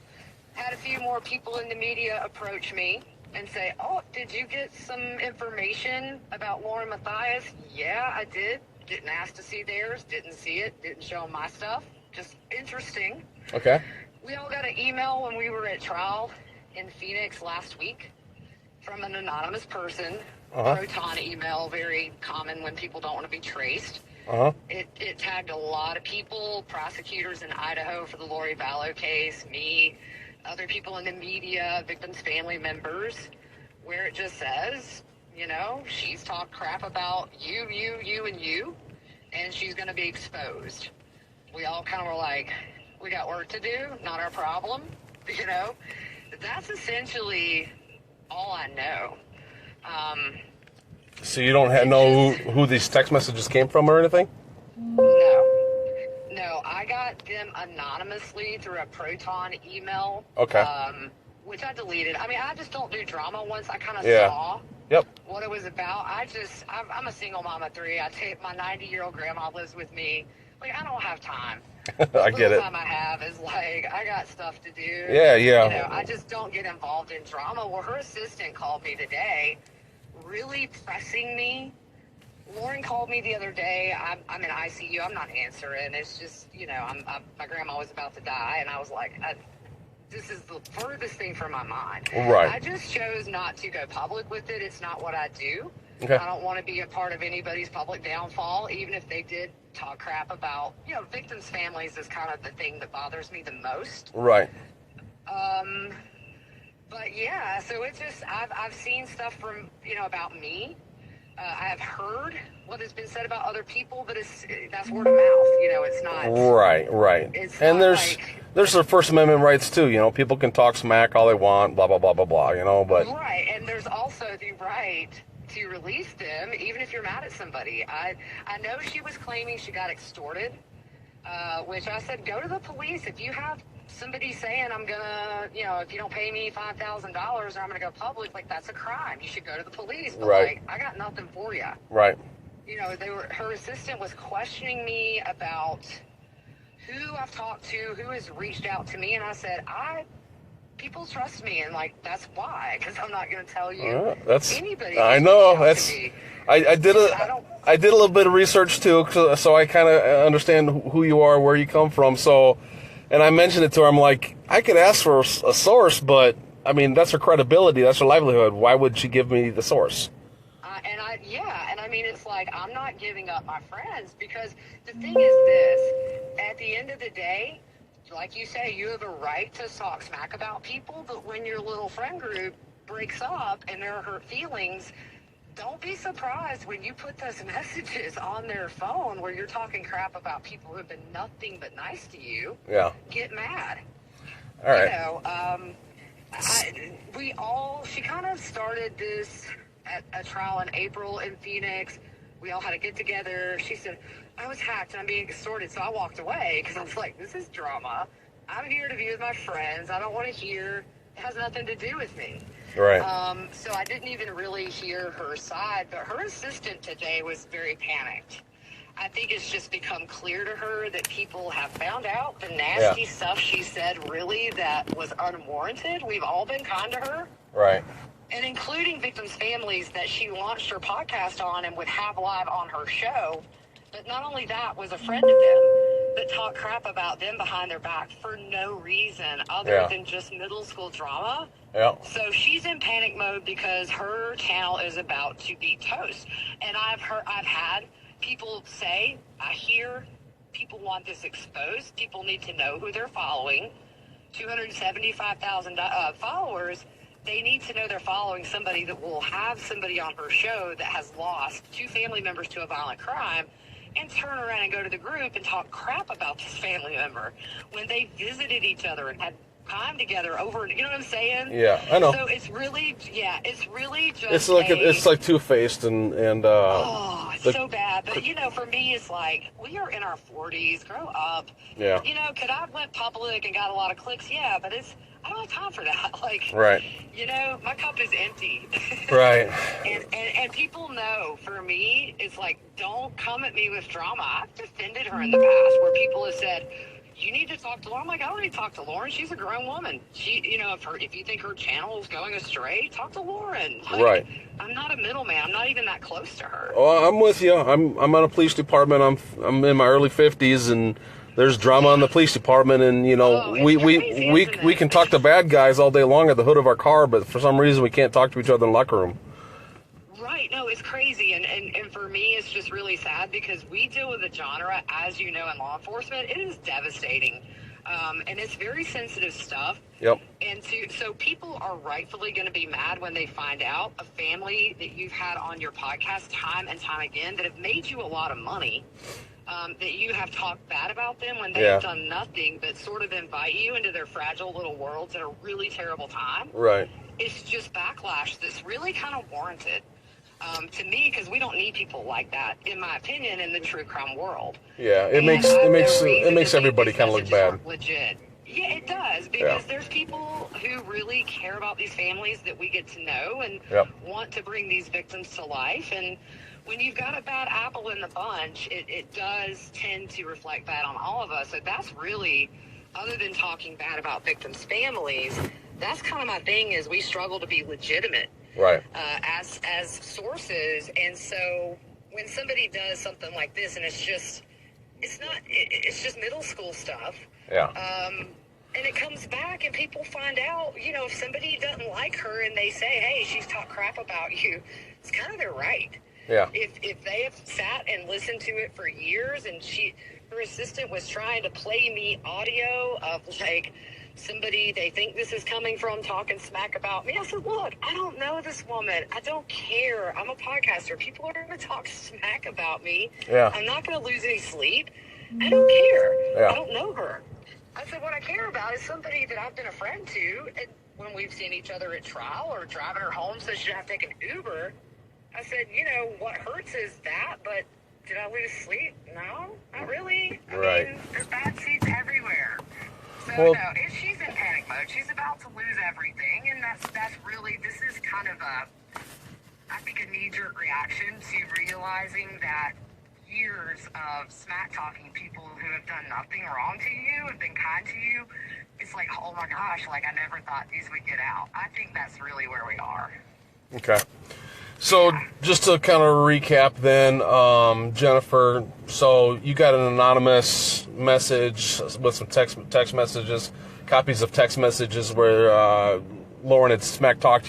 Had a few more people in the media approach me and say, oh, did you get some information about Lauren Matthias? Yeah, I did. Didn't ask to see theirs. Didn't see it. Didn't show them my stuff. Just interesting. Okay. We all got an email when we were at trial in Phoenix last week from an anonymous person. Proton email, very common when people don't want to be traced. It tagged a lot of people, prosecutors in Idaho for the Lori Vallow case, me, other people in the media, victims' family members, where it just says, she's talked crap about you, and you, and she's going to be exposed. We all kind of were like, we got work to do, not our problem, That's essentially all I know. So you don't know who these text messages came from or anything? No, I got them anonymously through a Proton email. Okay. Which I deleted. I mean, I just don't do drama. Once I kind of saw what it was about. I'm a single mom of 3. My 90-year-old grandma lives with me. Like, I don't have time. I get it. The time I have is like, I got stuff to do. Yeah. You know, I just don't get involved in drama. Well, her assistant called me today, really pressing me. Lauren called me the other day. I'm in ICU. I'm not answering. It's just, you know, my grandma was about to die, and I was like, this is the furthest thing from my mind. Right. I just chose not to go public with it. It's not what I do. Okay. I don't want to be a part of anybody's public downfall, even if they did talk crap about, you know, victims' families is kind of the thing that bothers me the most. Right. But yeah, so it's just, I've seen stuff from, you know, about me. I have heard what has been said about other people, but that's word of mouth. You know, it's not. Right. And there's the First Amendment rights too. You know, people can talk smack all they want, blah blah blah blah blah. You know, but right, and there's also the right to release them, even if you're mad at somebody. I know she was claiming she got extorted, which I said, go to the police if you have somebody saying I'm gonna, you know, if you don't pay me $5,000 or I'm gonna go public, like that's a crime. You should go to the police. But like, I got nothing for you. Right. You know, her assistant was questioning me about who I've talked to, who has reached out to me, and I said, people trust me, and like that's why, because I'm not gonna tell you anybody. I know that's. I did a little bit of research too, so I kind of understand who you are, where you come from. So. And I mentioned it to her. I'm like, I could ask for a source, but I mean, that's her credibility. That's her livelihood. Why would she give me the source? And I mean, it's like, I'm not giving up my friends, because the thing is this, at the end of the day, like you say, you have a right to talk smack about people, but when your little friend group breaks up and there are hurt feelings, don't be surprised when you put those messages on their phone where you're talking crap about people who have been nothing but nice to you. Yeah. Get mad. All right. You know, she kind of started this at a trial in April in Phoenix. We all had to get together. She said, I was hacked and I'm being extorted. So I walked away because I was like, this is drama. I'm here to be with my friends. I don't want to hear. It has nothing to do with me. Right. So I didn't even really hear her side, but her assistant today was very panicked. I think it's just become clear to her that people have found out the nasty stuff she said really that was unwarranted. We've all been kind to her. Right. And including victims' families that she launched her podcast on and would have live on her show. But not only that, was a friend of them that talked crap about them behind their back for no reason other than just middle school drama. Yeah. So she's in panic mode because her channel is about to be toast. And I've had people say, I hear people want this exposed. People need to know who they're following. 275,000 followers. They need to know they're following somebody that will have somebody on her show that has lost 2 family members to a violent crime, and turn around and go to the group and talk crap about this family member when they visited each other and had time together over, you know what I'm saying? Yeah, I know. So it's really just it's like two-faced and it's so bad. But you know, for me, it's like, we are in our 40s, grow up. Yeah. You know, could I went public and got a lot of clicks? Yeah, but I don't have time for that. Like, right. You know, my cup is empty. Right. And people know, for me, it's like, don't come at me with drama. I've defended her in the past where people have said, you need to talk to Lauren. I'm like, I already talked to Lauren. She's a grown woman. She, you know, if you think her channel is going astray, talk to Lauren. Like, right. I'm not a middleman. I'm not even that close to her. Oh, I'm with you. I'm on a police department. I'm in my early 50s, and there's drama in the police department, and you know, we can talk to bad guys all day long at the hood of our car, but for some reason we can't talk to each other in the locker room. Right. No, it's crazy. And for me, it's just really sad because we deal with a genre, as you know, in law enforcement. It is devastating. And it's very sensitive stuff. Yep. And so people are rightfully going to be mad when they find out a family that you've had on your podcast time and time again that have made you a lot of money, that you have talked bad about them when they have done nothing but sort of invite you into their fragile little worlds at a really terrible time. Right. It's just backlash that's really kind of warranted. To me, because we don't need people like that, in my opinion, in the true crime world. Yeah, it makes everybody kind of look bad. Legit. Yeah, It does, because there's people who really care about these families that we get to know and want to bring these victims to life. And when you've got a bad apple in the bunch, it does tend to reflect bad on all of us. So that's really, other than talking bad about victims' families, that's kind of my thing, is we struggle to be legitimate as sources. And so when somebody does something like this, and it's just middle school stuff. And it comes back and people find out, you know, if somebody doesn't like her and they say, hey, she's talked crap about you, it's kind of their right. If they have sat and listened to it for years, and her assistant was trying to play me audio of like somebody they think this is coming from talking smack about me. I said, look, I don't know this woman. I don't care. I'm a podcaster. People are going to talk smack about me. I'm not going to lose any sleep. I don't care. I don't know her. I said, what I care about is somebody that I've been a friend to, and when we've seen each other at trial or driving her home so she doesn't have to take an Uber, I said, you know, what hurts is that, but did I lose sleep? No, not really. I mean, there's bad seats everywhere. So, no, she's in panic mode. She's about to lose everything, and that's really, this is kind of I think a knee-jerk reaction to realizing that years of smack-talking people who have done nothing wrong to you, have been kind to you, it's like, oh my gosh, like I never thought these would get out. I think that's really where we are. Okay. So just to kind of recap then, Jennifer, so you got an anonymous message with some text messages, copies of text messages where Lauren had talked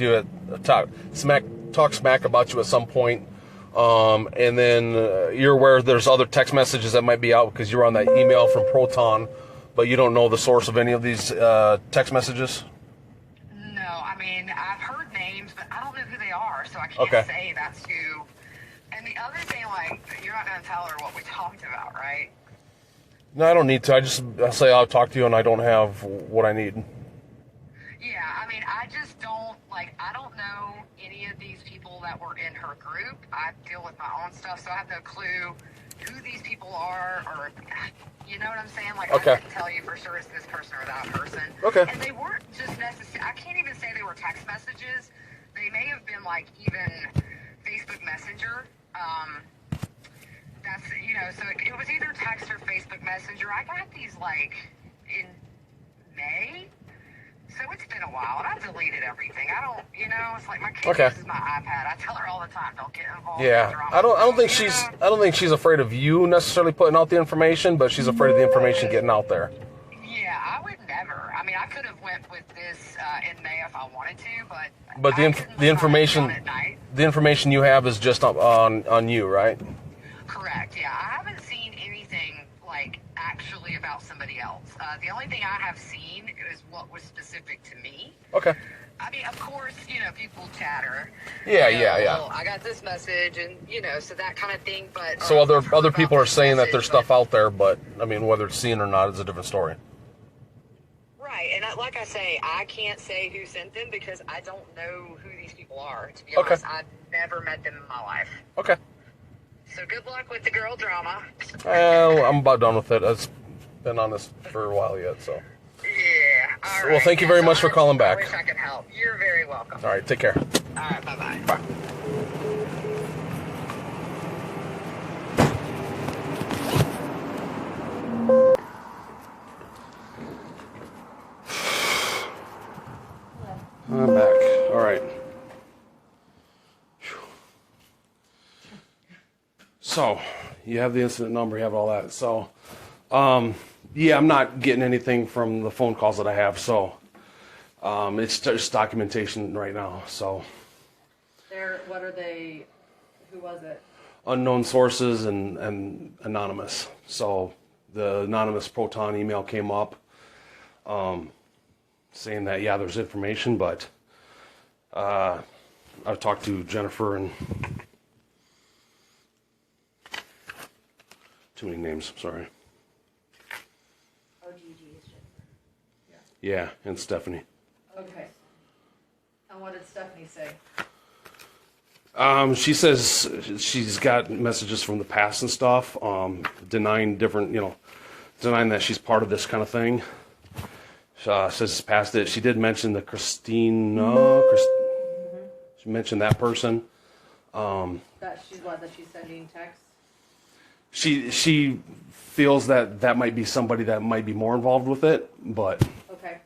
smack about you at some point. And then you're aware there's other text messages that might be out because you're on that email from Proton, but you don't know the source of any of these text messages? No, I mean, I've heard names, but I don't know who they are, so I can't say that's who. And the other thing, like, you're not going to tell her what we talked about, right? No, I don't need to. I say I'll talk to you and I don't have what I need. Yeah, I mean, I just don't, like, I don't know any of these people that were in her group. I deal with my own stuff, so I have no clue who these people are, or, you know what I'm saying? Like, I couldn't tell you for sure it's this person or that person. And they weren't just necessarily, I can't even say they were text messages. They may have been, like, even Facebook Messenger. That's, you know, so it was either text or Facebook Messenger. I got these, like, in May. So it's been a while, and I've deleted everything. I don't, you know, it's like my kid uses my iPad. I tell her all the time, don't get involved. Yeah, I don't think she's afraid of you necessarily putting out the information, but she's afraid of the information getting out there. Yeah, I would never. I mean, I could have went with this in May if I wanted to, but the information you have is just on you, right? Correct. Yeah, I haven't seen anything like actually about somebody else. The only thing I have seen is what was specific to me. Okay. I mean, of course, you know, people chatter. Yeah. Well, I got this message, and you know, so that kind of thing. But so other people are saying that there's stuff out there, but I mean, whether it's seen or not is a different story. Right, and like I say, I can't say who sent them because I don't know who these people are. To be honest, I've never met them in my life. Okay. So good luck with the girl drama. Well, I'm about done with it. I've been on this for a while yet, so. Yeah. All right. Well, thank you very much for calling back. I wish I could help. You're very welcome. All right, take care. All right, bye-bye. Bye. I'm back. All right. So, you have the incident number, you have all that. So, yeah, I'm not getting anything from the phone calls that I have. So, it's just documentation right now. So, what are they? Who was it? Unknown sources and anonymous. So, the anonymous Proton email came up, saying that there's information, but I've talked to Jennifer and. Too many names, sorry. OGG is Jennifer. Yeah, and Stephanie. Okay. And what did Stephanie say? She says she's got messages from the past and stuff, denying that she's part of this kind of thing. Says past it. She did mention the she mentioned that person. That she's sending texts. She feels that might be somebody that might be more involved with it, but Okay.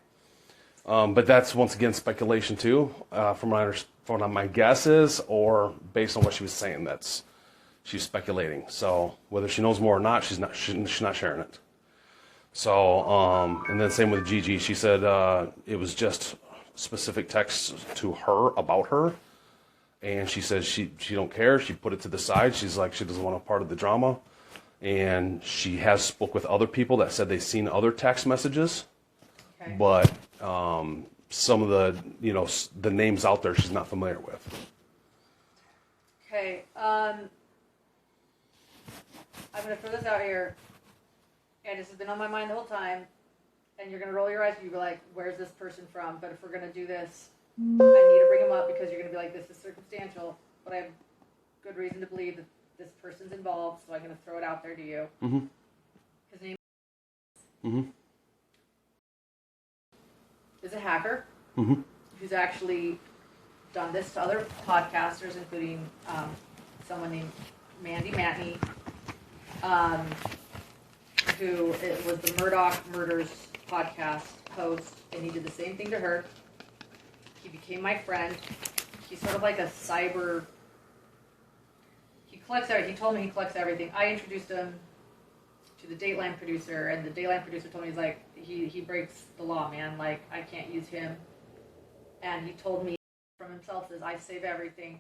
but that's once again speculation too. From what my guess is, or based on what she was saying, she's speculating. So whether she knows more or not, she's not sharing it. So and then same with Gigi. She said it was just specific texts to her about her. And she says she don't care. She put it to the side. She's like, she doesn't want a part of the drama. And she has spoke with other people that said they've seen other text messages. Okay. But some of the, the names out there she's not familiar with. Okay. I'm going to throw this out here. And this has been on my mind the whole time. And you're going to roll your eyes and you'll be like, where's this person from? But if we're going to do this, I need to bring him up because you're going to be like, this is circumstantial, but I have good reason to believe that this person's involved, so I'm going to throw it out there to you. Mm-hmm. His name Mm-hmm. is a hacker Mm-hmm. who's actually done this to other podcasters, including someone named Mandy Matney, who was the Murdoch Murders podcast host, and he did the same thing to her. He became my friend. He's sort of like a cyber. He collects everything. He told me he collects everything. I introduced him to the Dateline producer, and the Dateline producer told me, he's like, he breaks the law, man. Like, I can't use him. And he told me from himself, says, I save everything.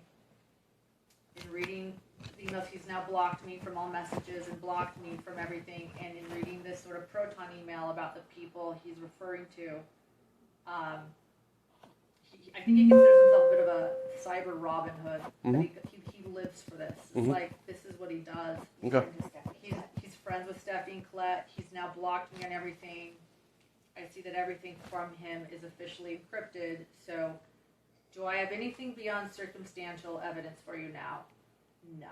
In reading the emails, he's now blocked me from all messages and blocked me from everything. And in reading this sort of Proton email about the people he's referring to, I think he considers himself a bit of a cyber Robin Hood. Mm-hmm. He lives for this. It's like, this is what he does. Okay. He's friends with Stephanie and Colette. He's now blocked me on everything. I see that everything from him is officially encrypted. So, do I have anything beyond circumstantial evidence for you now? No.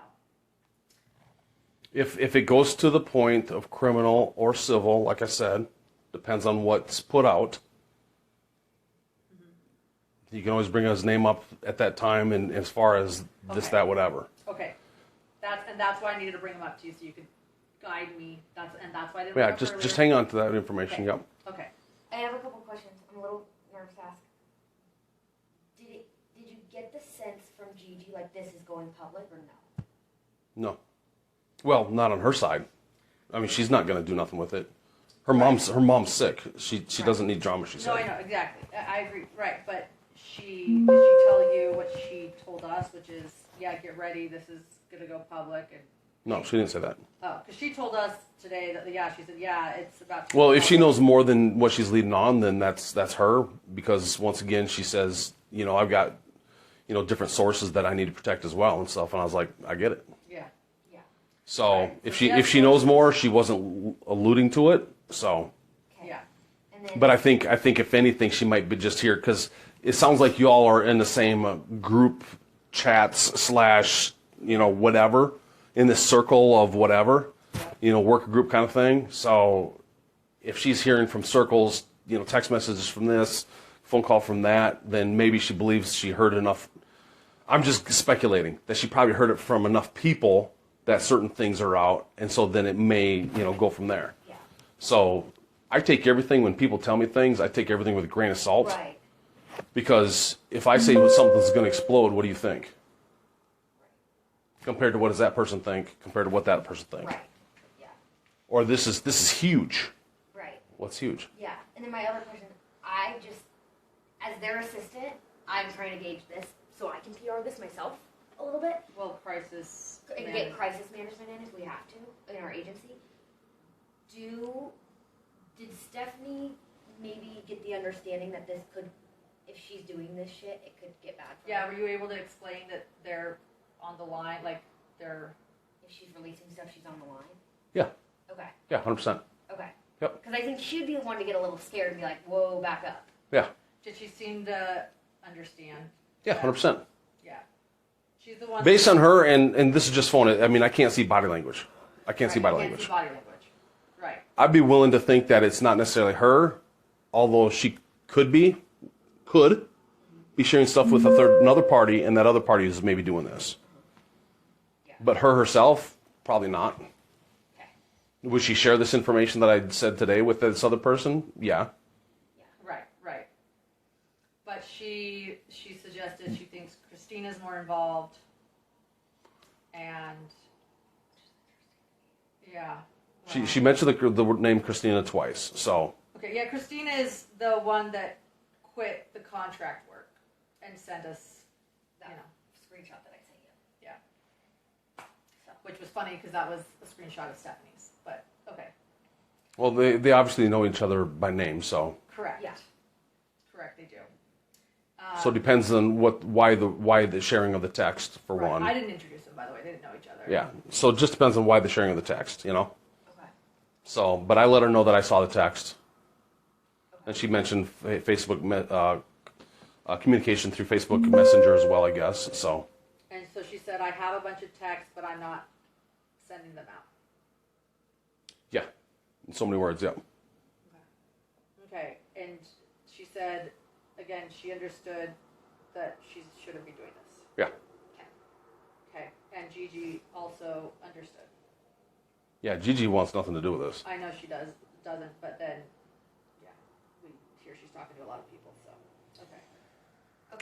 If it goes to the point of criminal or civil, like I said, depends on what's put out. You can always bring his name up at that time, and as far as this, that, whatever. Okay. That's why I needed to bring him up to you, so you could guide me. That's why I didn't. Yeah, just hang on to that information. Okay. Yep. Okay. I have a couple questions. I'm a little nervous to ask. Did you get the sense from Gigi like this is going public or no? No. Well, not on her side. I mean, she's not going to do nothing with it. Her mom's sick. She doesn't need drama. She said. No, I know exactly. I agree. Right, but did she tell you what she told us, which is, yeah, get ready. This is gonna go public. And No, she didn't say that. oh, because she told us today that she said, yeah, it's about to Well, go if she public. knows more than what she's leading on, then that's her. Because once again, she says, I've got, different sources that I need to protect as well and stuff. And I was like, I get it. Yeah. So Right. if So she knows more, she wasn't alluding to it. So, Okay. Yeah. And then, but I think if anything, she might be just here because it sounds like you all are in the same group chats / whatever, in this circle of whatever, work group kind of thing. So if she's hearing from circles, text messages from this, phone call from that, then maybe she believes she heard enough. I'm just speculating that she probably heard it from enough people that certain things are out, and so then it may, go from there. yeah. So I take everything, when people tell me things, I take everything with a grain of salt. Right. Because if I say something's going to explode, what do you think? Compared to what does that person think, compared to what that person thinks? Right. Yeah. Or this is huge. Right. What's huge? Yeah. And then my other question, I just, as their assistant, I'm trying to gauge this so I can PR this myself a little bit. Well, crisis. And get crisis management in if we have to in our agency. Did Stephanie maybe get the understanding that this could, if she's doing this shit, it could get bad for Yeah, her? were you able to explain that they're on the line, like they're? If she's releasing stuff, she's on the line? Yeah. Okay. Yeah, 100%. Okay. Yep. Because I think she'd be the one to get a little scared and be like, whoa, back up. Yeah. Did she seem to understand? Yeah, 100%. Yeah. She's the one. Based on her, and this is just phone. I mean, I can't see body language. I can't see body Right, language. body language. Right. I'd be willing to think that it's not necessarily her, although she could be sharing stuff with another party, and that other party is maybe doing this. Yeah. But her herself, probably not. Okay. Would she share this information that I said today with this other person? Yeah. Right. But she suggested she thinks Christina's more involved, and yeah. Well, She mentioned the name Christina twice, so. okay, yeah, Christina is the one that quit the contract work and sent us, That you know, screenshot that I sent you. yeah. Which was funny because that was a screenshot of Stephanie's, but okay. Well, they obviously know each other by name, so. Correct. Yeah. Correct, they do. So it depends on why the sharing of the text, for Right. one. I didn't introduce them, by the way. They didn't know each other. Yeah, so it just depends on why the sharing of the text, you know? Okay. So, but I let her know that I saw the text. And she mentioned Facebook, communication through Facebook Messenger as well, I guess, so. And so she said, I have a bunch of texts, but I'm not sending them out. Yeah, in so many words, yeah. Okay, and she said, again, she understood that she shouldn't be doing this. Yeah. Okay, and Gigi also understood. Yeah, Gigi wants nothing to do with this. I know she doesn't, but then, yeah, we hear she's talking to a lot of people, so, okay.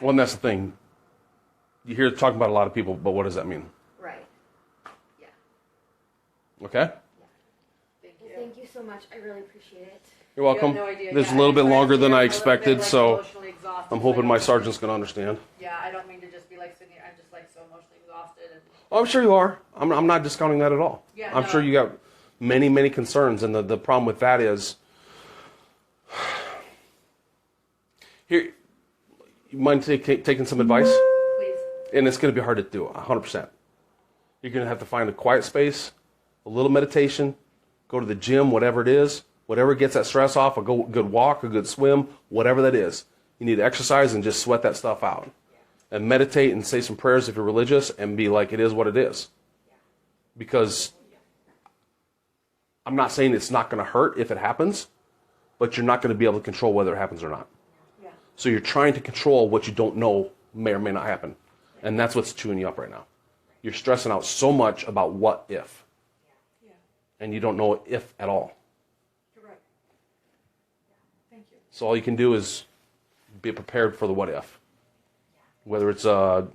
Well, and that's the thing. You hear talking about a lot of people, but what does that mean? Right. Yeah. Okay? Thank Well, you. thank you so much. I really appreciate it. You're welcome. You have no idea. This is Yeah, a little bit I'm longer than I a little bit, expected, like, so emotionally exhausted, I'm so I hoping my don't- sergeant's going to understand. Yeah, I don't mean to just be like sitting here. I'm just like so emotionally exhausted. And Oh, I'm sure you are. I'm not discounting that at all. Yeah, I'm no. sure you got many, many concerns, and the problem with that is, here, you mind taking some advice? please. And it's going to be hard to do, 100%. You're going to have to find a quiet space, a little meditation, go to the gym, whatever it is, whatever gets that stress off, a good walk, a good swim, whatever that is. You need to exercise and just sweat that stuff out. And meditate and say some prayers if you're religious and be like, it is what it is. Because I'm not saying it's not going to hurt if it happens, but you're not going to be able to control whether it happens or not. Yeah. So you're trying to control what you don't know may or may not happen. And that's what's chewing you up right now. You're stressing out so much about what if. Yeah. And you don't know if at all. You're right. Thank you. So all you can do is be prepared for the what if. Whether it's a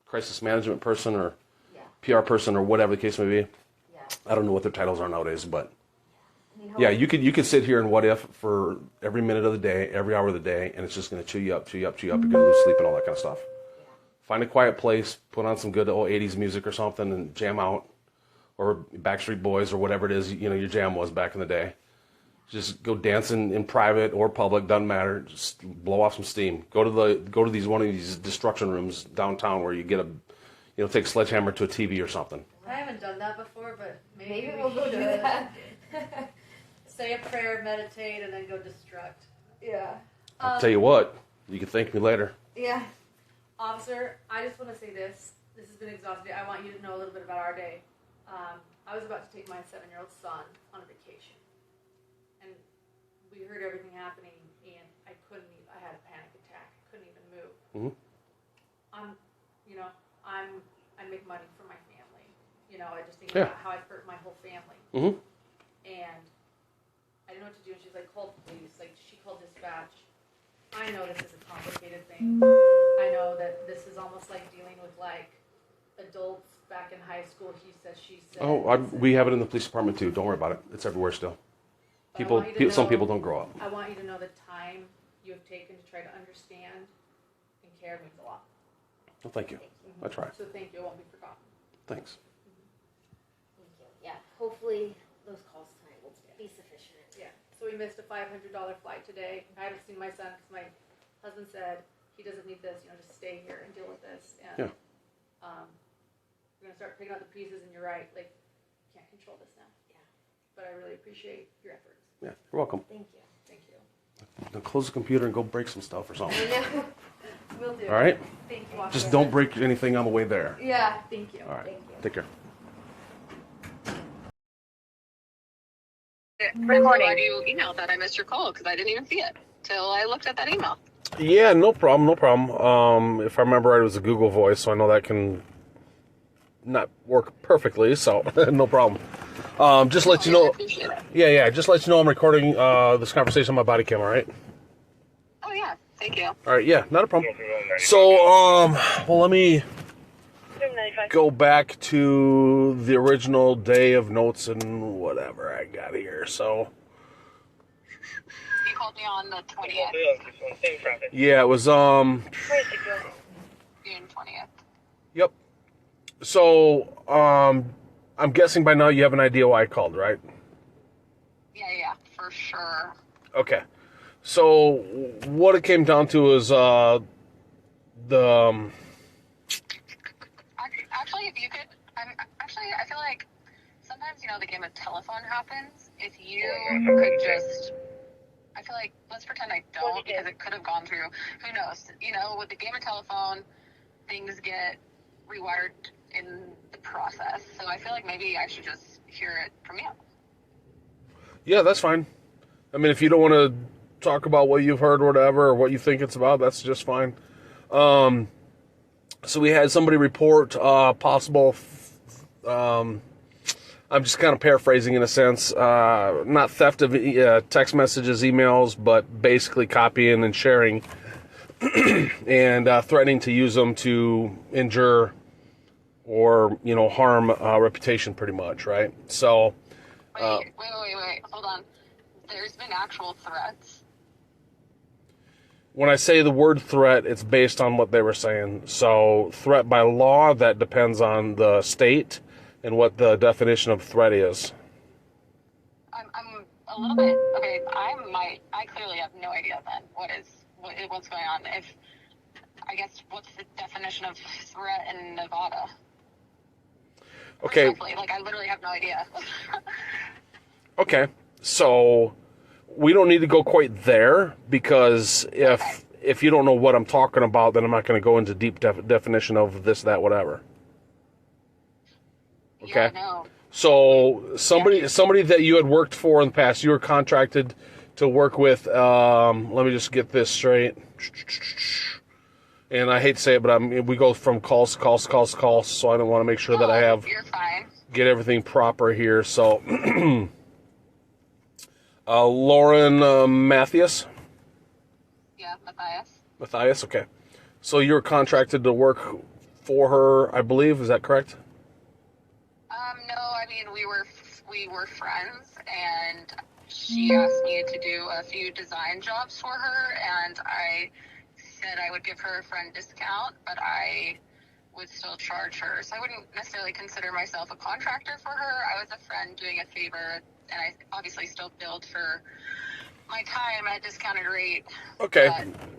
crisis management person or PR person or whatever the case may be. Yeah. I don't know what their titles are nowadays, but I mean, yeah, you could sit here and what if for every minute of the day, every hour of the day, and it's just going to chew you up. You're going to lose sleep and all that kind of stuff. Find a quiet place, put on some good old 80s music or something and jam out. Or Backstreet Boys or whatever it is, your jam was back in the day. Just go dancing in private or public, doesn't matter. Just blow off some steam. Go to one of these destruction rooms downtown where you get take a sledgehammer to a TV or something. I haven't done that before, but Maybe we we'll go do should. that. Say a prayer, meditate, and then go destruct. Yeah. I'll tell you what, you can thank me later. Yeah. Officer, I just want to say this. This has been exhausting. I want you to know a little bit about our day. I was about to take my 7-year-old son on a vacation. And we heard everything happening, and I had a panic attack. I couldn't even move. Mm-hmm. I make money for my family. I just think Yeah. about how I've hurt my whole family. Mm-hmm. And I didn't know what to do, and she's like, call the police. Like, she called dispatch. I know this is a complicated thing. I know that this is almost like dealing with, like, adults back in high school. He said, she said. We have it in the police department too. Don't worry about it. It's everywhere still. But I want you to Some know- people don't grow up. I want you to know the time you have taken to try to understand and care means a lot. Well, thank you. I try. So thank you. It won't be forgotten. Thanks. Thank you. Yeah. Hopefully those calls tonight will be sufficient. Yeah. So we missed a $500 flight today. I haven't seen my son because my husband said he doesn't need this. Just stay here and deal with this. And Yeah. we're gonna start picking out the pieces. And you're right. Like, can't control this now. Yeah. But I really appreciate your efforts. Yeah, you're welcome. Thank you. Thank you. Now close the computer and go break some stuff or something. I know. Will do. All right? Thank you. Just don't break anything on the way there. Yeah. Thank you. All right. Thank you. Take care. I'm so glad you emailed that. I missed your call because I didn't even see it till I looked at that email. Yeah, no problem, no problem. If I remember right, it was a Google voice, so I know that can not work perfectly, so no problem. Just let you know. I appreciate it. Yeah, just let you know I'm recording this conversation on my body cam, all right? Oh, yeah. Thank you. All right, yeah, not a problem. So, well, let me go back to the original day of notes and whatever I got here. So, You called me on the 20th, yeah, it was, June 20th. yep. So, I'm guessing by now you have an idea why I called, right? Yeah, for sure. Okay. So, what it came down to is, Actually, if you could, I feel like sometimes, the game of telephone happens. If you could just, I feel like, let's pretend I don't, because it could have gone through, who knows? With the game of telephone, things get rewired in the process. So I feel like maybe I should just hear it from you. yeah, that's fine. I mean, if you don't want to talk about what you've heard or whatever, or what you think it's about, that's just fine. So we had somebody report possible, I'm just kind of paraphrasing in a sense, not theft of text messages, emails, but basically copying and sharing and threatening to use them to injure or, harm reputation pretty much, right? So... Wait, hold on. There's been actual threats. When I say the word threat, it's based on what they were saying. So threat by law, that depends on the state and what the definition of threat is. I'm a little bit, okay, I clearly have no idea then what's going on. I guess, what's the definition of threat in Nevada? Okay. I literally have no idea. Okay. So we don't need to go quite there because if you don't know what I'm talking about, then I'm not going to go into deep definition of this, that, whatever. Okay. Yeah, no. So somebody that you had worked for in the past, you were contracted to work with. Let me just get this straight. And I hate to say it, but we go from calls to calls to calls to calls, so I don't want to make sure that I have You're fine. get everything proper here. So, Lauren Matthaias. Yeah, Matthias. Matthias, okay. So you were contracted to work for her, I believe. Is that correct? No, I mean we were friends, and she asked me to do a few design jobs for her, and I said I would give her a friend discount, but I would still charge her. So I wouldn't necessarily consider myself a contractor for her. I was a friend doing a favor, and I obviously still billed for my time at a discounted rate. Okay.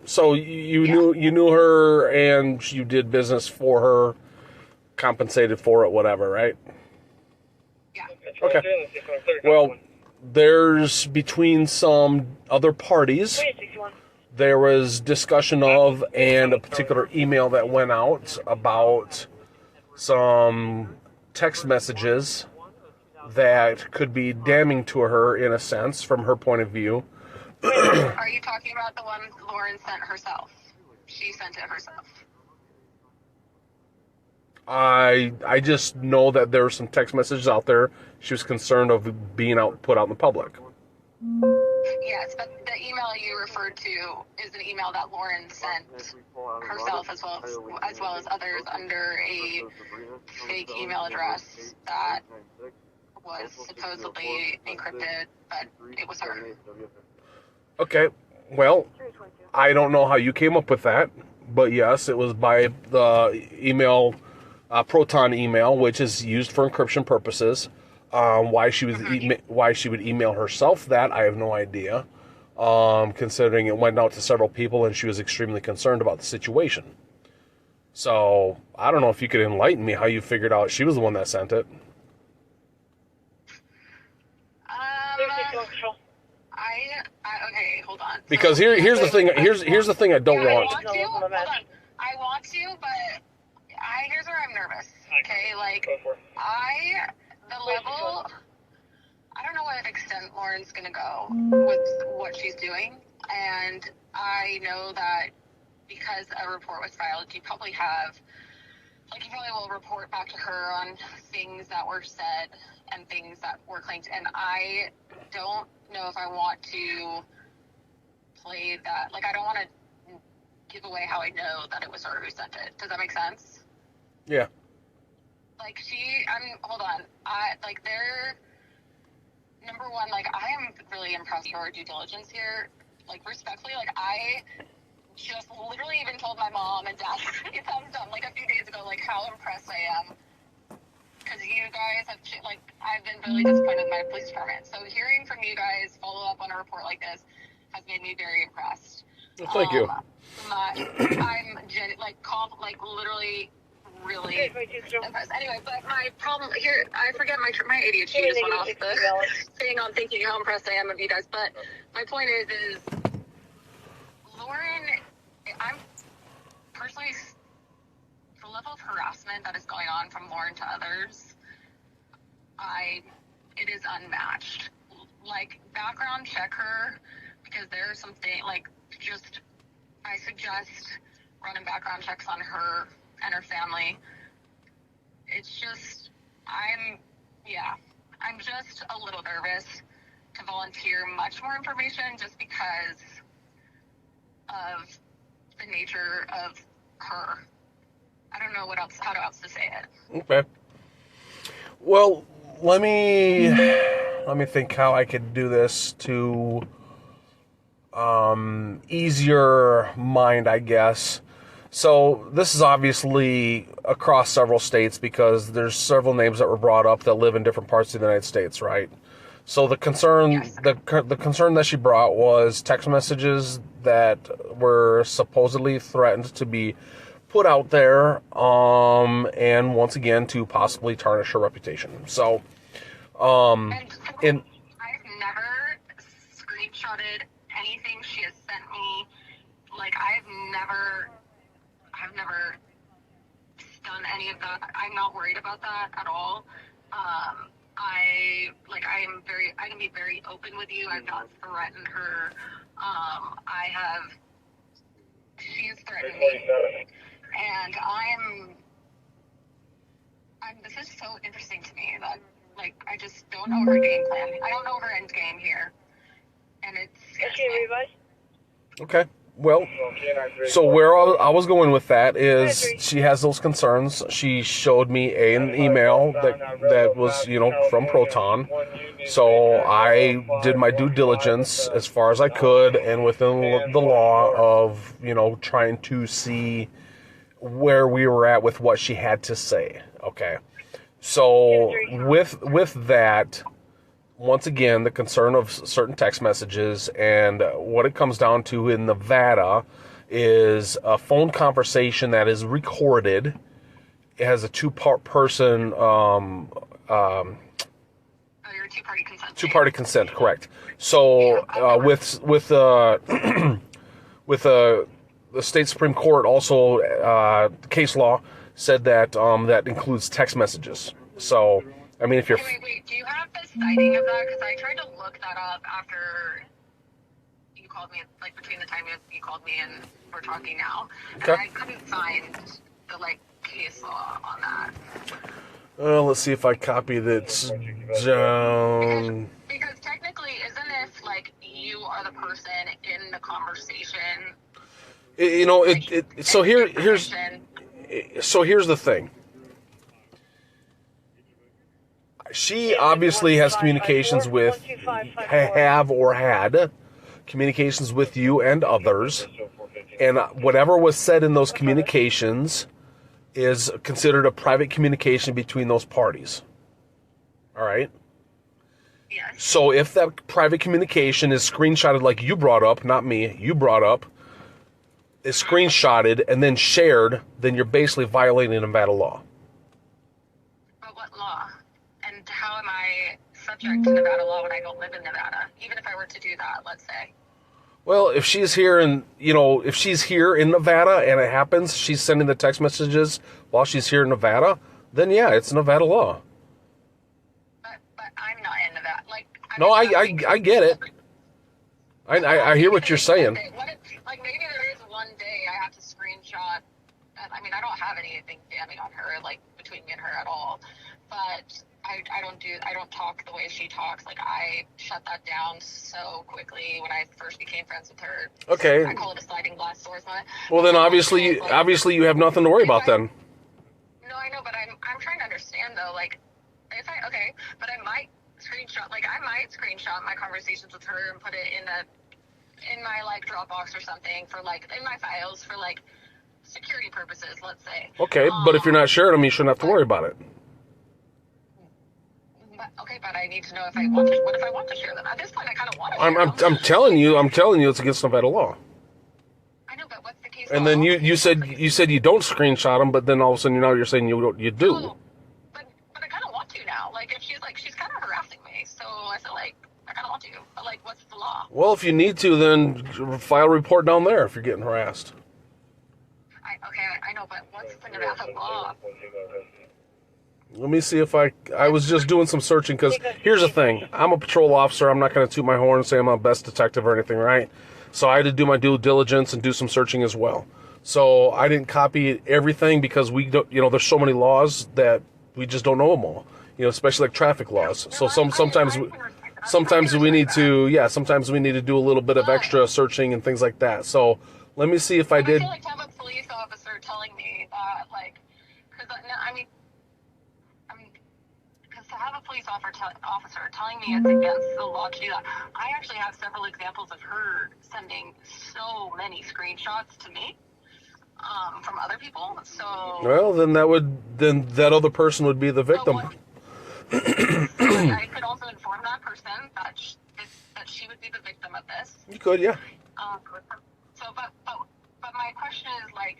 So you knew her, and you did business for her, compensated for it, whatever, right? Yeah. Okay. Well, there's between some other parties, there was discussion of and a particular email that went out about some text messages that could be damning to her in a sense from her point of view. Are you talking about the one Lauren sent herself? She sent it herself. I just know that there were some text messages out there. She was concerned of being put out in the public. Yes, but the email you referred to is an email that Lauren sent herself as well as others under a fake email address that was supposedly encrypted, but it was her. Okay, well, I don't know how you came up with that, but yes, it was by the email, Proton email, which is used for encryption purposes. Why she would email herself that, I have no idea. Considering it went out to several people and she was extremely concerned about the situation. So I don't know if you could enlighten me how you figured out she was the one that sent it. Okay, hold on. Because here's the thing. Here's the thing I don't want. Hold on. I want to, but here's where I'm nervous. Okay, I don't know what extent Lauren's going to go with what she's doing. And I know that because a report was filed, you probably will report back to her on things that were said and things that were claimed. And I don't know if I want to play that. Like, I don't want to give away how I know that it was her who sent it. Does that make sense? Yeah. Like, hold on. Number one, like, I am really impressed with your due diligence here. Like, respectfully, like, I just literally even told my mom and dad, it sounds dumb, like, a few days ago, like, how impressed I am. Because you guys have, like, I've been really disappointed with my police department. So hearing from you guys follow up on a report like this has made me very impressed. Well, thank you. I'm literally really impressed. Anyway, but my problem here, I forget my ADHD just went off the thing on thinking how impressed I am of you guys. But my point is Lauren, I'm personally, the level of harassment that is going on from Lauren to others, it is unmatched. Like, background check her, because there are some things, like, I suggest running background checks on her and her family. It's just, I'm just a little nervous to volunteer much more information just because of the nature of her. I don't know how else to say it. Okay. Well, let me think how I could do this to ease your mind, I guess. So this is obviously across several states because there's several names that were brought up that live in different parts of the United States, right? So the concern, Yes. the concern that she brought was text messages that were supposedly threatened to be put out there, and once again to possibly tarnish her reputation. So, And I've never screenshotted anything she has sent me. Like, I've never done any of that. I'm not worried about that at all. I can be very open with you. I've not threatened her. She has threatened me. And this is so interesting to me that, like, I just don't know her game plan. I don't know her end game here. And it's okay. Well, so where I was going with that is she has those concerns. She showed me an email that was, from Proton. So I did my due diligence as far as I could and within the law of, trying to see where we were at with what she had to say. Okay. So with that, once again, the concern of certain text messages, and what it comes down to in Nevada is a phone conversation that is recorded. It has a two-person your two-party consent. two-party consent, correct. So with the state Supreme Court also case law said that that includes text messages. So I mean, if you're wait, do you have the citing of that? Because I tried to look that up after you called me, like, between the time you called me and we're talking now. Okay. And I couldn't find the, like, case law on that. let's see if I copy that down. Because technically, isn't it, like, you are the person in the conversation? So here's the thing. She obviously has communications with, have or had communications with you and others, and whatever was said in those communications is considered a private communication between those parties. All right? Yes. So if that private communication is screenshotted, like you brought up, not me, you brought up, is screenshotted and then shared, then you're basically violating Nevada law. But what law? And how am I subject to Nevada law when I don't live in Nevada? Even if I were to do that, let's say. Well, if she's here in Nevada and it happens, she's sending the text messages while she's here in Nevada, then yeah, it's Nevada law. But I'm not in Nevada. Like, No, I get it. I hear what you're saying. Like maybe there is one day I have to screenshot. I mean, I don't have anything damning on her, like between me and her at all. But I don't talk the way she talks. Like I shut that down so quickly when I first became friends with her. Okay. I call it a sliding glass door. Well, then obviously you have nothing to worry about then. No, I know, but I'm trying to understand though. Like, but I might screenshot my conversations with her and put it in my like Dropbox or something for like in my files for like security purposes, let's say. Okay, but if you're not sharing them, you shouldn't have to worry about it. But I need to know if I want to. What if I want to share them? At this point, I kind of want to. I'm telling you, it's against Nevada law. I know, but what's the case? And then you said you don't screenshot them, but then all of a sudden you're saying you do. No, but I kind of want to now. Like if she's kind of harassing me, so I feel like I kind of want to. But like, what's the law? Well, if you need to, then file a report down there if you're getting harassed. I know, but what's the Nevada law? Let me see if I was just doing some searching, because here's the thing. I'm a patrol officer. I'm not going to toot my horn and say I'm a best detective or anything, right? So I had to do my due diligence and do some searching as well. So I didn't copy everything because we don't, there's so many laws that we just don't know them all, especially like traffic laws. So sometimes we need to do a little bit of extra searching and things like that. So let me see if I did. I feel like to have a police officer telling me that, like, because to have a police officer telling me it's against the law to do that. I actually have several examples of her sending so many screenshots to me from other people. So well, then that other person would be the victim. So I could also inform that person that she would be the victim of this. You could, yeah. But my question is, like,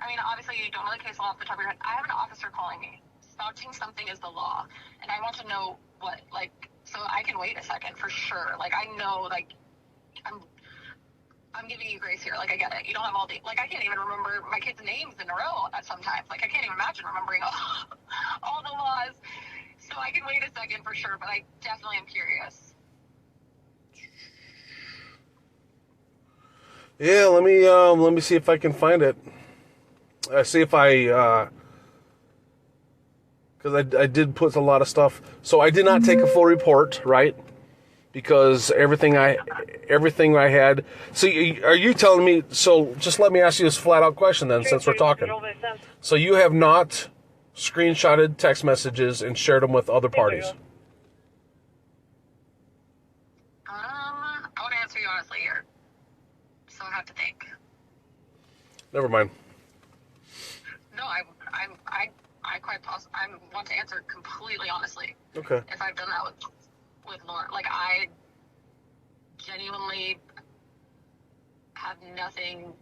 I mean, obviously you don't know the case law off the top of your head. I have an officer calling me, spouting something is the law, and I want to know what, like, so I can wait a second for sure. Like, I know, like, I'm giving you grace here. Like, I get it. You don't have all the, like, I can't even remember my kids' names in a row at sometimes. Like, I can't even imagine remembering all the laws. So I can wait a second for sure, but I definitely am curious. Yeah, let me see if I can find it. See if I, because I did put a lot of stuff. So I did not take a full report, right? Because everything I had. So are you telling me? So just let me ask you this flat out question then, since we're talking. So you have not screenshotted text messages and shared them with other parties? I want to answer you honestly here, so I have to think. Never mind. No, I quite possibly. I want to answer completely honestly. Okay. If I've done that with Lauren, like I genuinely have nothing.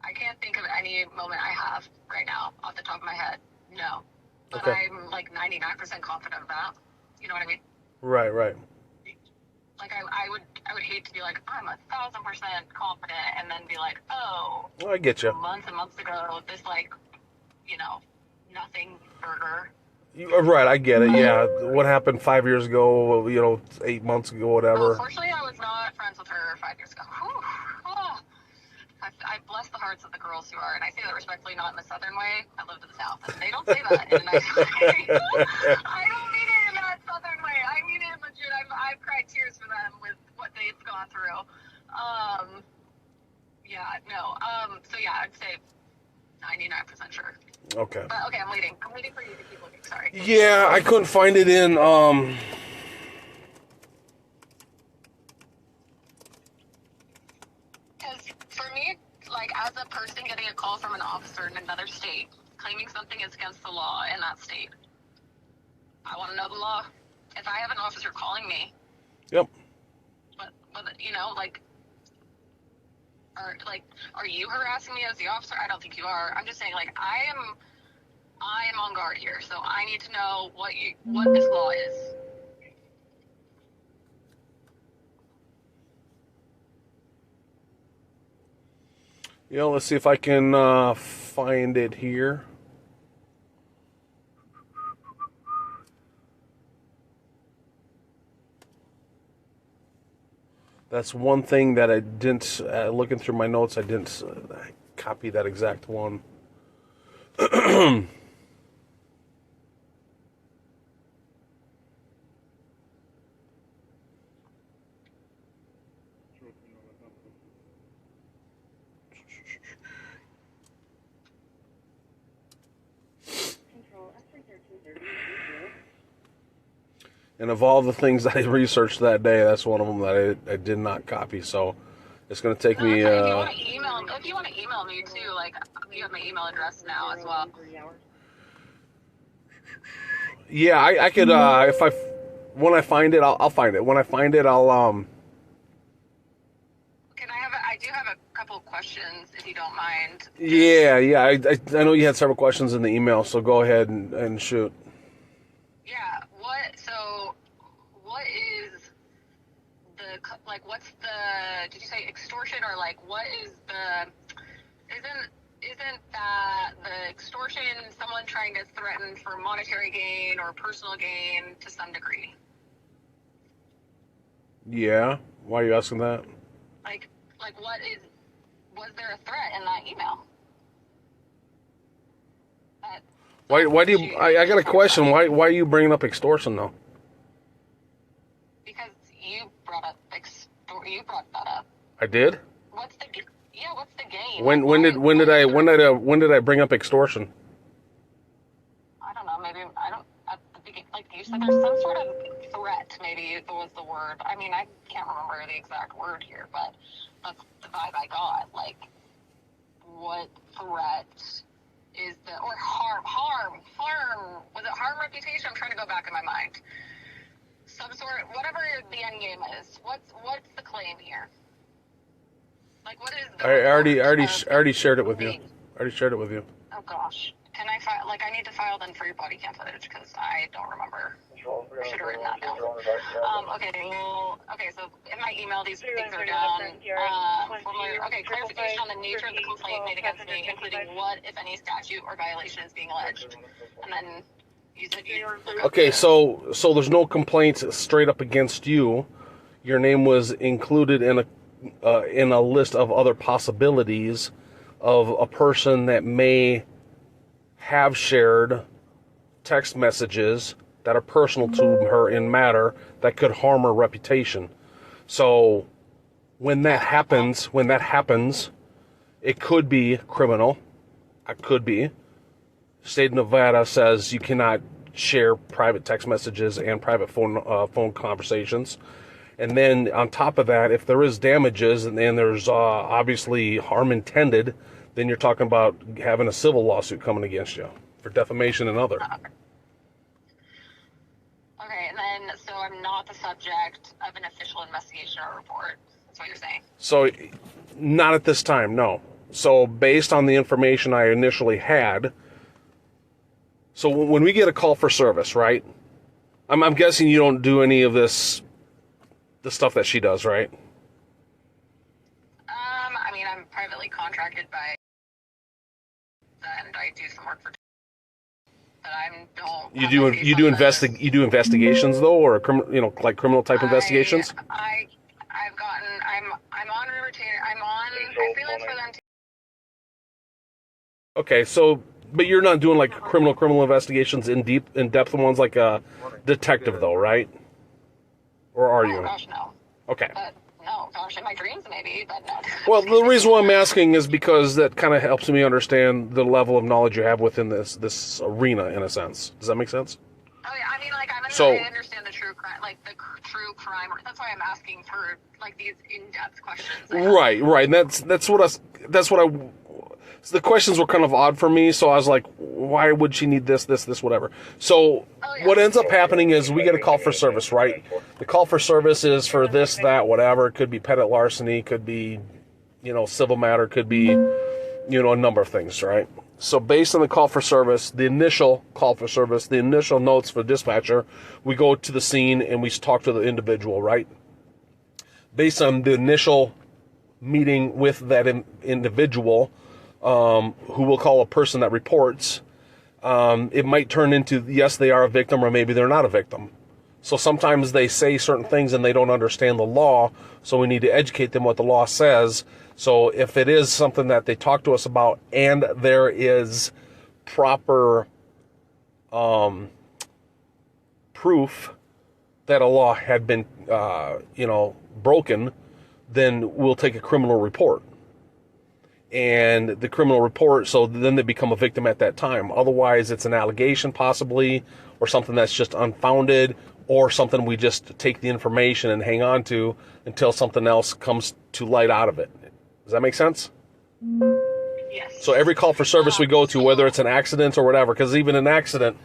I can't think of any moment I have right now off the top of my head. No, but okay. I'm like 99% confident of that. You know what I mean? Right. Like I would hate to be like I'm 1,000% confident and then be like, oh, I get you. Months and months ago, this nothing burger. Right, I get it. Yeah, what happened 5 years ago? 8 months ago, whatever. Unfortunately, I was not friends with her 5 years ago. Whew. Oh. I bless the hearts of the girls who are, and I say that respectfully, not in the southern way. I live to the south, and they don't say that in a nice way. I don't mean it in that southern way. I mean it legit. I've cried tears for them with what they've gone through. So yeah, I'd say 99% sure. Okay. But okay, I'm waiting. I'm waiting for you to keep looking. Sorry. Yeah, I couldn't find it in. For me, like, as a person getting a call from an officer in another state claiming something is against the law in that state, I want to know the law. If I have an officer calling me, yep. But are you harassing me as the officer? I don't think you are. I'm just saying, like, I am on guard here, so I need to know what this law is. Let's see if I can find it here. That's one thing that I didn't, looking through my notes, I didn't copy that exact one. And of all the things that I researched that day, that's one of them that I did not copy. So it's going to take me. If you want to email me too, like you have my email address now as well. Yeah, I could. When I find it, I'll find it. When I find it, I'll. I do have a couple questions, if you don't mind. Yeah. I know you had several questions in the email, so go ahead and shoot. Yeah. What is what's the, did you say extortion, or what is the, isn't that the extortion someone trying to threaten for monetary gain or personal gain to some degree? Yeah. Why are you asking that? Was there a threat in that email? Why do you, I got a question. Why are you bringing up extortion though? Because you brought that up. I did? What's the gain? When did I bring up extortion? I don't know, maybe, I don't, at the beginning, you said there's some sort of threat, maybe was the word. I mean, I can't remember the exact word here, but that's the vibe I got. What threat is the, or harm, was it harm reputation? I'm trying to go back in my mind. Some sort, whatever the end game is, what's the claim here? What is the, I already shared it with you. Oh gosh. Can I file, I need to file then for your body cam footage, because I don't remember. I should have written that down. Okay, so in my email, these things are down. Clarification on the nature of the complaint made against me, including what, if any, statute or violation is being alleged. And then you said Okay, so there's no complaints straight up against you. Your name was included in a list of other possibilities of a person that may have shared text messages that are personal to her in matter that could harm her reputation. So when that happens, it could be criminal. It could be. State of Nevada says you cannot share private text messages and private phone conversations. And then on top of that, if there is damages and then there's obviously harm intended, then you're talking about having a civil lawsuit coming against you for defamation and other. Okay, and then, so I'm not the subject of an official investigation or report. That's what you're saying? So, not at this time, no. So, based on the information I initially had, so when we get a call for service, right? I'm guessing you don't do any of the stuff that she does, right? I mean, I'm privately contracted by, and I do some work for, but I don't. You do investigations though, or criminal type investigations? I'm on retainer. I freelance for them too. Okay, so but you're not doing criminal investigations in depth ones like a detective though, right? Or are you? Oh gosh, no. Okay. No, gosh, in my dreams maybe, but no. Well, the reason why I'm asking is because that kind of helps me understand the level of knowledge you have within this arena, in a sense. Does that make sense? Oh yeah, I mean, I understand the true crime, true crime. That's why I'm asking for these in-depth questions. Right, and that's what the questions were kind of odd for me, so I was like, why would she need this, whatever. So what ends up happening is we get a call for service, right? The call for service is for this, that, whatever. It could be petty larceny, could be, civil matter, could be, a number of things, right? So based on the call for service, the initial notes for the dispatcher, we go to the scene and we talk to the individual, right? Based on the initial meeting with that individual, who will call a person that reports, it might turn into, yes, they are a victim, or maybe they're not a victim. So sometimes they say certain things and they don't understand the law, so we need to educate them what the law says. So if it is something that they talk to us about and there is proper proof that a law had been, broken, then we'll take a criminal report. And the criminal report, so then they become a victim at that time. Otherwise, it's an allegation possibly, or something that's just unfounded, or something we just take the information and hang on to until something else comes to light out of it. Does that make sense? Yes. So every call for service we go to, whether it's an accident or whatever, because even an accident,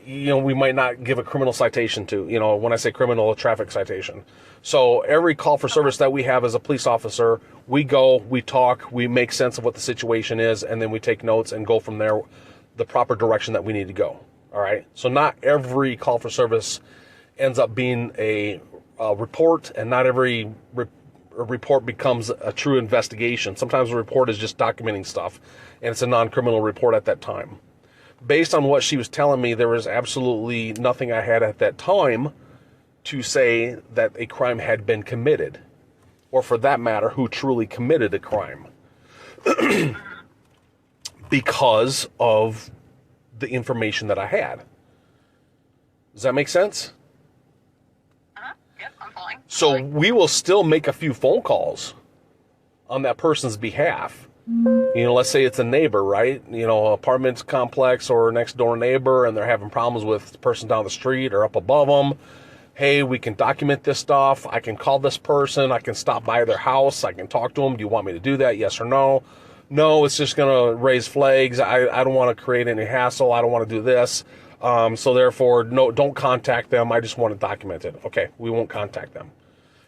we might not give a criminal citation to, when I say criminal, a traffic citation. So every call for service that we have as a police officer, we go, we talk, we make sense of what the situation is, and then we take notes and go from there the proper direction that we need to go. All right? So not every call for service ends up being a report, and not every report becomes a true investigation. Sometimes a report is just documenting stuff, and it's a non-criminal report at that time. Based on what she was telling me, there was absolutely nothing I had at that time to say that a crime had been committed, or for that matter, who truly committed a crime, because of the information that I had. Does that make sense? Yep, I'm following. So we will still make a few phone calls on that person's behalf. Let's say it's a neighbor, right? Apartment complex or next door neighbor, and they're having problems with the person down the street or up above them. Hey, we can document this stuff. I can call this person. I can stop by their house. I can talk to them. Do you want me to do that? Yes or no? No, it's just going to raise flags. I don't want to create any hassle. I don't want to do this. So therefore, no, don't contact them. I just want to document it. Okay, we won't contact them.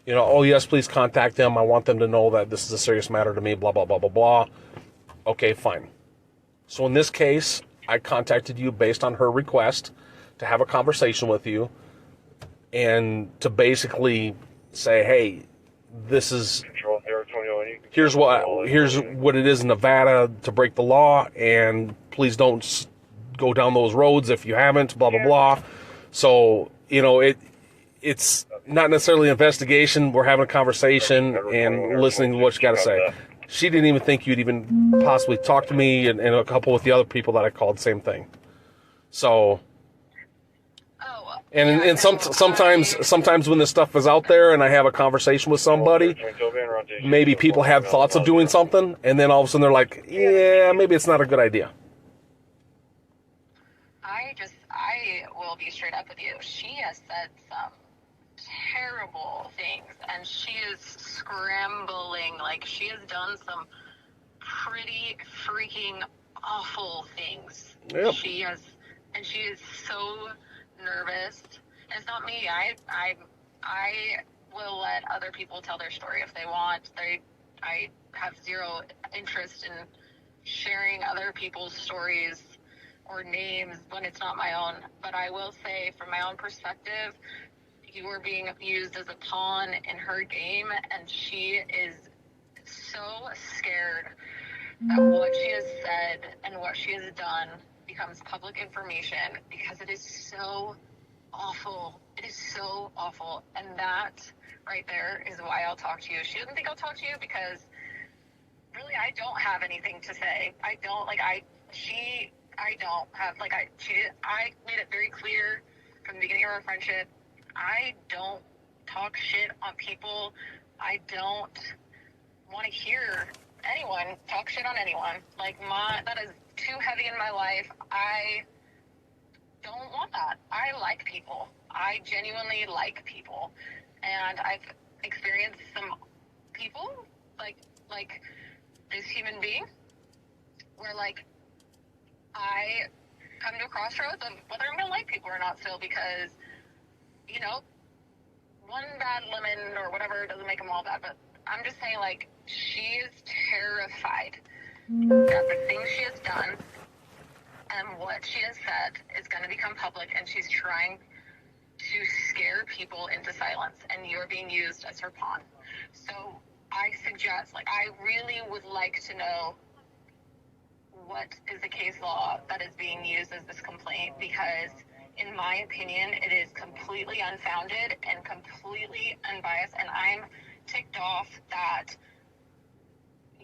Oh, yes, please contact them. I want them to know that this is a serious matter to me, blah, blah, blah, blah, blah. Okay, fine. So in this case, I contacted you based on her request to have a conversation with you and to basically say, hey, this is, here's what it is in Nevada to break the law, and please don't go down those roads if you haven't, blah, blah, blah. So, it's not necessarily an investigation. We're having a conversation and listening to what you got to say. She didn't even think you'd even possibly talk to me, and a couple with the other people that I called, same thing. So, and sometimes when this stuff is out there and I have a conversation with somebody, maybe people have thoughts of doing something, and then all of a sudden they're like, yeah, maybe it's not a good idea. I will be straight up with you. She has said some terrible things, and she is scrambling. Like, she has done some pretty freaking awful things. Yep. She is so nervous. And it's not me. I will let other people tell their story if they want. I have zero interest in sharing other people's stories or names when it's not my own. But I will say, from my own perspective, you are being used as a pawn in her game, and she is so scared that what she has said and what she has done becomes public information, because it is so awful. It is so awful. And that right there is why I'll talk to you. She doesn't think I'll talk to you because really I don't have anything to say. I made it very clear from the beginning of our friendship, I don't talk shit on people. I don't want to hear anyone talk shit on anyone. That is too heavy in my life. I don't want that. I like people. I genuinely like people. And I've experienced some people, like this human being, where I come to a crossroads of whether I'm going to like people or not still, because, one bad lemon or whatever doesn't make them all bad, but I'm just saying, she is terrified that the things she has done and what she has said is going to become public, and she's trying to scare people into silence, and you're being used as her pawn. So I suggest, I really would like to know what is the case law that is being used as this complaint, because in my opinion, it is completely unfounded and completely unbiased. And I'm ticked off that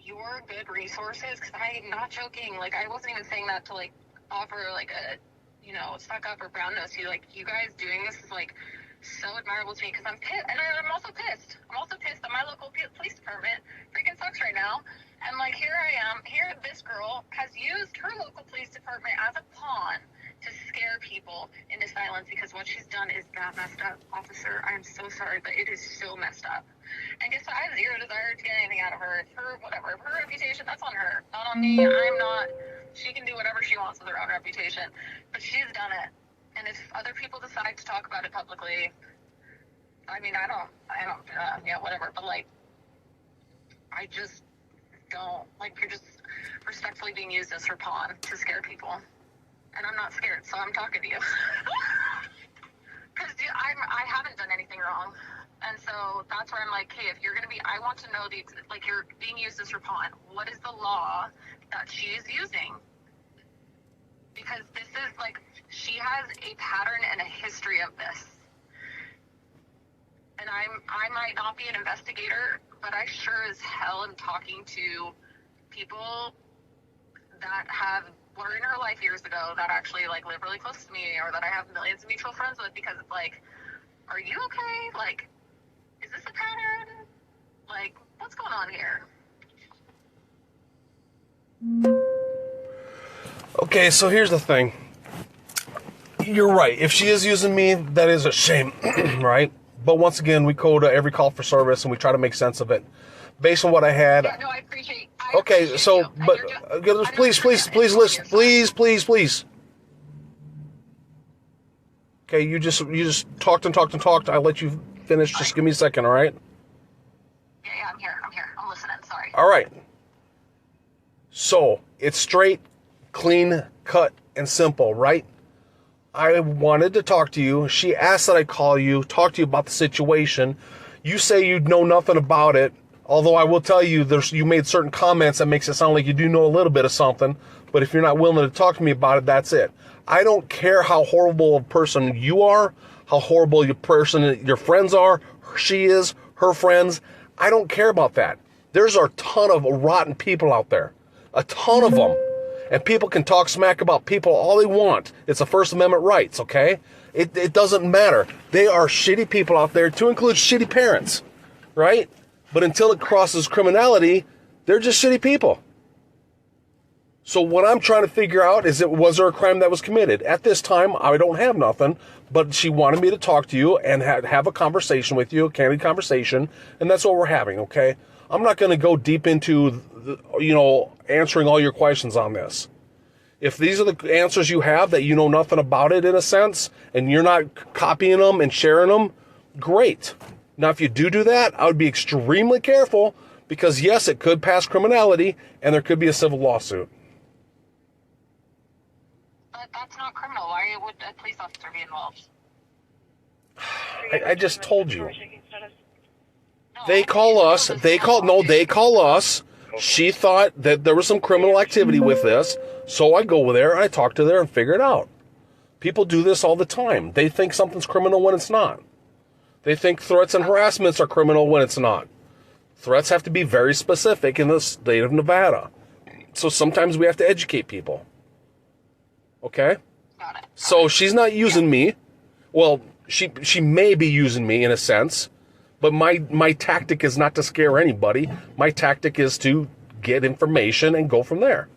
your good resources, because I'm not joking, like, I wasn't even saying that to, like, offer, like, a, you know, suck up or brown nose you. Like, you guys doing this is, like, so admirable to me, because I'm pissed. And I'm also pissed. I'm also pissed that my local police department freaking sucks right now. And, like, here I am. Here this girl has used her local police department as a pawn to scare people into silence, because what she's done is that messed up, officer. I'm so sorry, but it is so messed up. And guess what? I have zero desire to get anything out of her. It's her, whatever. Her reputation, that's on her. Not on me. I'm not. She can do whatever she wants with her own reputation. But she's done it. And if other people decide to talk about it publicly, I mean, I don't, yeah, whatever. But, like, I just don't, like, you're just respectfully being used as her pawn to scare people. And I'm not scared, so I'm talking to you. Because I haven't done anything wrong. And so that's where I'm like, hey, if you're going to be, I want to know like, you're being used as her pawn. What is the law that she is using? Because this is, like, she has a pattern and a history of this. And I might not be an investigator, but I sure as hell am talking to people that were in her life years ago that actually, like, live really close to me, or that I have millions of mutual friends with, because it's like, are you okay? Like, is this a pattern? Like, what's going on here? Okay, so here's the thing. You're right. If she is using me, that is a shame, right? But once again, we go to every call for service and we try to make sense of it. Based on what I had. Yeah, no, I appreciate. Okay, so, you. but please listen, please. Okay, you just talked and talked. I'll let you finish. Just give me a second, all right? Yeah, I'm here. I'm listening. Sorry. All right. So, it's straight, clean, cut, and simple, right? I wanted to talk to you. She asked that I call you, talk to you about the situation. You say you know nothing about it, although I will tell you you made certain comments that makes it sound like you do know a little bit of something, but if you're not willing to talk to me about it, that's it. I don't care how horrible a person you are, how horrible your friends are, she is, her friends. I don't care about that. There's a ton of rotten people out there. A ton of them. And people can talk smack about people all they want. It's a First Amendment rights, okay? It doesn't matter. They are shitty people out there, to include shitty parents, right? But until it crosses criminality, they're just shitty people. So what I'm trying to figure out is, was there a crime that was committed? At this time, I don't have nothing, but she wanted me to talk to you and have a conversation with you, a candid conversation, and that's what we're having, okay? I'm not going to go deep into, answering all your questions on this. If these are the answers you have, that you know nothing about it in a sense, and you're not copying them and sharing them, great. Now, if you do that, I would be extremely careful, because yes, it could pass criminality, and there could be a civil lawsuit. But that's not criminal. Why would a police officer be involved? I just told you. They call us. She thought that there was some criminal activity with this, so I go there and I talk to her and figure it out. People do this all the time. They think something's criminal when it's not. They think threats and harassments are criminal when it's not. Threats have to be very specific in the state of Nevada. So sometimes we have to educate people. Okay? Got it. So she's not using me. Well, she may be using me in a sense. But my tactic is not to scare anybody. My tactic is to get information and go from there.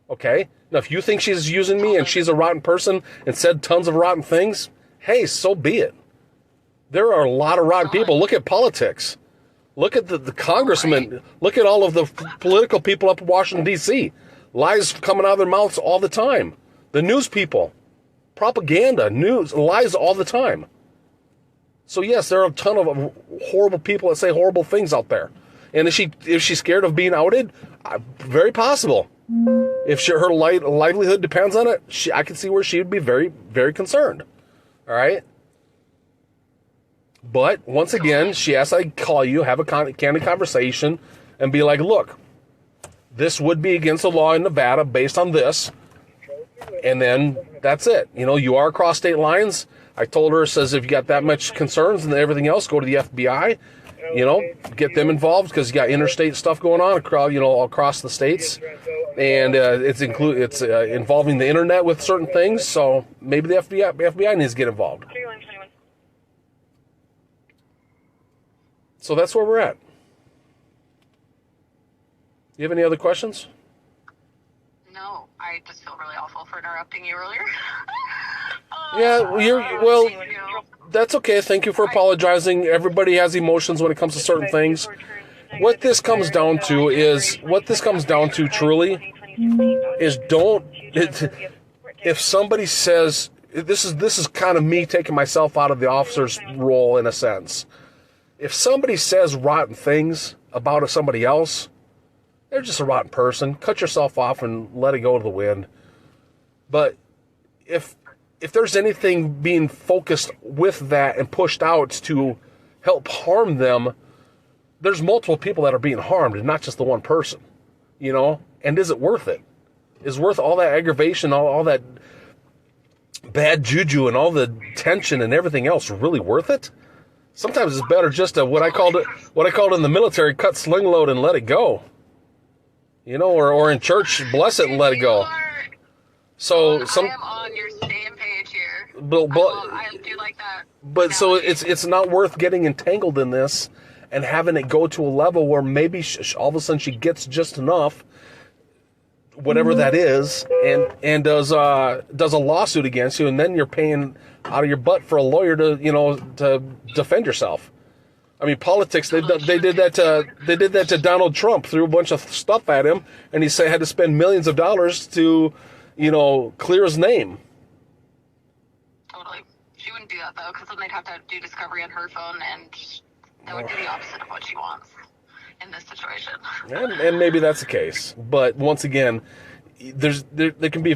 Okay? Now, if you think she's using me and she's a rotten person and said tons of rotten things, hey, so be it. There are a lot of rotten people. Look at politics. Look at the congressmen. Look at all of the political people up in Washington, D.C. Lies coming out of their mouths all the time. The news people. Propaganda, news, lies all the time. So yes, there are a ton of horrible people that say horrible things out there. And is she scared of being outed? Very possible. If her livelihood depends on it, I can see where she would be very, very concerned. All right? But once again, she asked I call you, have a candid conversation, and be like, look, this would be against the law in Nevada based on this. And then that's it. You know, you are across state lines. I told her, says, if you got that much concerns and everything else, go to the FBI, you know, get them involved because you got interstate stuff going on across, you know, all across the states. And it's involving the internet with certain things. So maybe the FBI needs to get involved. So that's where we're at. You have any other questions? No, I just feel really awful for interrupting you earlier. That's okay. Thank you for apologizing. Everybody has emotions when it comes to certain things. What this comes down to truly is if somebody says, this is kind of me taking myself out of the officer's role in a sense. If somebody says rotten things about somebody else, they're just a rotten person. Cut yourself off and let it go to the wind. But if there's anything being focused with that and pushed out to help harm them, there's multiple people that are being harmed and not just the one person, you know? And is it worth it? Is worth all that aggravation, all that bad juju and all the tension and everything else really worth it? Sometimes it's better just to what I called in the military, cut sling load and let it go. You know, or in church, bless it and let it go. So I am on your same page here. I do like that. But so it's not worth getting entangled in this and having it go to a level where maybe all of a sudden she gets just enough, whatever that is, and does a lawsuit against you, and then you're paying out of your butt for a lawyer to defend yourself. I mean, politics. They did that to Donald Trump. Threw a bunch of stuff at him, and he had to spend millions of dollars to, clear his name. Totally. She wouldn't do that though, because then they'd have to do discovery on her phone, and that would do the opposite of what she wants in this situation. And maybe that's the case, but once again, there can be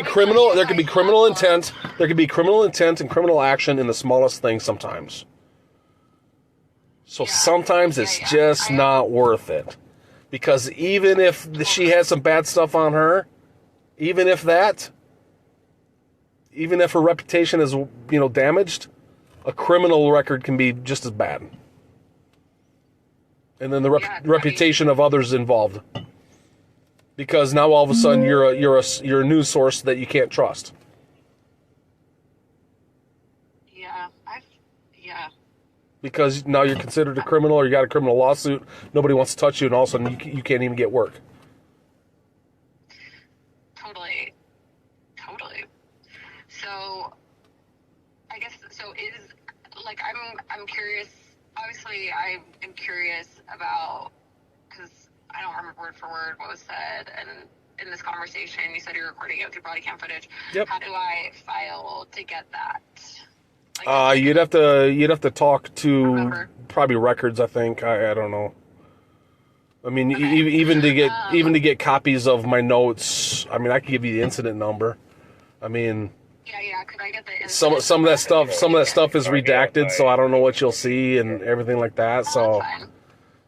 criminal intent. There can be criminal intent and criminal action in the smallest thing sometimes. So sometimes it's just not worth it. Because even if she has some bad stuff on her, even if her reputation is, damaged, a criminal record can be just as bad. And then the reputation of others involved. Because now all of a sudden you're a news source that you can't trust. Because now you're considered a criminal, or you got a criminal lawsuit, nobody wants to touch you, and all of a sudden you can't even get work. Totally. So, I guess, I'm curious, obviously I am curious about, because I don't remember word for word what was said, and in this conversation, you said you're recording it with your body cam footage. Yep. How do I file to get that? You'd have to talk to probably records. I think I don't know. I mean, even to get copies of my notes. I mean, I could give you the incident number. I mean, Could I get the some of that stuff is redacted, so I don't know what you'll see and everything like that. So,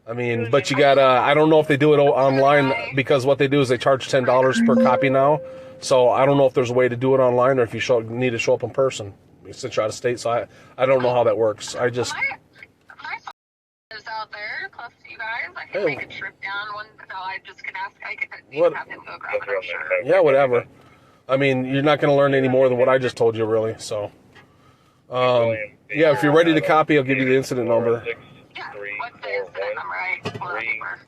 I mean, but you gotta. I don't know if they do it online, because what they do is they charge $10 per copy now. So I don't know if there's a way to do it online, or if you need to show up in person. Since you're out of state, so I don't know how that works. I just my is out there close to you guys. I can make a trip down one, so I just can ask. I could have him go grab it. I'm sure. Yeah, whatever. I mean, you're not going to learn any more than what I just told you, really. So, if you're ready to copy, I'll give you the incident number. Yeah. What's the incident number? I pull that number.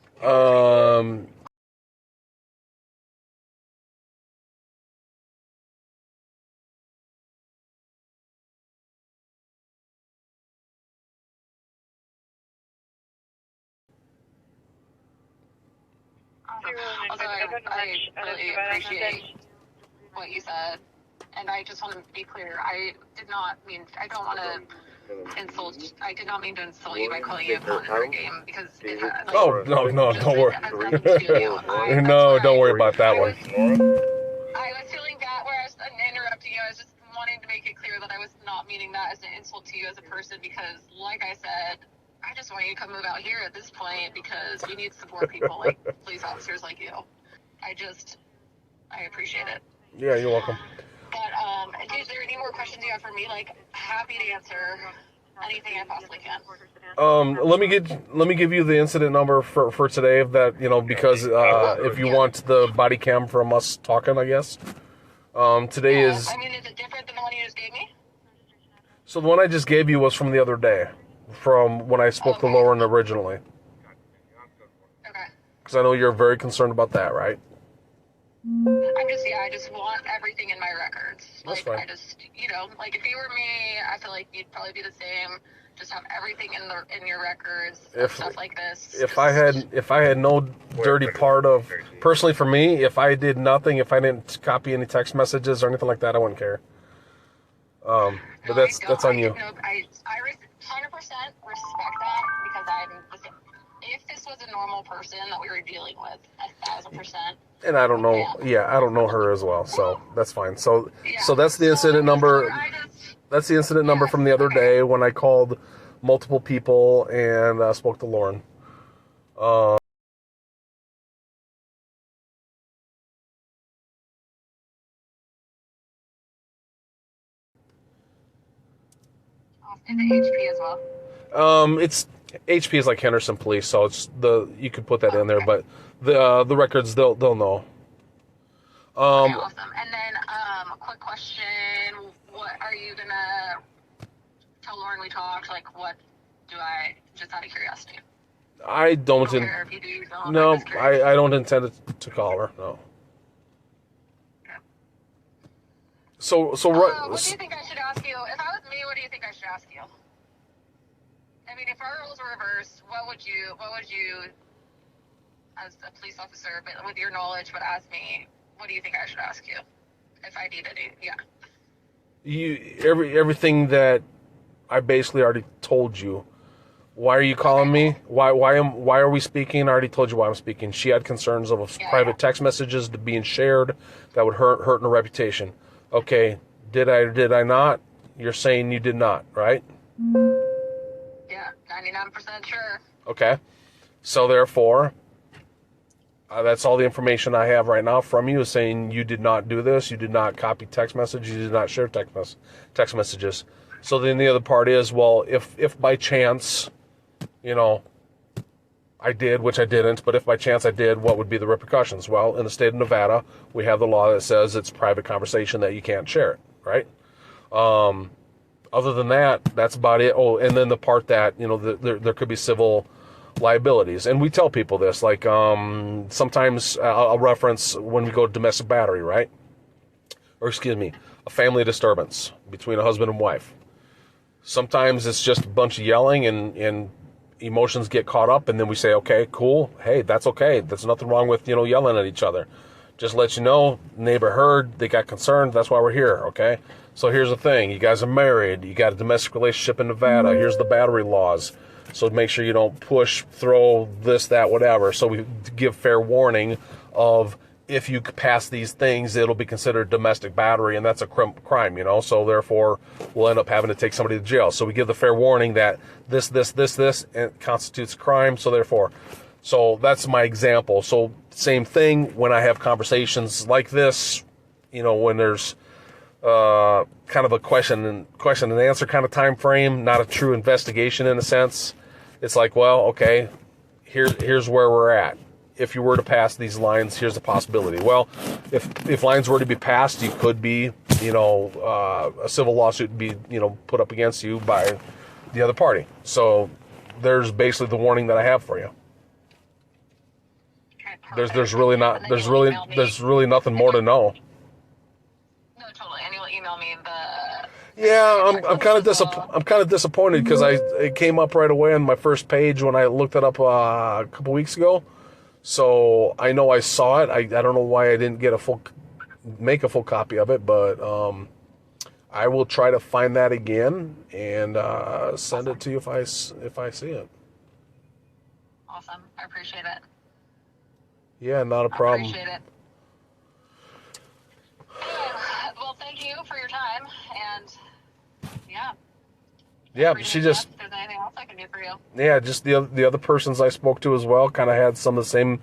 Also, I really appreciate what you said, and I just want to be clear. I don't want to insult. I did not mean to insult you by calling you a pawn in our game, because it had. No, don't worry. No, don't worry about that one. I was feeling bad where I was interrupting you. I was just wanting to make it clear that I was not meaning that as an insult to you as a person, because, like I said, I just want you to come move out here at this point, because we need support people like police officers like you. I appreciate it. Yeah, you're welcome. But Is there any more questions you have for me? Like, happy to answer anything I possibly can. Let me give you the incident number for today, if that, because if you want the body cam from us talking, I guess. Today is. I mean, is it different than the one you just gave me? So the one I just gave you was from the other day, from when I spoke to Lauren originally. Okay. Because I know you're very concerned about that, right? I just want everything in my records. That's Like, fine. I just, like if you were me, I feel like you'd probably be the same. Just have everything in your records, stuff like this. If I had no dirty part of, personally for me, if I did nothing, if I didn't copy any text messages or anything like that, I wouldn't care. But that's on you. No, I 100% respect that, because if this was a normal person that we were dealing with, 1,000%. And I don't know. Yeah, I don't know her as well, so that's fine. So that's the incident number. That's the incident number from the other day when I called multiple people and spoke to Lauren. Is it HP as well? It's HP is like Henderson Police, so it's you could put that in there, but the records they'll know. Okay, awesome. And then a quick question: what are you gonna tell Lauren we talked? Like, what do I, just out of curiosity? I don't. Care if you do, don't. No, I don't intend to call her. No. Okay. So what do you think I should ask you? If I was me, what do you think I should ask you? I mean, if our roles were reversed, what would you, as a police officer, but with your knowledge, but as me, what do you think I should ask you? If I needed it, yeah. Everything that I basically already told you. Why are you calling me? Why are we speaking? I already told you why I'm speaking. She had concerns of private text messages being shared that would hurt her reputation. Okay, did I not? You're saying you did not, right? Yeah, 99% sure. Okay, so therefore, that's all the information I have right now from you is saying you did not do this, you did not copy text messages, you did not share text messages. So then the other part is, well, if by chance, I did, which I didn't, but if by chance I did, what would be the repercussions? Well, in the state of Nevada, we have the law that says it's private conversation that you can't share it, right? Other than that, that's about it. Oh, and then the part that, there could be civil liabilities. And we tell people this, like sometimes I'll reference when we go to domestic battery, right? Or excuse me, a family disturbance between a husband and wife. Sometimes it's just a bunch of yelling and emotions get caught up, and then we say, okay, cool. Hey, that's okay. There's nothing wrong with, yelling at each other. Just let you know, neighbor heard, they got concerned, that's why we're here, okay? So here's the thing, you guys are married, you got a domestic relationship in Nevada, here's the battery laws. So make sure you don't push, throw, this, that, whatever. So we give fair warning of, if you pass these things, it'll be considered domestic battery, and that's a crime, So therefore, we'll end up having to take somebody to jail. So we give the fair warning that this, and constitutes a crime. So therefore, that's my example. So same thing when I have conversations like this, when there's kind of a question and answer kind of time frame, not a true investigation in a sense. It's like, well, okay, here's where we're at. If you were to pass these lines, here's the possibility. Well, if lines were to be passed, you could be, a civil lawsuit be, put up against you by the other party. So there's basically the warning that I have for you. There's really nothing more to know. No, totally. And you'll email me the. Yeah, I'm kind of disappointed because it came up right away on my first page when I looked it up a couple weeks ago. So I know I saw it. I don't know why I didn't make a full copy of it, but I will try to find that again and send it to you if I see it. Awesome. I appreciate it. Yeah, not a problem. I appreciate it. Well, thank you for your time, and yeah, she just. If there's anything else I can do for you. Yeah, just the other persons I spoke to as well kind of had some of the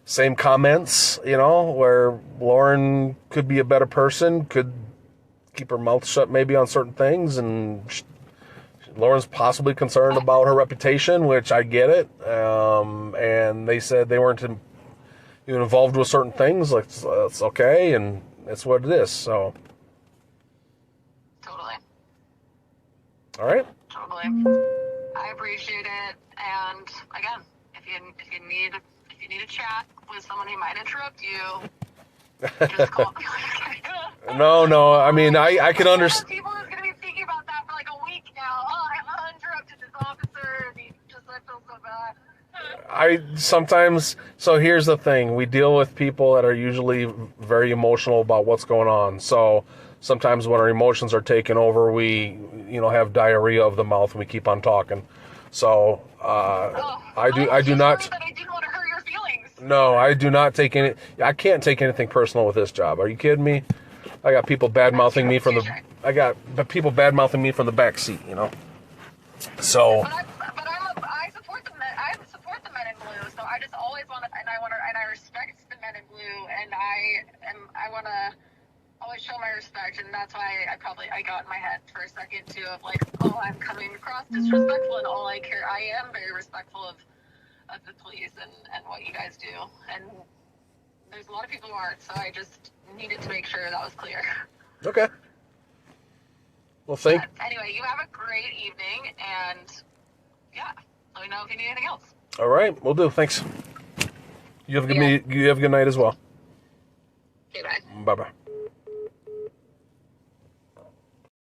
same comments, where Lauren could be a better person, could keep her mouth shut maybe on certain things, and Lauren's possibly concerned about her reputation, which I get it. And they said they weren't even involved with certain things. Like, it's okay, and it's what it is. So, Totally. all right. Totally. I appreciate it. And again, if you need a chat with someone who might interrupt you, just call me. No. I mean, I can understand. People is gonna be thinking about that for like a week now. Oh, I interrupted this officer, and he just I feel so bad. So here's the thing. We deal with people that are usually very emotional about what's going on. So sometimes when our emotions are taken over, we, have diarrhea of the mouth and we keep on talking. So, I do not. That I didn't want to hurt your feelings. No, I do not take any. I can't take anything personal with this job. Are you kidding me? I got people bad mouthing me from the. I got people bad mouthing me from the back seat. So. I support the men in blue. So I just always want to, and I respect the men in blue, and I want to always show my respect, and that's why I got in my head for a second too of like, oh, I'm coming across disrespectful, and all I care. I am very respectful of the police and what you guys do, and there's a lot of people who aren't. So I just needed to make sure that was clear. Okay. Well, anyway, you have a great evening, and yeah, let me know if you need anything else. All right, we'll do. Thanks. You have a good night as well. Okay, bye. Bye-bye.